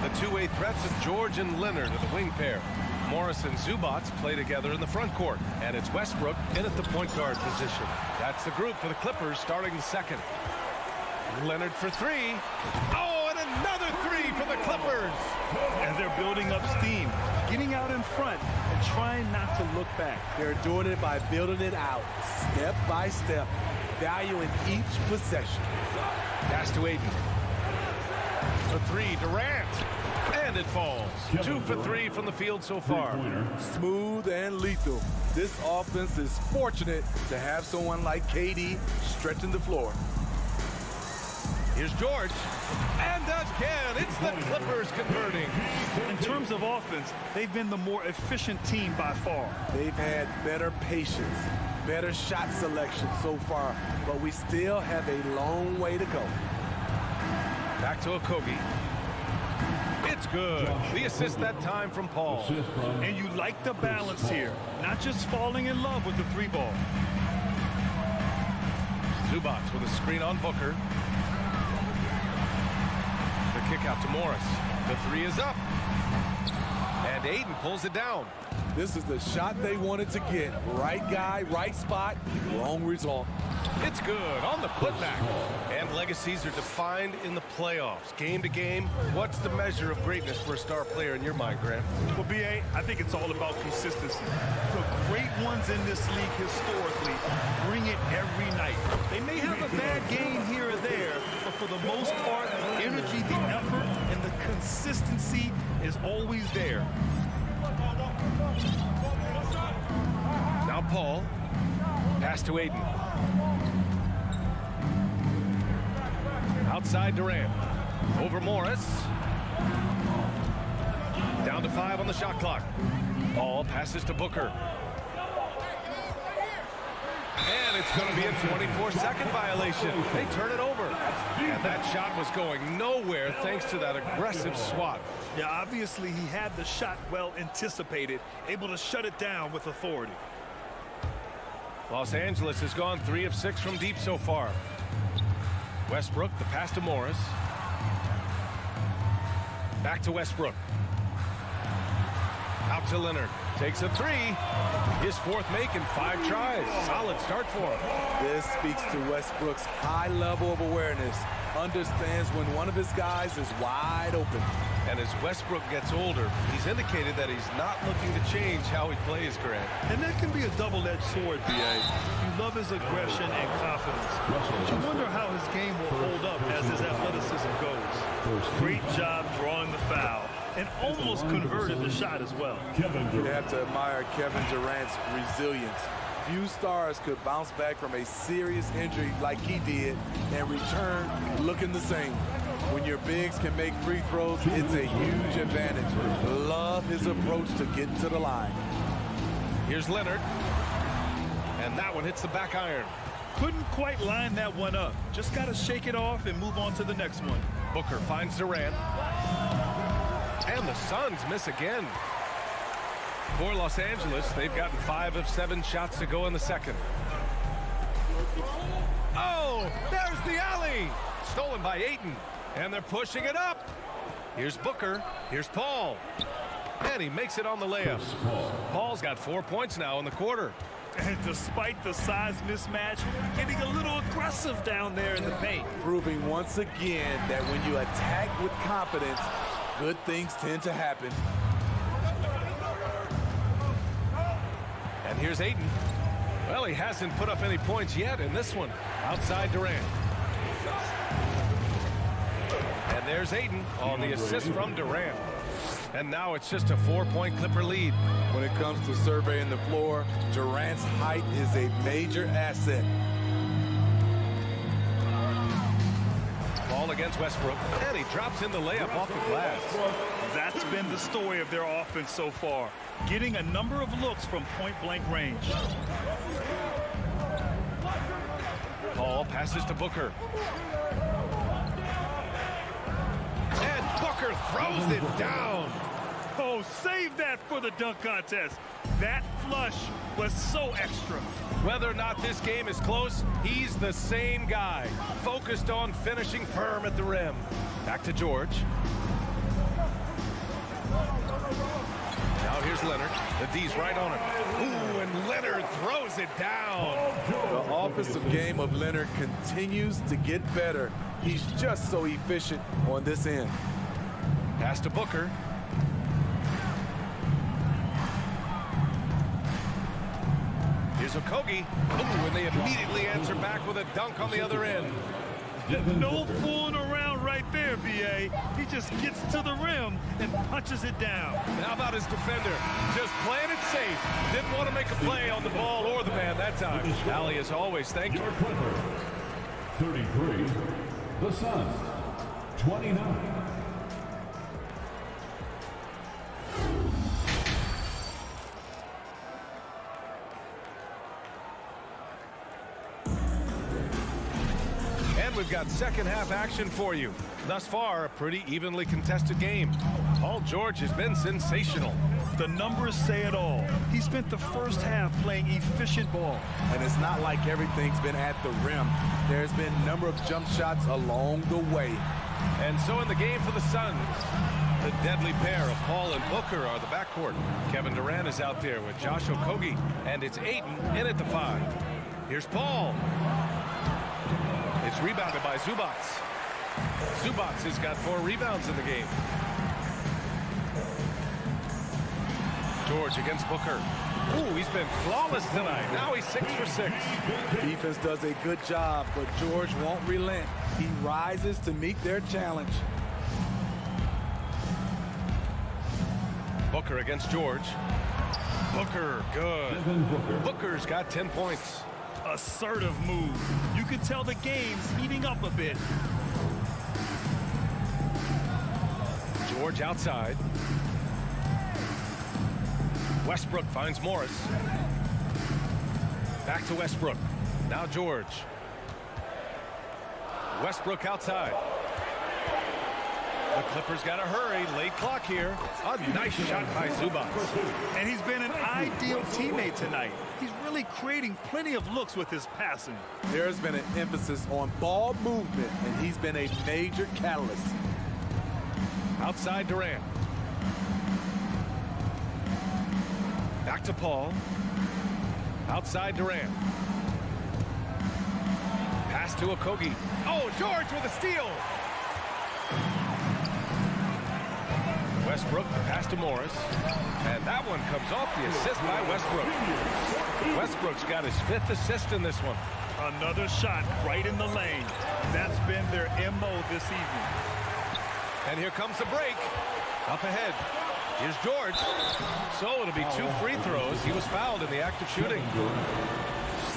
The two-way threats of George and Leonard are the wing pair. Morris and Zubac play together in the front court, and it's Westbrook in at the point guard position. That's the group for the Clippers starting the second. Leonard for 3. Oh, and another 3 for the Clippers. And they're building up steam, getting out in front and trying not to look back. They're doing it by building it out, step by step, valuing each possession. Pass to Aiden. For 3, Durant. And it falls. 2 for 3 from the field so far. Smooth and lethal. This offense is fortunate to have someone like KD stretching the floor. Here's George. And again, it's the Clippers converting. In terms of offense, they've been the more efficient team by far. They've had better patience, better shot selection so far, but we still have a long way to go. Back to Okogie. It's good. The assist that time from Paul. And you like the balance here, not just falling in love with the 3 ball. Zubac with a screen on Booker. The kick out to Morris. The 3 is up. And Aiden pulls it down. This is the shot they wanted to get. Right guy, right spot, wrong result. It's good on the putback. And legacies are defined in the playoffs. Game to game, what's the measure of greatness for a star player in your mind, Grant? Well, B.A., I think it's all about consistency. The great ones in this league historically bring it every night. They may have a bad game here or there, but for the most part, the energy, the effort, and the consistency is always there. Now Paul. Pass to Aiden. Outside Durant. Over Morris. Down to 5 on the shot clock. Ball passes to Booker. And it's going to be a 24-second violation. They turn it over. And that shot was going nowhere thanks to that aggressive swat. Yeah, obviously he had the shot well anticipated, able to shut it down with authority. Los Angeles has gone 3 of 6 from deep so far. Westbrook, the pass to Morris. Back to Westbrook. Out to Leonard. Takes a 3. His 4th make in 5 tries. Solid start for him. This speaks to Westbrook's high level of awareness. Understands when one of his guys is wide open. And as Westbrook gets older, he's indicated that he's not looking to change how he plays, Grant. And that can be a double-edged sword, B.A. You love his aggression and confidence. But you wonder how his game will hold up as his athleticism goes. Great job drawing the foul. and almost converted the shot as well. You have to admire Kevin Durant's resilience. Few stars could bounce back from a serious injury like he did and return looking the same. When your bigs can make free throws, it's a huge advantage. Love his approach to getting to the line. Here's Leonard. And that one hits the back iron. Couldn't quite line that one up. Just got to shake it off and move on to the next one. Booker finds Durant. And the Suns miss again. For Los Angeles, they've gotten 5 of 7 shots to go in the second. Oh, there's the alley. Stolen by Ayton. And they're pushing it up. Here's Booker. Here's Paul. And he makes it on the layup. Paul's got 4 points now in the quarter. And despite the size mismatch, getting a little aggressive down there in the paint. Proving once again that when you attack with confidence, good things tend to happen. And here's Ayton. Well, he hasn't put up any points yet in this one. Outside Durant. And there's Ayton on the assist from Durant. And now it's just a 4-point Clipper lead. When it comes to surveying the floor, Durant's height is a major asset. Ball against Westbrook. And he drops in the layup off the glass. That's been the story of their offense so far. Getting a number of looks from point-blank range. Paul passes to Booker. And Booker throws it down. Oh, save that for the dunk contest. That flush was so extra. Whether or not this game is close, he's the same guy. Focused on finishing firm at the rim. Back to George. Now here's Leonard. The D's right on him. Ooh, and Leonard throws it down. The offensive game of Leonard continues to get better. He's just so efficient on this end. Pass to Booker. Here's Okogie. Ooh, and they immediately answer back with a dunk on the other end. No fooling around right there, B.A. He just gets to the rim and punches it down. How about his defender? Just playing it safe. Didn't want to make a play on the ball or the man that time. Allie, as always, thank you. 33, the Suns, 29. And we've got second half action for you. Thus far, a pretty evenly contested game. Paul George has been sensational. The numbers say it all. He spent the first half playing efficient ball. And it's not like everything's been at the rim. There's been a number of jump shots along the way. And so in the game for the Suns, the deadly pair of Paul and Booker are the backcourt. Kevin Durant is out there with Josh Okogie, and it's Ayton in at the 5. Here's Paul. It's rebounded by Zubac. Zubac has got 4 rebounds in the game. George against Booker. Ooh, he's been flawless tonight. Now he's 6 for 6. Defense does a good job, but George won't relent. He rises to meet their challenge. Booker against George. Booker, good. Booker's got 10 points. Assertive move. You can tell the game's heating up a bit. George outside. Westbrook finds Morris. Back to Westbrook. Now George. Westbrook outside. The Clippers got to hurry. Late clock here. A nice shot by Zubac. And he's been an ideal teammate tonight. He's really creating plenty of looks with his passing. There's been an emphasis on ball movement, and he's been a major catalyst. Outside Durant. Back to Paul. Outside Durant. Pass to Okogie. Oh, George with a steal. Westbrook, pass to Morris. And that one comes off the assist by Westbrook. Westbrook's got his 5th assist in this one. Another shot right in the lane. That's been their MO this evening. And here comes the break. Up ahead. Here's George. So it'll be 2 free throws. He was fouled in the act of shooting.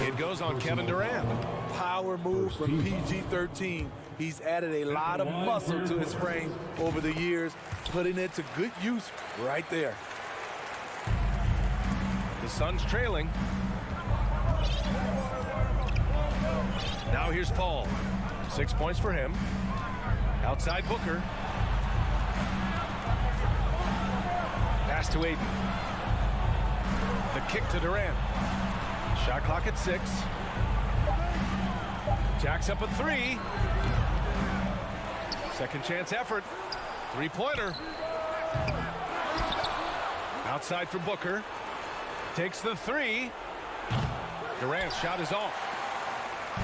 It goes on Kevin Durant. Power move from PG-13. He's added a lot of muscle to his frame over the years, putting it to good use right there. The Suns trailing. Now here's Paul. 6 points for him. Outside Booker. Pass to Aiden. The kick to Durant. Shot clock at 6. Jacks up a 3. Second chance effort. 3-pointer. Outside for Booker. Takes the 3. Durant's shot is off.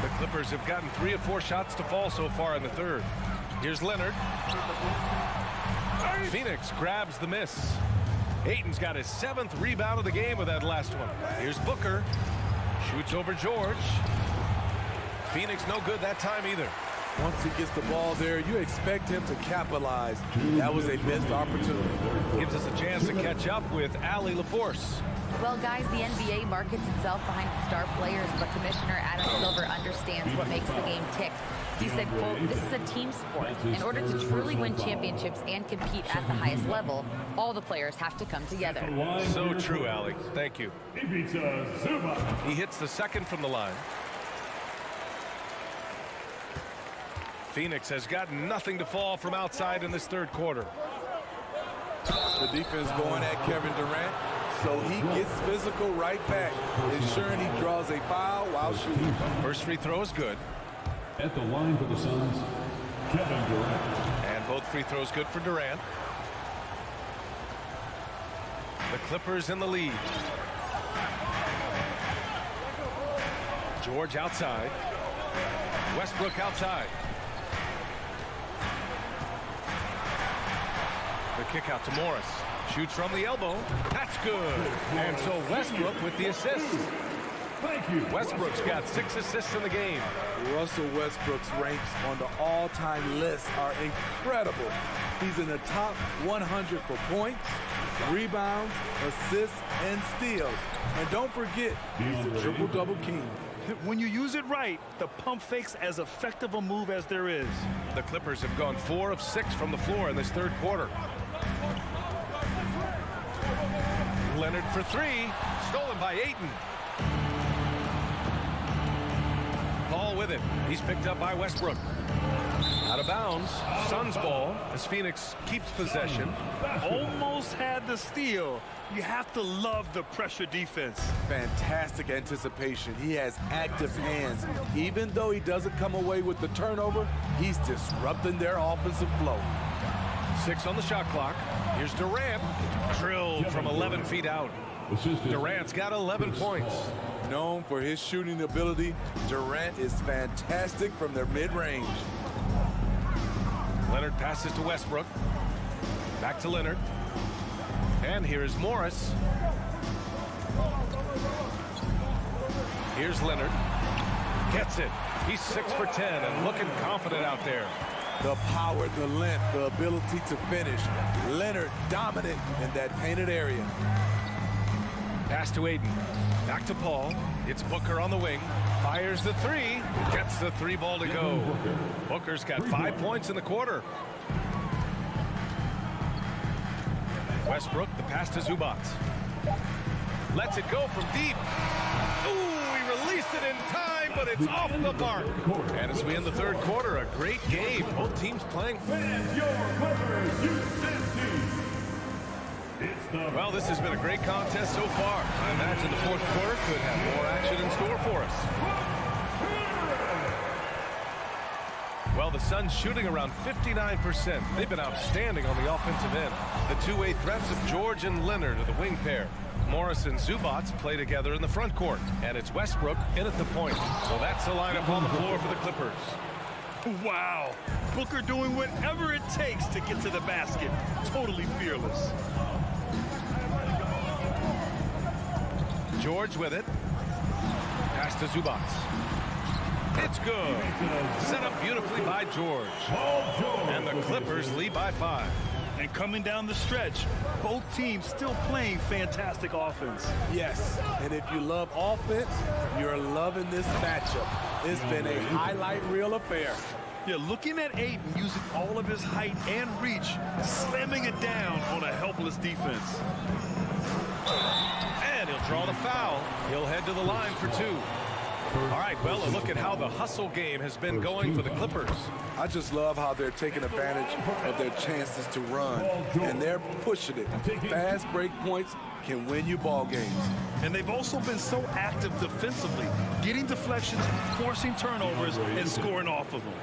The Clippers have gotten 3 of 4 shots to fall so far in the third. Here's Leonard. Phoenix grabs the miss. Ayton's got his 7th rebound of the game with that last one. Here's Booker. Shoots over George. Phoenix no good that time either. Once he gets the ball there, you expect him to capitalize. That was a missed opportunity. Gives us a chance to catch up with Allie LaForce. Well, guys, the NBA markets itself behind star players, but Commissioner Adam Silver understands what makes the game tick. He said, quote, "This is a team sport. In order to truly win championships and compete at the highest level, all the players have to come together." So true, Allie. Thank you. He hits the second from the line. Phoenix has got nothing to fall from outside in this third quarter. The defense going at Kevin Durant, so he gets physical right back, ensuring he draws a foul while shooting. First free throw is good. At the line for the Suns, Kevin Durant. And both free throws good for Durant. The Clippers in the lead. George outside. Westbrook outside. The kick out to Morris. Shoots from the elbow. That's good. And so Westbrook with the assist. Thank you. Westbrook's got 6 assists in the game. Russell Westbrook's ranks on the all-time list are incredible. He's in the top 100 for points, rebounds, assists, and steals. And don't forget, he's the triple-double king. When you use it right, the pump fake's as effective a move as there is. The Clippers have gone 4 of 6 from the floor in this third quarter. Leonard for 3. Stolen by Ayton. Paul with it. He's picked up by Westbrook. Out of bounds. Suns ball as Phoenix keeps possession. Almost had the steal. You have to love the pressure defense. Fantastic anticipation. He has active hands. Even though he doesn't come away with the turnover, he's disrupting their offensive flow. 6 on the shot clock. Here's Durant. Drilled from 11 feet out. Durant's got 11 points. Known for his shooting ability, Durant is fantastic from their mid-range. Leonard passes to Westbrook. Back to Leonard. And here is Morris. Here's Leonard. Gets it. He's 6 for 10 and looking confident out there. The power, the length, the ability to finish. Leonard dominant in that painted area. Pass to Ayton. Back to Paul. It's Booker on the wing. Fires the 3. Gets the 3 ball to go. Booker's got 5 points in the quarter. Westbrook, the pass to Zubac. Lets it go from deep. Ooh, he released it in time, but it's off the mark. And as we end the third quarter, a great game. Both teams playing. Well, this has been a great contest so far. I imagine the fourth quarter could have more action in store for us. Well, the Suns shooting around 59%. They've been outstanding on the offensive end. The two-way threats of George and Leonard are the wing pair. Morris and Zubac play together in the front court. And it's Westbrook in at the point. So that's the lineup on the floor for the Clippers. Wow. Booker doing whatever it takes to get to the basket. Totally fearless. George with it. Pass to Zubac. It's good. Set up beautifully by George. And the Clippers lead by 5. And coming down the stretch, both teams still playing fantastic offense. Yes, and if you love offense, you're loving this matchup. It's been a highlight reel affair. Yeah, looking at Ayton using all of his height and reach, slamming it down on a helpless defense. And he'll draw the foul. He'll head to the line for two. All right, well, a look at how the hustle game has been going for the Clippers. I just love how they're taking advantage of their chances to run, and they're pushing it. Fast break points can win you ball games. And they've also been so active defensively, getting deflections, forcing turnovers, and scoring off of them.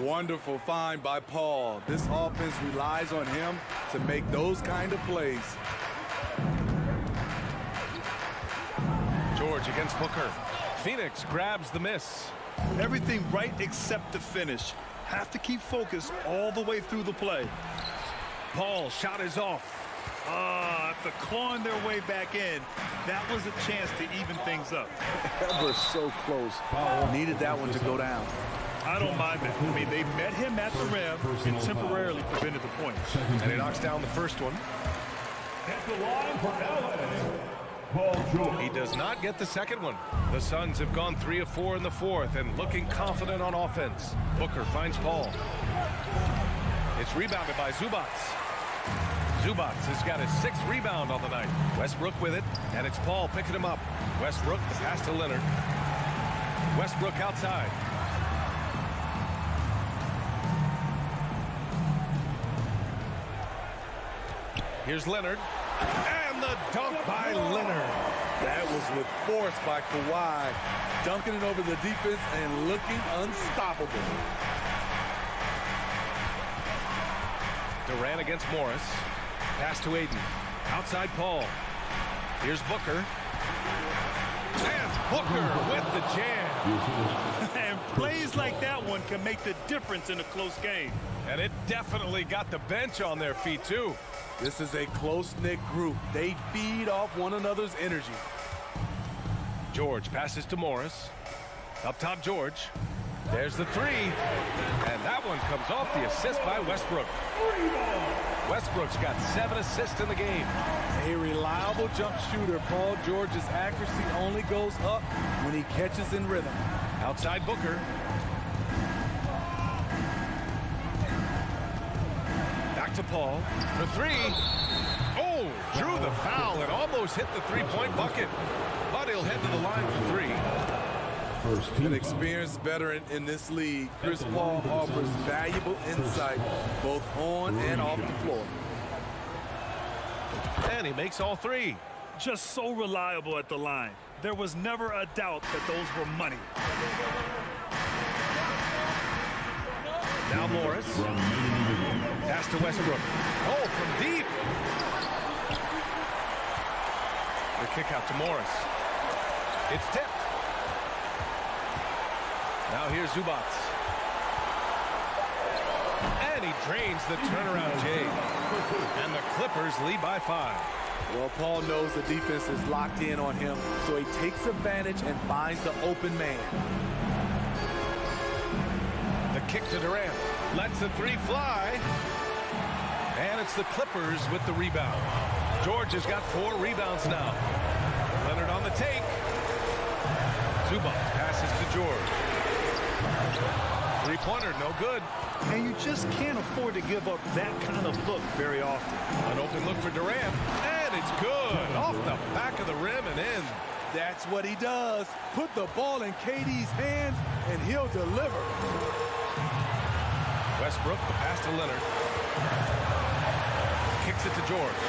Wonderful find by Paul. This offense relies on him to make those kind of plays. George against Booker. Phoenix grabs the miss. Everything right except the finish. Have to keep focused all the way through the play. Paul shot is off. After clawing their way back in, that was a chance to even things up. Ever so close. Needed that one to go down. I don't mind that. I mean, they met him at the rim and temporarily prevented the point. And he knocks down the first one. At the line for LA, Paul George. He does not get the second one. The Suns have gone 3 of 4 in the fourth and looking confident on offense. Booker finds Paul. It's rebounded by Zubats. Zubats has got his 6th rebound on the night. Westbrook with it, and it's Paul picking him up. Westbrook, the pass to Leonard. Westbrook outside. Here's Leonard. And the dunk by Leonard. That was with force by Kawhi, dunking it over the defense and looking unstoppable. Durant against Morris. Pass to Aiden. Outside Paul. Here's Booker. And Booker with the jam. And plays like that one can make the difference in a close game. And it definitely got the bench on their feet, too. This is a close-knit group. They feed off one another's energy. George passes to Morris. Up top, George. There's the three. And that one comes off the assist by Westbrook. Westbrook's got 7 assists in the game. A reliable jump shooter. Paul George's accuracy only goes up when he catches in rhythm. Outside Booker. Back to Paul for three. Oh, drew the foul and almost hit the three-point bucket. But he'll head to the line for three. An experienced veteran in this league, Chris Paul offers valuable insight both on and off the floor. And he makes all three. Just so reliable at the line. There was never a doubt that those were money. Now Morris. Pass to Westbrook. Oh, from deep. The kick out to Morris. It's tipped. Now here's Zubats. And he drains the turnaround J. And the Clippers lead by 5. Well, Paul knows the defense is locked in on him, so he takes advantage and finds the open man. The kick to Durant. Lets the three fly. And it's the Clippers with the rebound. George has got 4 rebounds now. Leonard on the take. Zubats passes to George. Three-pointer, no good. And you just can't afford to give up that kind of look very often. An open look for Durant, and it's good. Off the back of the rim and in. That's what he does. Put the ball in KD's hands, and he'll deliver. Westbrook, the pass to Leonard. Kicks it to George.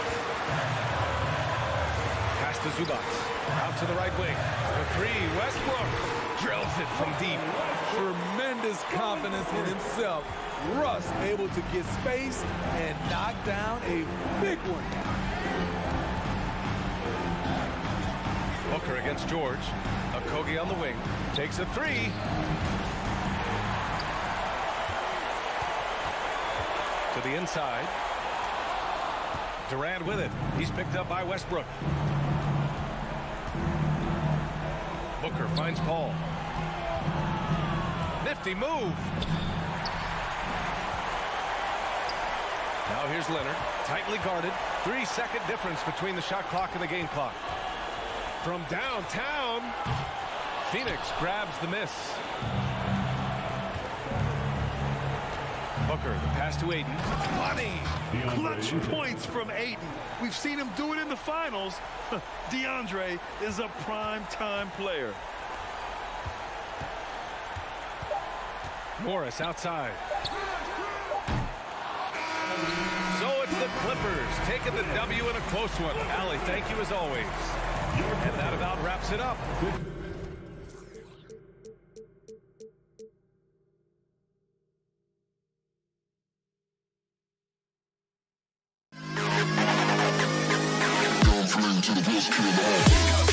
Pass to Zubats. Out to the right wing. The three, Westbrook drills it from deep. Tremendous confidence in himself. Russ able to get space and knock down a big one. Booker against George. Okogie on the wing. Takes a three. To the inside. Durant with it. He's picked up by Westbrook. Booker finds Paul. Nifty move. Now here's Leonard, tightly guarded. 3-second difference between the shot clock and the game clock. From downtown, Phoenix grabs the miss. Booker, the pass to Aiden. Money! Clutch points from Aiden. We've seen him do it in the finals. DeAndre is a prime-time player. Morris outside. So it's the Clippers taking the W in a close one. Allie, thank you as always. And that about wraps it up. To the best kid in the hall.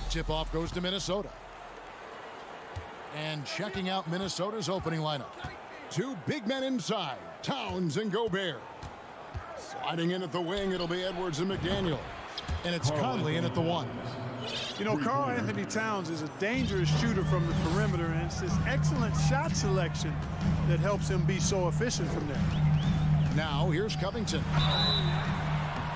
Tip-off goes to Minnesota. And checking out Minnesota's opening lineup. Two big men inside, Towns and Gobert. Sliding in at the wing, it'll be Edwards and McDaniel. And it's Conley in at the 1. You know, Karl Anthony Towns is a dangerous shooter from the perimeter, and it's his excellent shot selection that helps him be so efficient from there. Now, here's Covington.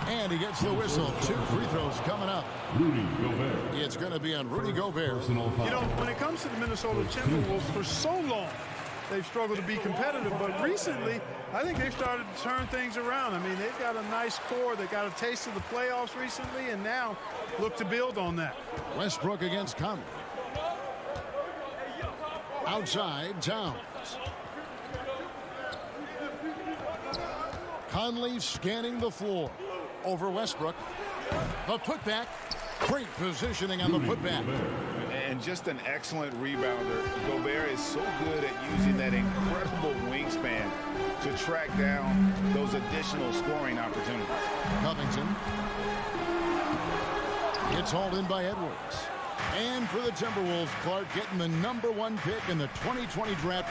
And he gets the whistle. 2 free throws coming up. Rudy Gobert. It's going to be on Rudy Gobert. You know, when it comes to the Minnesota Timberwolves, for so long, they've struggled to be competitive. But recently, I think they've started to turn things around. I mean, they've got a nice core. They got a taste of the playoffs recently, and now look to build on that. Westbrook against Conley. Outside, Towns. Conley scanning the floor. Over Westbrook. The putback. Great positioning on the putback. And just an excellent rebounder. Gobert is so good at using that incredible wingspan to track down those additional scoring opportunities. Covington. It's hauled in by Edwards. And for the Timberwolves, Clark getting the #1 pick in the 2020 draft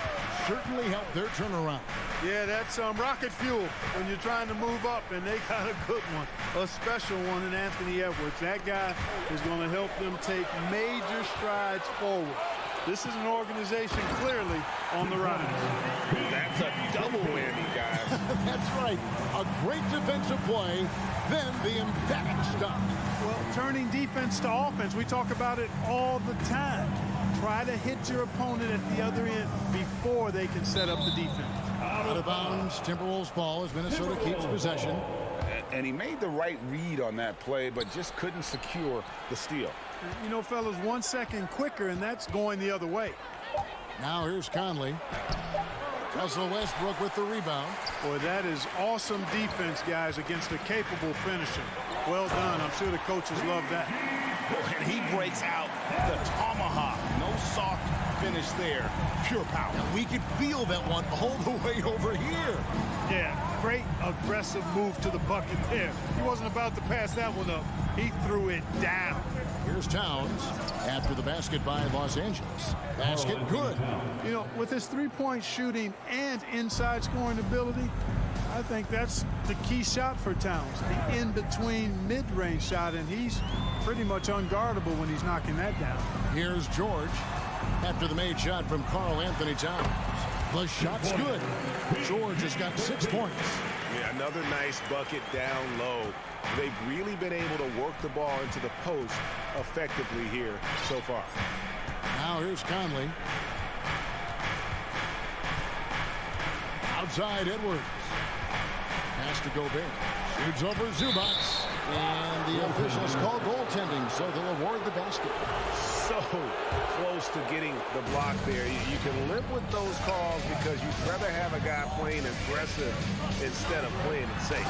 certainly helped their turnaround. Yeah, that's rocket fuel when you're trying to move up, and they got a good one, a special one in Anthony Edwards. That guy is going to help them take major strides forward. This is an organization clearly on the rise. That's a double whammy, guys. That's right. A great defensive play, then the emphatic stuff. Well, turning defense to offense, we talk about it all the time. Try to hit your opponent at the other end before they can set up the defense. Out of bounds, Timberwolves ball as Minnesota keeps possession. And he made the right read on that play, but just couldn't secure the steal. You know, fellas, 1 second quicker, and that's going the other way. Now here's Conley. Russell Westbrook with the rebound. Boy, that is awesome defense, guys, against a capable finisher. Well done. I'm sure the coaches love that. And he breaks out the tomahawk. No soft finish there. Pure power. And we could feel that one all the way over here. Yeah, great aggressive move to the bucket there. He wasn't about to pass that one up. He threw it down. Here's Towns after the basket by Los Angeles. Basket good. You know, with his three-point shooting and inside scoring ability, I think that's the key shot for Towns. The in-between mid-range shot, and he's pretty much unguardable when he's knocking that down. Here's George after the made shot from Karl Anthony Towns. The shot's good. George has got 6 points. Yeah, another nice bucket down low. They've really been able to work the ball into the post effectively here so far. Now here's Conley. Outside Edwards. Pass to Gobert. Shoots over Zubac. And the officials call goaltending, so they'll award the basket. So close to getting the block there. You can live with those calls because you'd rather have a guy playing aggressive instead of playing it safe.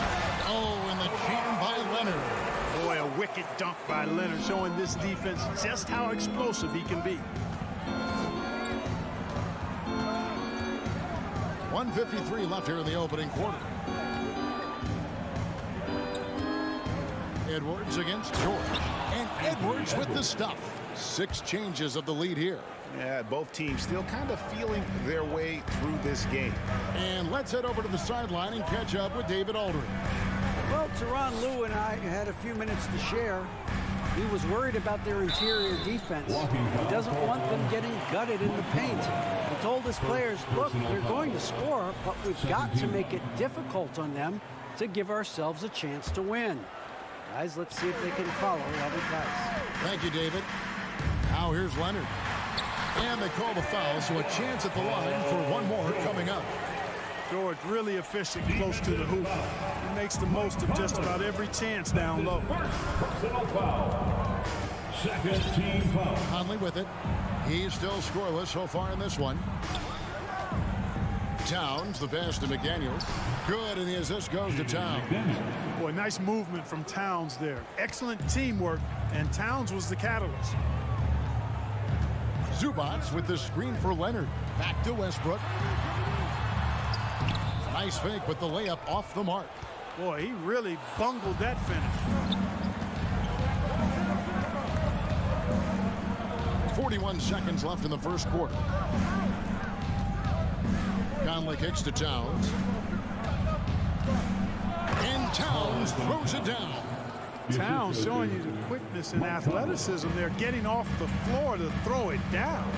Oh, and the jam by Leonard. Boy, a wicked dunk by Leonard, showing this defense just how explosive he can be. 1:53 left here in the opening quarter. Edwards against George. And Edwards with the stuff. 6 changes of the lead here. Yeah, both teams still kind of feeling their way through this game. And let's head over to the sideline and catch up with David Aldridge. Well, Tyronn Lue and I had a few minutes to share. He was worried about their interior defense. He doesn't want them getting gutted in the paint. He told his players, look, they're going to score, but we've got to make it difficult on them to give ourselves a chance to win. Guys, let's see if they can follow that advice. Thank you, David. Now here's Leonard. And they call the foul, so a chance at the line for one more coming up. George really efficient close to the hoop. makes the most of just about every chance down low. Personal foul. Second team foul. Conley with it. He's still scoreless so far in this one. Towns, the pass to McDaniels. Good, and the assist goes to Towns. Boy, nice movement from Towns there. Excellent teamwork, and Towns was the catalyst. Zubats with the screen for Leonard. Back to Westbrook. Nice fake, but the layup off the mark. Boy, he really bungled that finish. 41 seconds left in the first quarter. Conley kicks to Towns. And Towns throws it down. Towns showing you the quickness and athleticism there, getting off the floor to throw it down.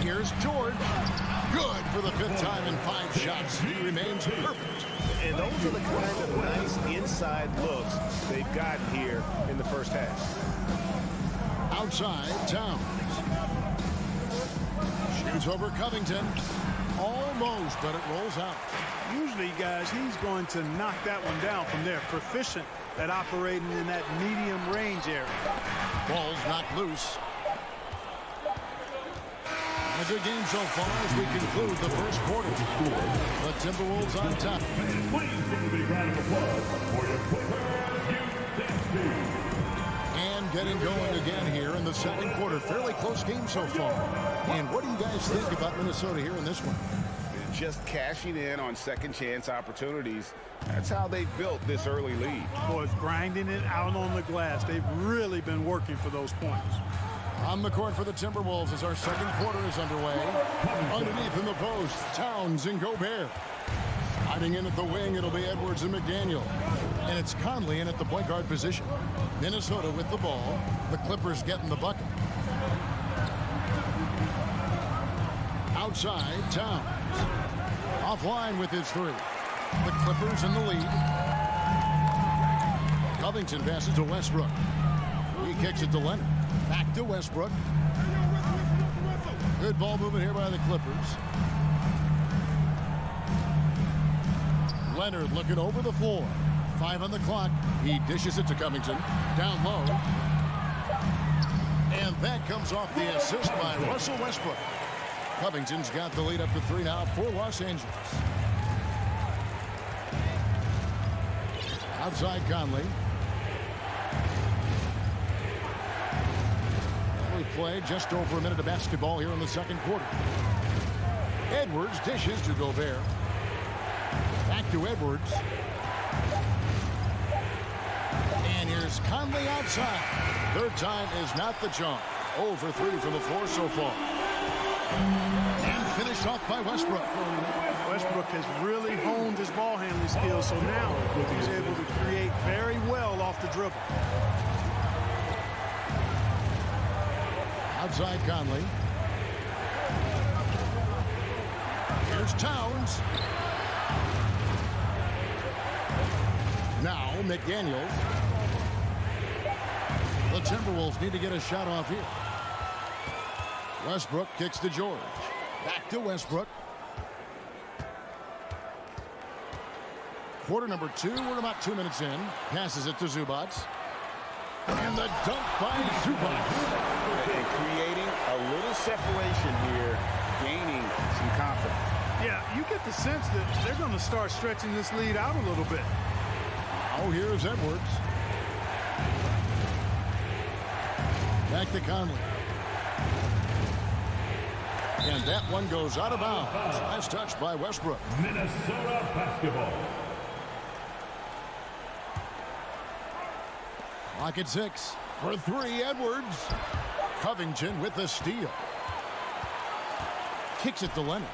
Here's George. Good for the 5th time in 5 shots. He remains perfect. And those are the kind of nice inside looks they've gotten here in the first half. Outside, Towns. Shoots over Covington. Almost, but it rolls out. Usually, guys, he's going to knock that one down from there. Proficient at operating in that medium range area. Ball's knocked loose. A good game so far as we conclude the first quarter. The Timberwolves on top. Please give a big round of applause for your And getting going again here in the second quarter. Fairly close game so far. And what do you guys think about Minnesota here in this one? Just cashing in on second chance opportunities. That's how they built this early lead. Boy, grinding it out on the glass. They've really been working for those points. On the court for the Timberwolves as our second quarter is underway. Underneath in the post, Towns and Gobert. Hiding in at the wing, it'll be Edwards and McDaniel. And it's Conley in at the point guard position. Minnesota with the ball. The Clippers getting the bucket. Outside, Towns. Offline with his 3. The Clippers in the lead. Covington passes to Westbrook. He kicks it to Leonard. Back to Westbrook. Good ball movement here by the Clippers. Leonard looking over the floor. 5 on the clock. He dishes it to Covington. Down low. And that comes off the assist by Russell Westbrook. Covington's got the lead up to 3 now for Los Angeles. Outside Conley. We played just over a minute of basketball here in the second quarter. Edwards dishes to Gobert. Back to Edwards. And here's Conley outside. Third time is not the charm. 0 for 3 from the floor so far. And finished off by Westbrook. Westbrook has really honed his ball handling skills, so now he's able to create very well off the dribble. Outside Conley. Here's Towns. Now McDaniels. The Timberwolves need to get a shot off here. Westbrook kicks to George. Back to Westbrook. Quarter number 2. We're about 2 minutes in. Passes it to Zubats. And the dunk by Zubats. And creating a little separation here, gaining some confidence. Yeah, you get the sense that they're going to start stretching this lead out a little bit. Oh, here's Edwards. Back to Conley. And that one goes out of bounds. Nice touch by Westbrook. Minnesota basketball. Clock at 6. For 3, Edwards. Covington with the steal. Kicks it to Leonard.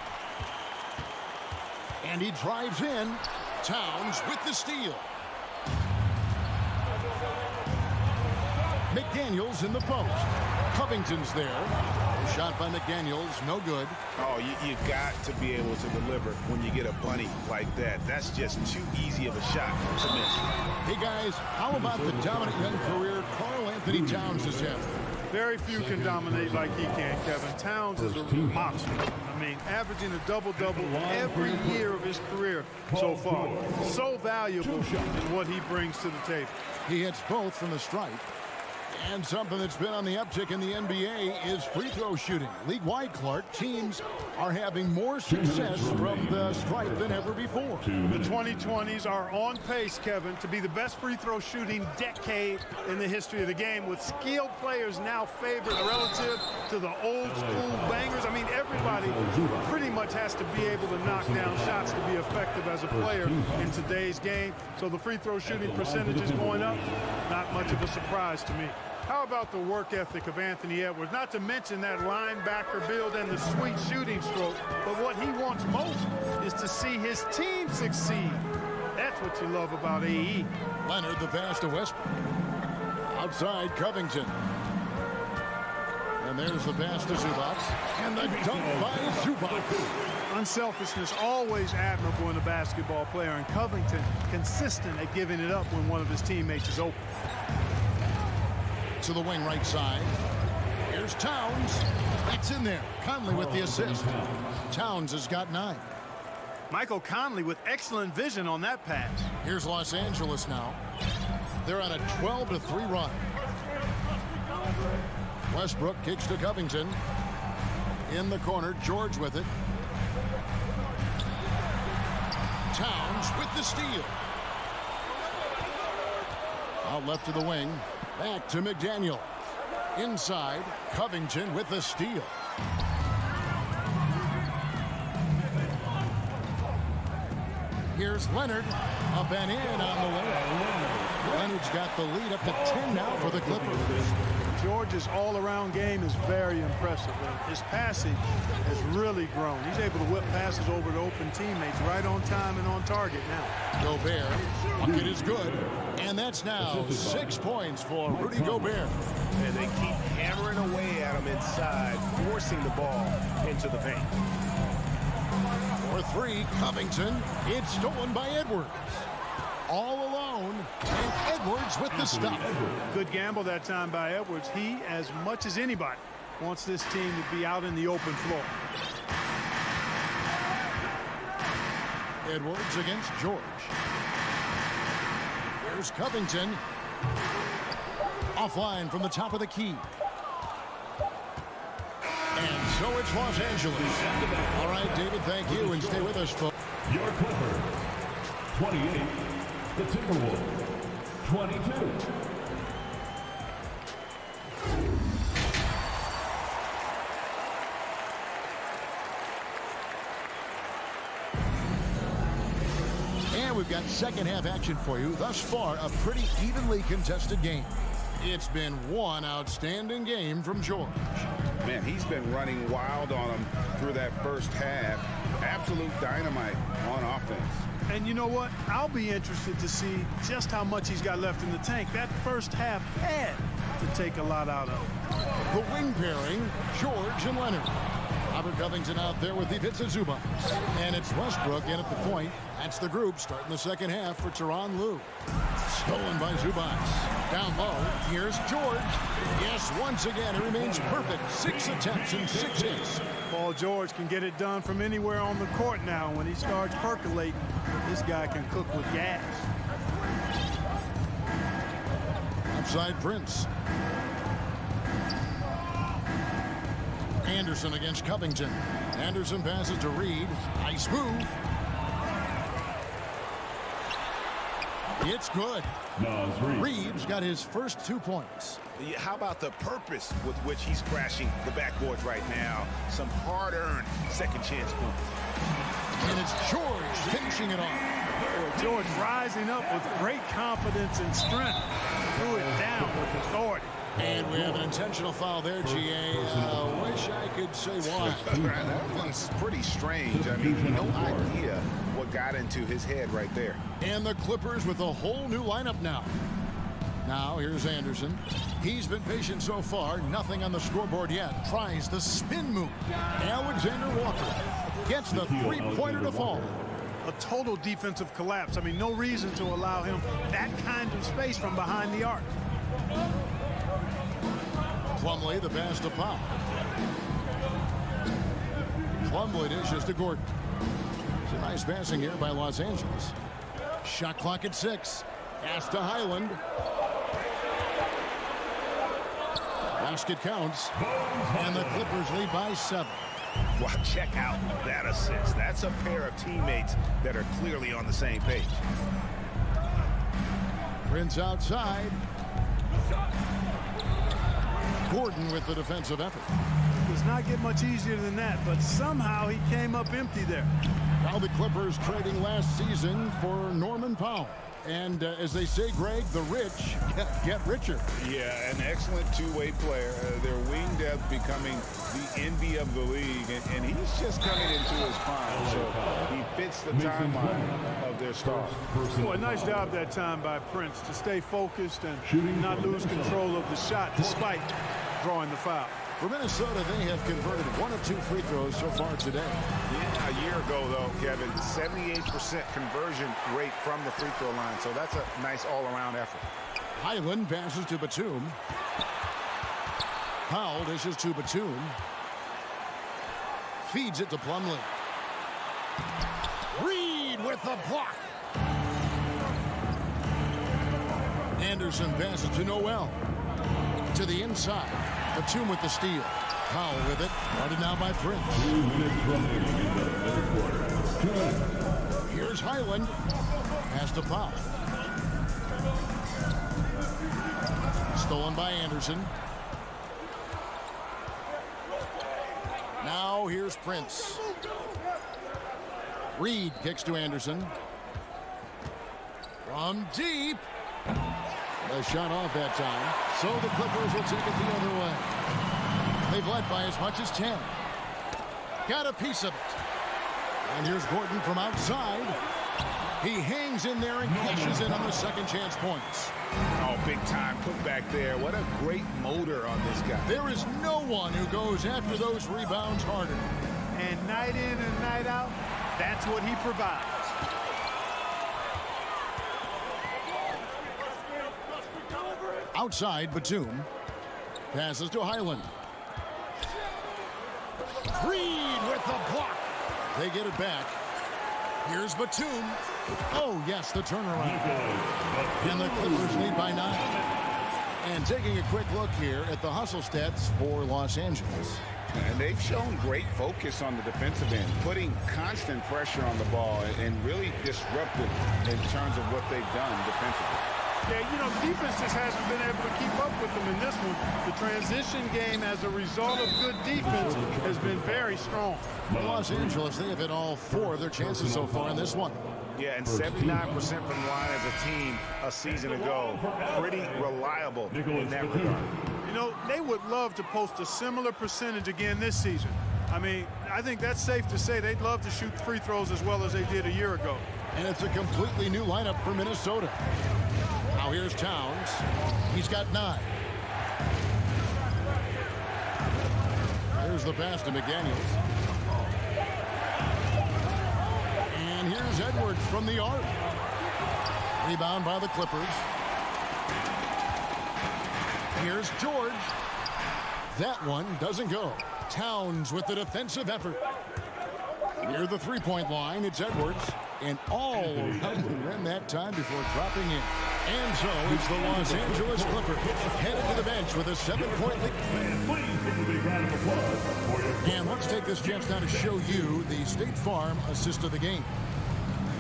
And he drives in. Towns with the steal. McDaniels in the post. Covington's there. Shot by McDaniels, no good. Oh, you've got to be able to deliver when you get a bunny like that. That's just too easy of a shot to miss. Hey, guys, how about the dominant young career Karl Anthony Towns has had? Very few can dominate like he can, Kevin. Towns is a monster. I mean, averaging a double-double every year of his career so far. So valuable in what he brings to the table. He hits both from the stripe. And something that's been on the uptick in the NBA is free throw shooting. League-wide, Clark, teams are having more success from the stripe than ever before. The 2020s are on pace, Kevin, to be the best free throw shooting decade in the history of the game, with skilled players now favored relative to the old school bangers. I mean, everybody pretty much has to be able to knock down shots to be effective as a player in today's game. So the free throw shooting percentage is going up. Not much of a surprise to me. How about the work ethic of Anthony Edwards? Not to mention that linebacker build and the sweet shooting stroke. But what he wants most is to see his team succeed. That's what you love about AE. Leonard, the pass to Westbrook. Outside Covington. And there's the pass to Zubac. And the dunk by Zubac. Unselfishness always admirable in a basketball player, and Covington consistent at giving it up when one of his teammates is open. To the wing right side. Here's Towns. That's in there. Conley with the assist. Towns has got 9. Michael Conley with excellent vision on that pass. Here's Los Angeles now. They're on a 12-3 run. Westbrook kicks to Covington. In the corner, George with it. Towns with the steal. Out left to the wing. Back to McDaniel. Inside, Covington with the steal. Here's Leonard. Up and in on the way. Leonard's got the lead up to 10 now for the Clippers. George's all-around game is very impressive. His passing has really grown. He's able to whip passes over to open teammates right on time and on target now. Gobert. Bucket is good. And that's now 6 points for Rudy Gobert. And they keep hammering away at him inside, forcing the ball into the paint. For 3, Covington. It's stolen by Edwards. All alone, and Edwards with the stop. Good gamble that time by Edwards. He, as much as anybody, wants this team to be out in the open floor. Edwards against George. Here's Covington. Offline from the top of the key. And so it's Los Angeles. All right, David, thank you, and stay with us, folks. Your Clipper, 28. The Timberwolves, 22. And we've got second half action for you. Thus far, a pretty evenly contested game. It's been one outstanding game from George. Man, he's been running wild on him through that first half. Absolute dynamite on offense. And you know what? I'll be interested to see just how much he's got left in the tank. That first half had to take a lot out of him. The wing pairing, George and Leonard. Robert Covington out there with the Zubac. And it's Westbrook in at the point. That's the group starting the second half for Tyronn Lue. Stolen by Zubac. Down low, here's George. Yes, once again, it remains perfect. 6 attempts and 6 hits. Paul George can get it done from anywhere on the court now. When he starts percolating, this guy can cook with gas. Outside Prince. Anderson against Covington. Anderson passes to Reed. Nice move. It's good. Reeves got his first 2 points. How about the purpose with which he's crashing the backboards right now? Some hard-earned second chance points. And it's George finishing it off. George rising up with great confidence and strength. Threw it down with authority. And we have an intentional foul there, GA. Wish I could say why. That was pretty strange. I mean, no idea what got into his head right there. And the Clippers with a whole new lineup now. Now, here's Anderson. He's been patient so far. Nothing on the scoreboard yet. Tries the spin move. Alexander Walker gets the three-pointer to fall. A total defensive collapse. I mean, no reason to allow him that kind of space from behind the arc. Plumlee, the pass to Pop. Plumlee dishes to Gordon. It's a nice passing here by Los Angeles. Shot clock at 6. Pass to Highland. Basket counts. And the Clippers lead by 7. Wow, check out that assist. That's a pair of teammates that are clearly on the same page. Prince outside. Gordon with the defensive effort. Does not get much easier than that, but somehow he came up empty there. Now the Clippers trading last season for Norman Powell. And as they say, Greg, the rich get richer. Yeah, an excellent two-way player. Their wing depth becoming the envy of the league, and he's just coming into his prime. So he fits the timeline of their stars. Boy, nice job that time by Prince to stay focused and not lose control of the shot despite drawing the foul. For Minnesota, they have converted 1 of 2 free throws so far today. Yeah, a year ago, though, Kevin, 78% conversion rate from the free throw line. So that's a nice all-around effort. Highland passes to Batum. Powell dishes to Batum. Feeds it to Plumlee. Reed with the block. Anderson passes to Noel. To the inside. Batum with the steal. Powell with it. Guarded now by Prince. 2 minutes remaining in the third quarter. Here's Highland. Pass to Powell. Stolen by Anderson. Now here's Prince. Reed kicks to Anderson. From deep. A shot off that time. So the Clippers will take it the other way. They've led by as much as 10. Got a piece of it. And here's Gordon from outside. He hangs in there and cashes in on the second chance points. Oh, big time put back there. What a great motor on this guy. There is no one who goes after those rebounds harder. And night in and night out, that's what he provides. Outside, Batum. Passes to Highland. Reed with the block. They get it back. Here's Batum. Oh, yes, the turnaround. And the Clippers lead by 9. And taking a quick look here at the hustle stats for Los Angeles. And they've shown great focus on the defensive end, putting constant pressure on the ball and really disruptive in terms of what they've done defensively. Yeah, you know, the defense just hasn't been able to keep up with them in this one. The transition game, as a result of good defense, has been very strong. For Los Angeles, they have hit all 4 of their chances so far in this one. Yeah, and 79% from the line as a team a season ago. Pretty reliable in that regard. You know, they would love to post a similar percentage again this season. I mean, I think that's safe to say they'd love to shoot free throws as well as they did a year ago. And it's a completely new lineup for Minnesota. Now here's Towns. He's got 9. Here's the pass to McDaniels. And here's Edwards from the arc. Rebound by the Clippers. Here's George. That one doesn't go. Towns with the defensive effort. Near the three-point line, it's Edwards. And all around the rim that time before dropping in. And so it's the Los Angeles Clippers headed to the bench with a 7-point lead. And let's take this chance now to show you the State Farm assist of the game.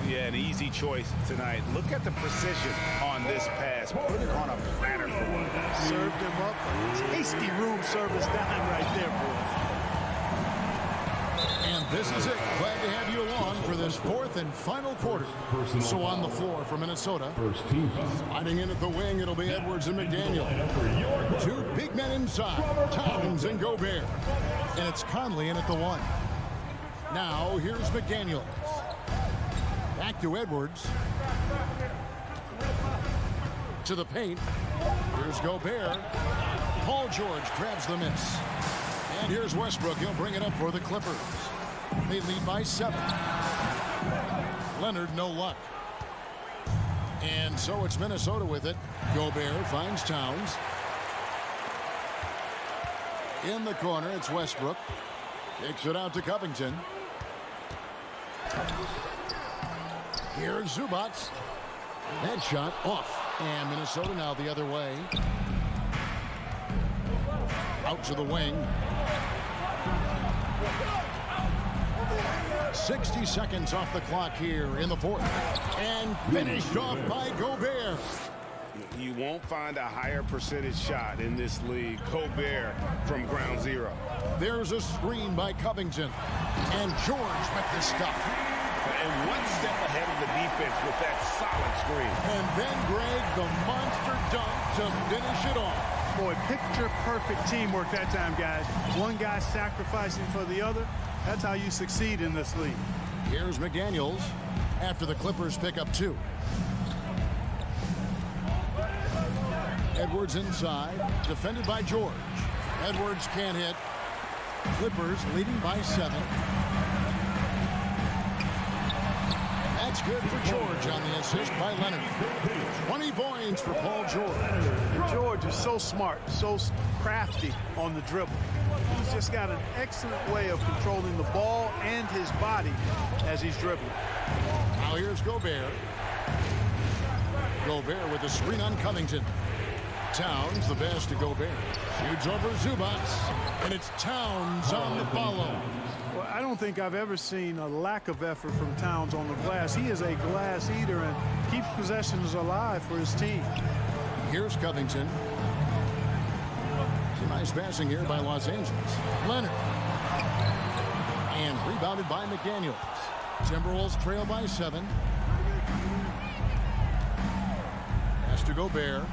Yeah, an easy choice tonight. Look at the precision on this pass. Put it on a platter. Served him up a tasty room service dime right there, boy. And this is it. Glad to have you along for this 4th and final quarter. So on the floor for Minnesota. Sliding in at the wing, it'll be Edwards and McDaniel. 2 big men inside, Towns and Gobert. And it's Conley in at the 1. Now here's McDaniel. Back to Edwards. To the paint. Here's Gobert. Paul George grabs the miss. And here's Westbrook. He'll bring it up for the Clippers. They lead by 7. Leonard, no luck. And so it's Minnesota with it. Gobert finds Towns. In the corner, it's Westbrook. Kicks it out to Covington. Here's Zubats. That shot off. And Minnesota now the other way. Out to the wing. 60 seconds off the clock here in the fourth. And finished off by Gobert. You won't find a higher percentage shot in this league. Gobert from ground zero. There's a screen by Covington. And George with the stuff. And one step ahead of the defense with that solid screen. And then Greg, the monster dunk to finish it off. Boy, picture-perfect teamwork that time, guys. One guy sacrificing for the other. That's how you succeed in this league. Here's McDaniels after the Clippers pick up 2. Edwards inside, defended by George. Edwards can't hit. Clippers leading by 7. That's good for George on the assist by Leonard. 20 points for Paul George. George is so smart, so crafty on the dribble. He's just got an excellent way of controlling the ball and his body as he's dribbling. Now here's Gobert. Gobert with the screen on Covington. Towns the best to Gobert. Shoots over Zubats. And it's Towns on the follow. Well, I don't think I've ever seen a lack of effort from Towns on the glass. He is a glass eater and keeps possessions alive for his team. Here's Covington. Some nice passing here by Los Angeles. Leonard. And rebounded by McDaniels. Timberwolves trail by 7. Pass to Gobert.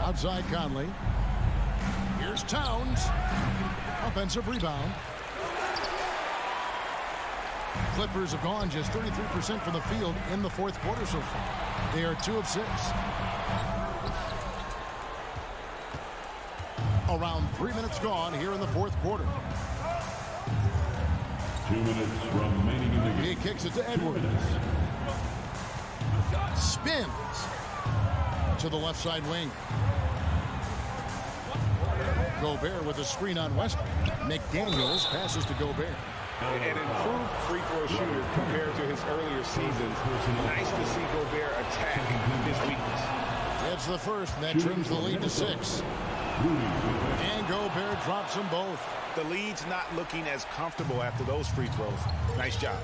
Outside Conley. Here's Towns. Offensive rebound. Clippers have gone just 33% from the field in the fourth quarter so far. They are 2 of 6. Around 3 minutes gone here in the fourth quarter. 2 minutes remaining in the game. He kicks it to Edwards. Spins to the left side wing. Gobert with a screen on Westbrook. McDaniels passes to Gobert. An improved free throw shooter compared to his earlier seasons. Nice to see Gobert attack his weakness. It's the first, and that trims the lead to 6. And Gobert drops them both. The lead's not looking as comfortable after those free throws. Nice job.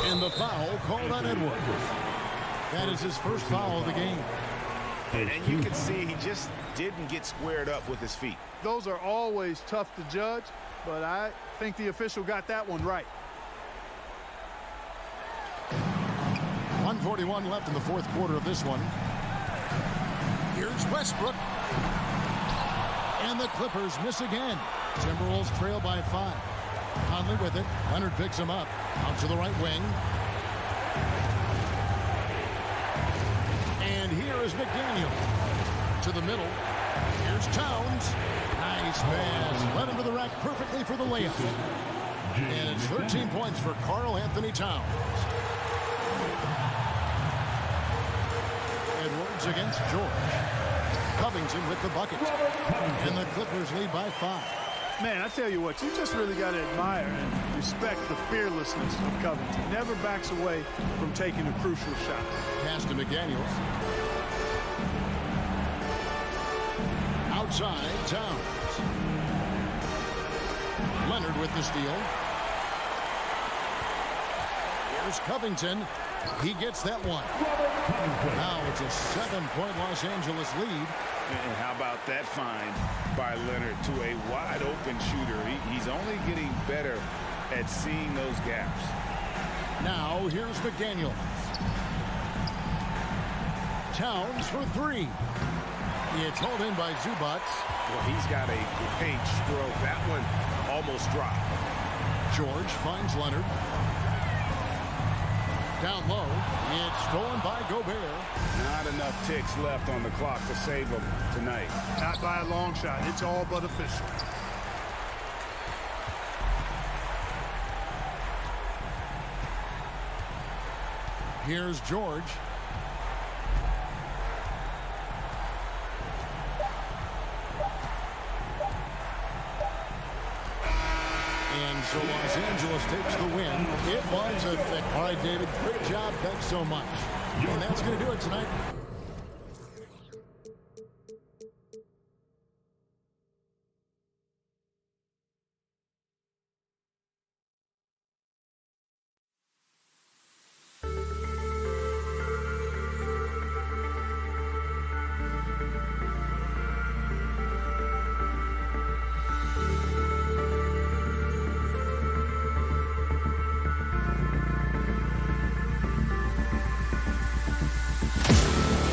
And the foul called on Edwards. That is his first foul of the game. And you can see he just didn't get squared up with his feet. Those are always tough to judge, but I think the official got that one right. 1:41 left in the fourth quarter of this one. Here's Westbrook. And the Clippers miss again. Timberwolves trail by 5. Conley with it. Leonard picks him up. Out to the right wing. And here is McDaniel. To the middle. Here's Towns. Nice pass. Led him to the rack perfectly for the layup. And it's 13 points for Karl Anthony Towns. Edwards against George. Covington with the bucket. And the Clippers lead by 5. Man, I tell you what, you just really got to admire and respect the fearlessness of Covington. Never backs away from taking a crucial shot. Pass to McDaniels. Outside, Towns. Leonard with the steal. Here's Covington. He gets that one. Now it's a 7-point Los Angeles lead. And how about that find by Leonard to a wide-open shooter? He's only getting better at seeing those gaps. Now here's McDaniel. Towns for 3. It's hauled in by Zubats. Well, he's got a great stroke. That one almost dropped. George finds Leonard. Down low. It's stolen by Gobert. Not enough ticks left on the clock to save him tonight. Not by a long shot. It's all but official. Here's George. Angeles takes the win. It was a... All right, David, great job. Thanks so much. And that's going to do it tonight.